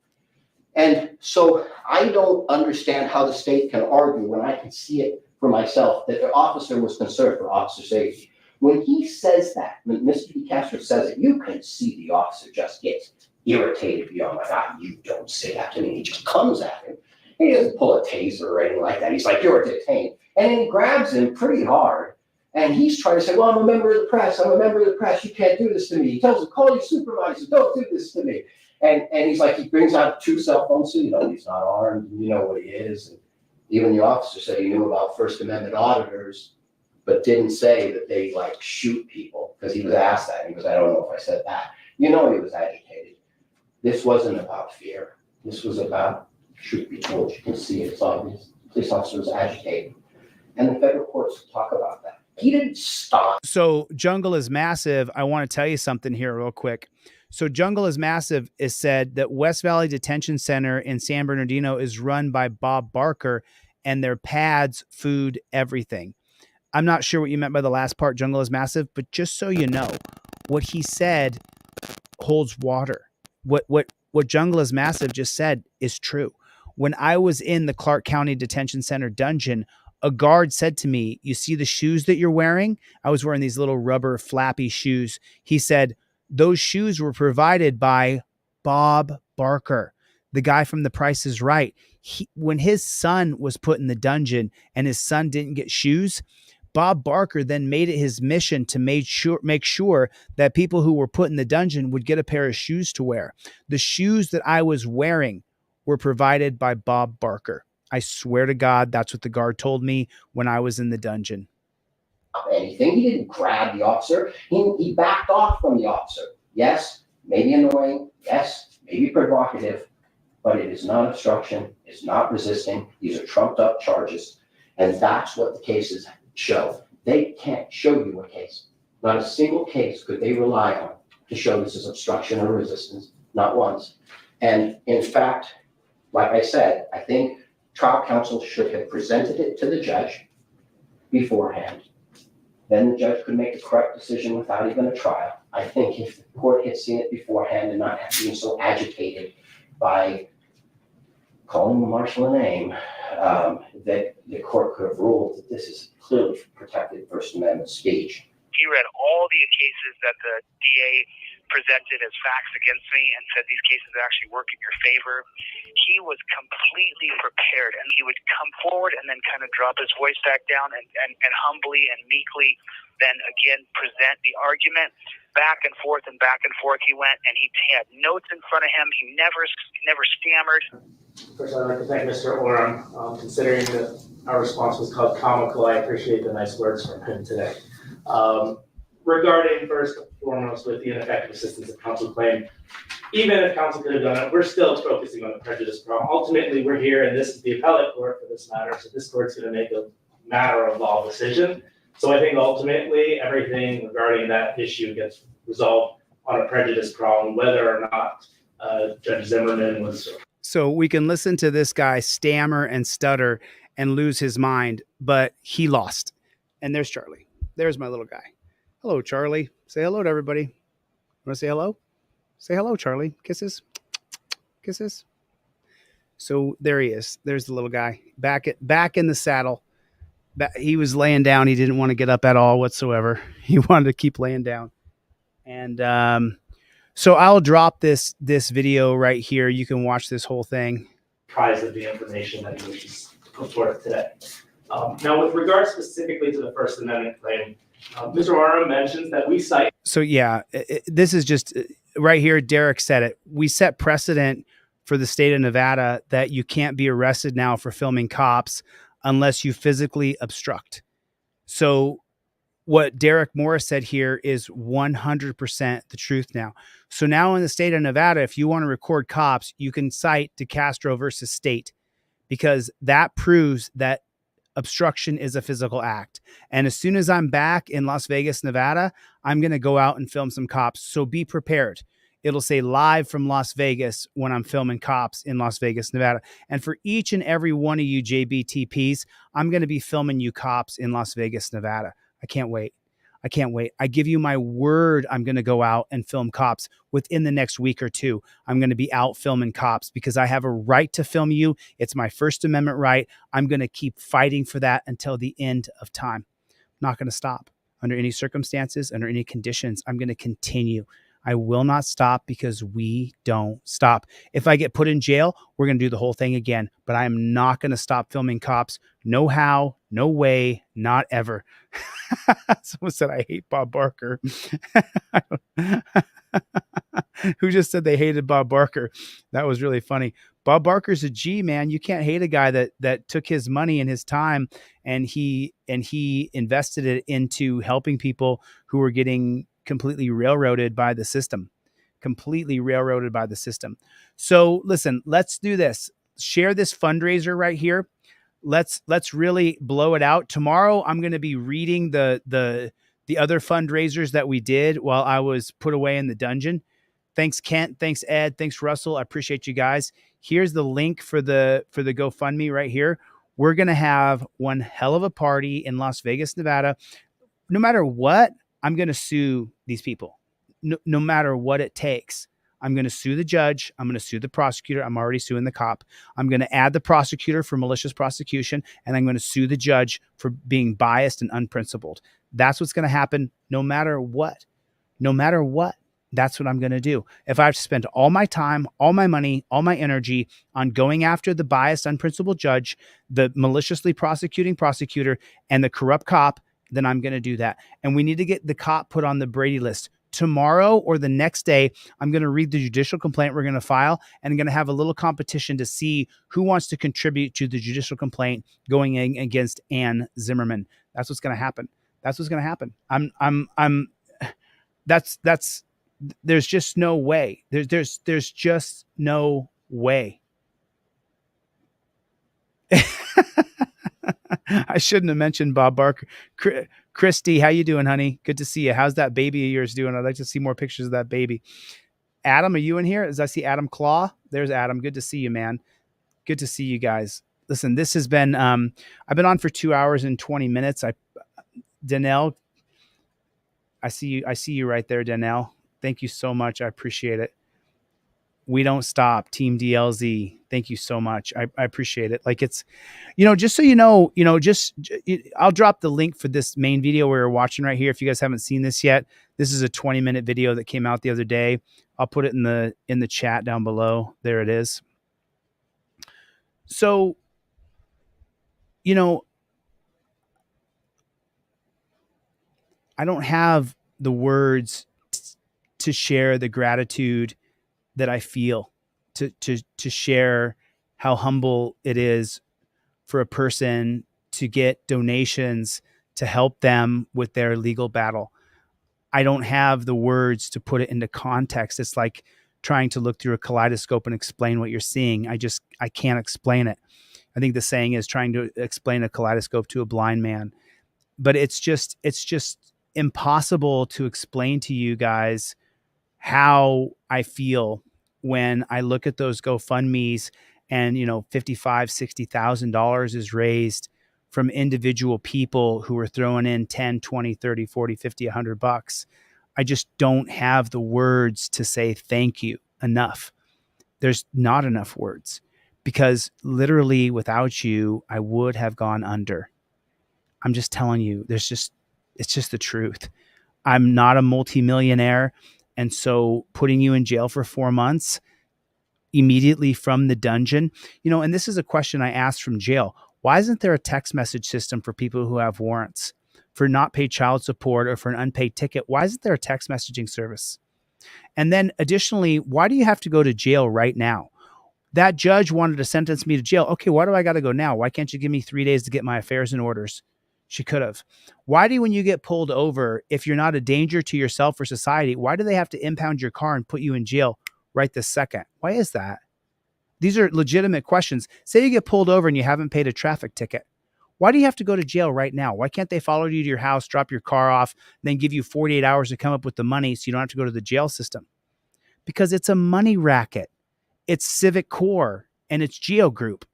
P: And so I don't understand how the state can argue when I can see it for myself that the officer was concerned for officer safety. When he says that, when Mr. DeCastro says it, you can see the officer just gets irritated beyond my God, you don't say that to me. He just comes at him. He doesn't pull a taser or anything like that. He's like, you're detained. And then he grabs him pretty hard. And he's trying to say, well, I'm a member of the press. I'm a member of the press. You can't do this to me. He tells him, call your supervisor. Don't do this to me. And he's like, he brings out 2 cell phones. So, he's not armed. You know what he is. And even the officer said he knew about First Amendment auditors, but didn't say that they shoot people because he was asked that. He goes, I don't know if I said that. He was agitated. This wasn't about fear. This was about, truth be told, you can see it's obvious. The police officer was agitated. And the federal courts talk about that. He didn't stop.
F: So Jungle is Massive. I want to tell you something here real quick. So Jungle is Massive is said that West Valley Detention Center in San Bernardino is run by Bob Barker and their pads, food, everything. I'm not sure what you meant by the last part, Jungle is Massive, but just so you know, what he said holds water. What Jungle is Massive just said is true. When I was in the Clark County Detention Center dungeon, a guard said to me, you see the shoes that you're wearing? I was wearing these little rubber flappy shoes. He said, those shoes were provided by Bob Barker, the guy from The Price is Right. When his son was put in the dungeon and his son didn't get shoes, Bob Barker then made it his mission to make sure that people who were put in the dungeon would get a pair of shoes to wear. The shoes that I was wearing were provided by Bob Barker. I swear to God, that's what the guard told me when I was in the dungeon.
P: Anything. He didn't grab the officer. He backed off from the officer. Yes, maybe annoying. Yes, maybe provocative. But it is not obstruction. It's not resisting. These are trumped up charges. And that's what the cases show. They can't show you a case. Not a single case could they rely on to show this is obstruction or resistance. Not once. And in fact, like I said, I think trial counsel should have presented it to the judge beforehand. Then the judge could make the correct decision without even a trial. I think if the court had seen it beforehand and not being so agitated by calling the marshal a name, that the court could have ruled that this is clearly protected First Amendment speech.
O: He read all the cases that the DA presented as facts against me and said these cases actually work in your favor. He was completely prepared, and he would come forward and then kind of drop his voice back down and humbly and meekly then again present the argument. Back and forth he went, and he had notes in front of him. He never stammered.
E: First, I'd like to thank Mr. Oram. Considering that our response was called comical, I appreciate the nice words from him today. Regarding first and foremost with the ineffective assistance of counsel claim, even if counsel could have done it, we're still focusing on the prejudice problem. Ultimately, we're here, and this is the appellate court for this matter, so this court's going to make a matter of law decision. So I think ultimately everything regarding that issue gets resolved on a prejudice problem, whether or not Judge Zimmerman was.
F: So we can listen to this guy stammer and stutter and lose his mind, but he lost. And there's Charlie. There's my little guy. Hello, Charlie. Say hello to everybody. Want to say hello? Say hello, Charlie. Kisses. Kisses. So there he is. There's the little guy back in the saddle. He was laying down. He didn't want to get up at all whatsoever. He wanted to keep laying down. And so I'll drop this video right here. You can watch this whole thing.
E: Prize of the information that he wishes to put forth today. Now, with regard specifically to the First Amendment claim, Mr. Oram mentions that we cite.
F: So yeah, this is just right here. Derek said it. We set precedent for the state of Nevada that you can't be arrested now for filming cops unless you physically obstruct. So what Derek Morris said here is 100% the truth now. So now in the state of Nevada, if you want to record cops, you can cite DeCastro versus state, because that proves that obstruction is a physical act. And as soon as I'm back in Las Vegas, Nevada, I'm going to go out and film some cops. So be prepared. It'll say live from Las Vegas when I'm filming cops in Las Vegas, Nevada. And for each and every one of you JBTPs, I'm going to be filming you cops in Las Vegas, Nevada. I can't wait. I can't wait. I give you my word, I'm going to go out and film cops within the next week or two. I'm going to be out filming cops because I have a right to film you. It's my First Amendment right. I'm going to keep fighting for that until the end of time. I'm not going to stop under any circumstances, under any conditions. I'm going to continue. I will not stop because we don't stop. If I get put in jail, we're going to do the whole thing again, but I am not going to stop filming cops. No how, no way, not ever. Someone said, I hate Bob Barker. Who just said they hated Bob Barker? That was really funny. Bob Barker's a G, man. You can't hate a guy that took his money and his time and he invested it into helping people who were getting completely railroaded by the system. So listen, let's do this. Share this fundraiser right here. Let's really blow it out. Tomorrow, I'm going to be reading the other fundraisers that we did while I was put away in the dungeon. Thanks, Kent. Thanks, Ed. Thanks, Russell. I appreciate you guys. Here's the link for the GoFundMe right here. We're going to have one hell of a party in Las Vegas, Nevada. No matter what, I'm going to sue these people. No matter what it takes. I'm going to sue the judge. I'm going to sue the prosecutor. I'm already suing the cop. I'm going to add the prosecutor for malicious prosecution, and I'm going to sue the judge for being biased and unprincipled. That's what's going to happen no matter what. No matter what. That's what I'm going to do. If I have to spend all my time, all my money, all my energy on going after the biased, unprincipled judge, the maliciously prosecuting prosecutor, and the corrupt cop, then I'm going to do that. And we need to get the cop put on the Brady list. Tomorrow or the next day, I'm going to read the judicial complaint we're going to file, and I'm going to have a little competition to see who wants to contribute to the judicial complaint going in against Ann Zimmerman. That's what's going to happen. That's what's going to happen. There's just no way. There's just no way. I shouldn't have mentioned Bob Barker. Christy, how you doing, honey? Good to see you. How's that baby of yours doing? I'd like to see more pictures of that baby. Adam, are you in here? As I see Adam Claw. There's Adam. Good to see you, man. Good to see you guys. Listen, this has been, I've been on for 2 hours and 20 minutes. Danelle, I see you right there, Danelle. Thank you so much. I appreciate it. We don't stop. Team DLZ. Thank you so much. I appreciate it. Like it's, just so I'll drop the link for this main video we're watching right here. If you guys haven't seen this yet, this is a 20-minute video that came out the other day. I'll put it in the chat down below. There it is. So, I don't have the words to share the gratitude that I feel, to share how humble it is for a person to get donations to help them with their legal battle. I don't have the words to put it into context. It's like trying to look through a kaleidoscope and explain what you're seeing. I can't explain it. I think the saying is trying to explain a kaleidoscope to a blind man, but it's just impossible to explain to you guys how I feel when I look at those GoFundMe's and, $55,000, $60,000 is raised from individual people who are throwing in 10, 20, 30, 40, 50, $100. I just don't have the words to say thank you enough. There's not enough words, because literally without you, I would have gone under. I'm just telling you, it's just the truth. I'm not a multimillionaire. And so putting you in jail for 4 months immediately from the dungeon, and this is a question I asked from jail. Why isn't there a text message system for people who have warrants for not paid child support or for an unpaid ticket? Why isn't there a text messaging service? And then additionally, why do you have to go to jail right now? That judge wanted to sentence me to jail. Okay, why do I got to go now? Why can't you give me 3 days to get my affairs in orders? She could have. Why do, when you get pulled over, if you're not a danger to yourself or society, why do they have to impound your car and put you in jail right this second? Why is that? These are legitimate questions. Say you get pulled over and you haven't paid a traffic ticket. Why do you have to go to jail right now? Why can't they follow you to your house, drop your car off, then give you 48 hours to come up with the money so you don't have to go to the jail system? Because it's a money racket. It's Civic Core and it's Geo Group.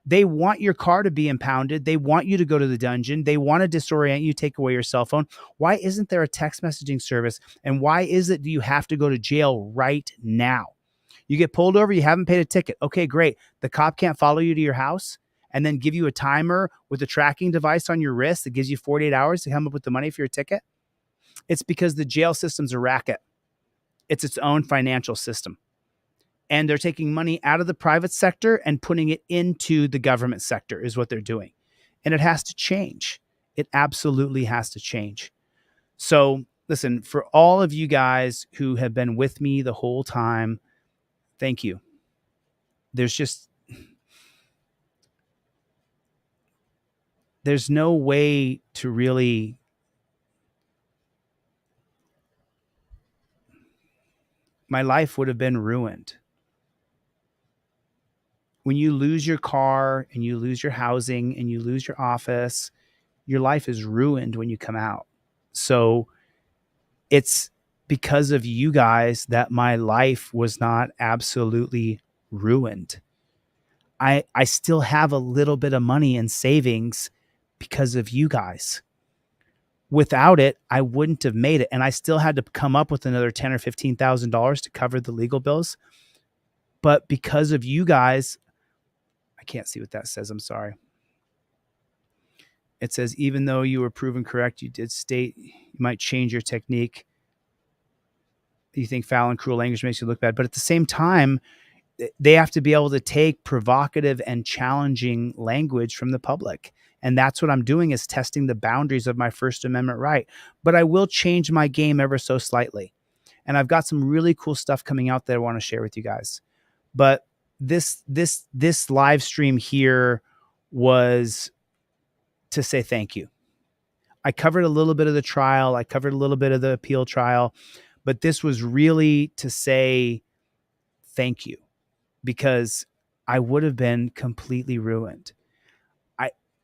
F: They want your car to be impounded. They want you to go to the dungeon. They want to disorient you, take away your cell phone. Why isn't there a text messaging service? And why is it you have to go to jail right now? You get pulled over, you haven't paid a ticket. Okay, great. The cop can't follow you to your house and then give you a timer with a tracking device on your wrist that gives you 48 hours to come up with the money for your ticket. It's because the jail system's a racket. It's its own financial system. And they're taking money out of the private sector and putting it into the government sector is what they're doing. And it has to change. It absolutely has to change. So listen, for all of you guys who have been with me the whole time, thank you. There's no way to really my life would have been ruined. When you lose your car and you lose your housing and you lose your office, your life is ruined when you come out. So it's because of you guys that my life was not absolutely ruined. I still have a little bit of money in savings because of you guys. Without it, I wouldn't have made it. And I still had to come up with another $10,000 or $15,000 to cover the legal bills. But because of you guys, I can't see what that says. I'm sorry. It says, even though you were proven correct, you did state you might change your technique. You think foul and cruel language makes you look bad. But at the same time, they have to be able to take provocative and challenging language from the public. And that's what I'm doing, is testing the boundaries of my First Amendment right. But I will change my game ever so slightly. And I've got some really cool stuff coming out that I want to share with you guys. But this live stream here was to say thank you. I covered a little bit of the trial. I covered a little bit of the appeal trial, but this was really to say thank you, because I would have been completely ruined.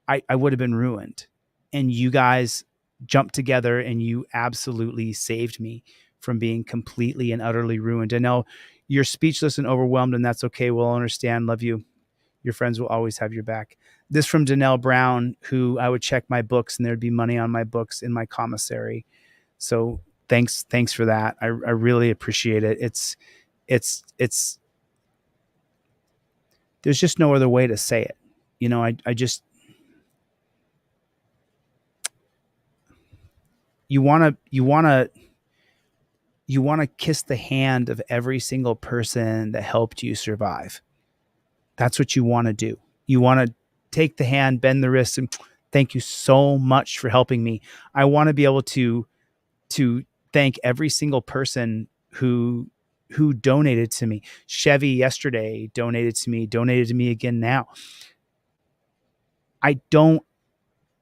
F: I would have been ruined, and you guys jumped together and you absolutely saved me from being completely and utterly ruined. I know you're speechless and overwhelmed, and that's okay. We'll understand. Love you. Your friends will always have your back. This from Danelle Brown, who I would check my books and there'd be money on my books in my commissary. So thanks for that. I really appreciate it. there's just no other way to say it. You know, I just, you want to kiss the hand of every single person that helped you survive. That's what you want to do. You want to take the hand, bend the wrist, and thank you so much for helping me. I want to be able to thank every single person who donated to me. Chevy yesterday donated to me again now. I don't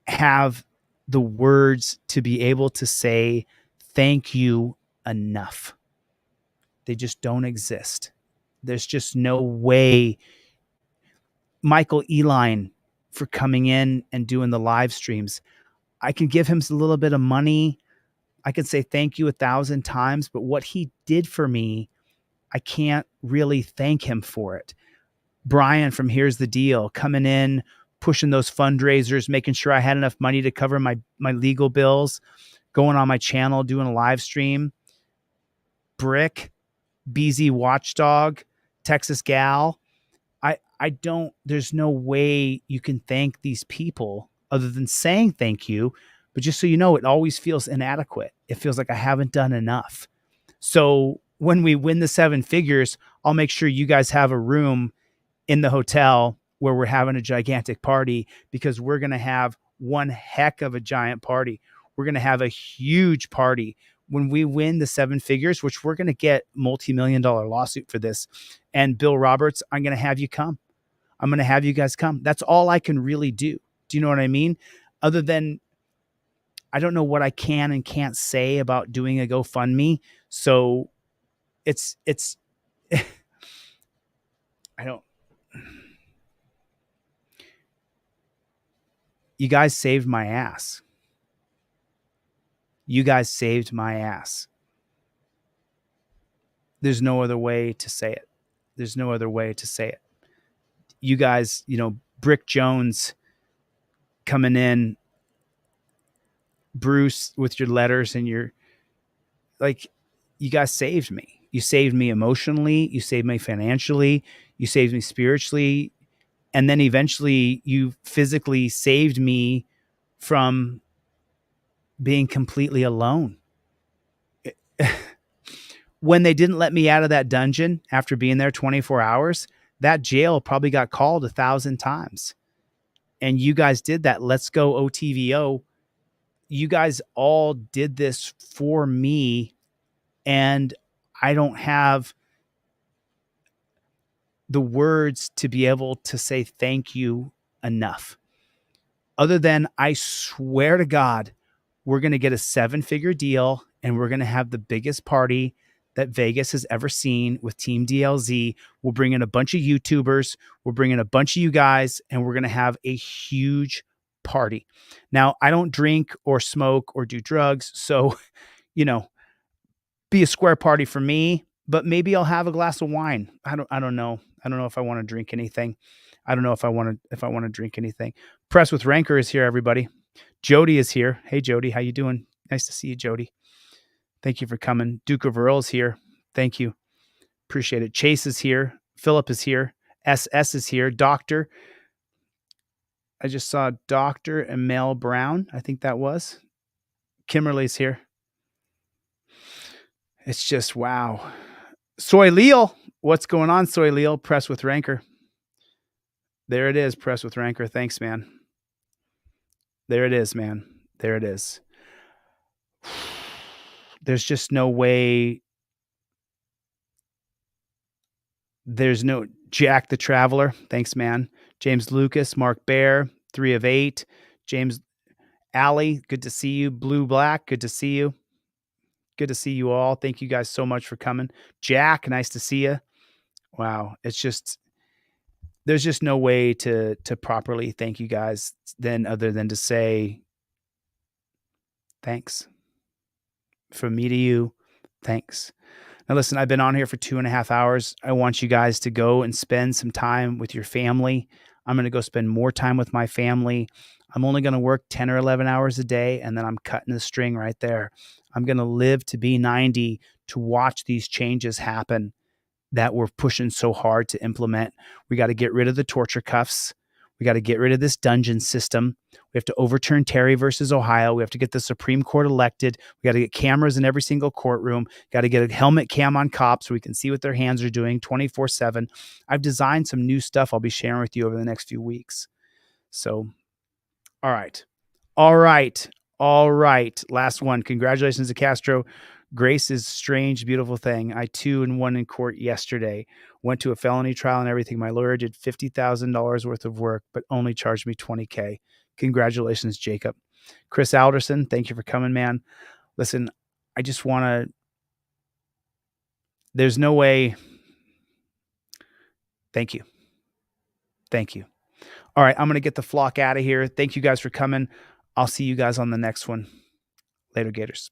F: have the words to be able to say thank you enough. They just don't exist. There's just no way. Michael Eline for coming in and doing the live streams. I can give him a little bit of money. I could say thank you 1,000 times, but what he did for me, I can't really thank him for it. Brian from Here's the Deal coming in, pushing those fundraisers, making sure I had enough money to cover my legal bills, going on my channel, doing a live stream. Brick, BZ Watchdog, Texas Gal. I don't, there's no way you can thank these people other than saying thank you. But just so you know, it always feels inadequate. It feels like I haven't done enough. So when we win the 7 figures, I'll make sure you guys have a room in the hotel where we're having a gigantic party, because we're going to have one heck of a giant party. We're going to have a huge party when we win the 7 figures, which we're going to get multi-million-dollar lawsuit for this. And Bill Roberts, I'm going to have you come. I'm going to have you guys come. That's all I can really do. Do you know what I mean? Other than, I don't know what I can and can't say about doing a GoFundMe. So it's I don't, you guys saved my ass. You guys saved my ass. There's no other way to say it. There's no other way to say it. You guys, you know, Brick Jones coming in, Bruce with your letters and your, like, you guys saved me. You saved me emotionally. You saved me financially. You saved me spiritually. And then eventually you physically saved me from being completely alone. When they didn't let me out of that dungeon after being there 24 hours, that jail probably got called 1,000 times. And you guys did that. Let's go OTVO. You guys all did this for me. And I don't have the words to be able to say thank you enough. Other than, I swear to God, we're going to get a 7-figure deal and we're going to have the biggest party that Vegas has ever seen with Team DLZ. We'll bring in a bunch of YouTubers. We'll bring in a bunch of you guys, and we're going to have a huge party. Now, I don't drink or smoke or do drugs. So, you know, be a square party for me, but maybe I'll have a glass of wine. I don't know. I don't know if I want to drink anything. I don't know if I want to drink anything. Press with Rancor is here, everybody. Jody is here. Hey, Jody, how you doing? Nice to see you, Jody. Thank you for coming. Duke of Earl is here. Thank you. Appreciate it. Chase is here. Philip is here. SS is here. Doctor. I just saw Dr. and Mel Brown. I think that was. Kimberly's here. It's just, wow. Soy Leal. What's going on, Soy Leal? Press with Rancor. There it is. Press with Rancor. Thanks, man. There it is, man. There it is. There's just no way. There's no Jack the Traveler. Thanks, man. James Lucas, Mark Bear, 3 of 8. James Alley, good to see you. Blue Black, good to see you. Good to see you all. Thank you guys so much for coming. Jack, nice to see you. Wow. It's just, there's just no way to properly thank you guys then other than to say thanks. From me to you, thanks. Now listen, I've been on here for 2.5 hours. I want you guys to go and spend some time with your family. I'm going to go spend more time with my family. I'm only going to work 10 or 11 hours a day, and then I'm cutting the string right there. I'm going to live to be 90 to watch these changes happen. that we're pushing so hard to implement. We got to get rid of the torture cuffs. We got to get rid of this dungeon system. We have to overturn Terry versus Ohio. We have to get the Supreme Court elected. We got to get cameras in every single courtroom. Got to get a helmet cam on cops so we can see what their hands are doing 24/7. I've designed some new stuff I'll be sharing with you over the next few weeks. So, all right. All right. All right. Last one. Congratulations to Castro. Grace is strange, beautiful thing. I 2-1 in court yesterday. Went to a felony trial and everything. My lawyer did $50,000 worth of work, but only charged me $20K. Congratulations, Jacob. Chris Alderson, thank you for coming, man. Listen, I just want to, there's no way. Thank you. Thank you. All right. I'm going to get the flock out of here. Thank you guys for coming. I'll see you guys on the next one. Later, Gators.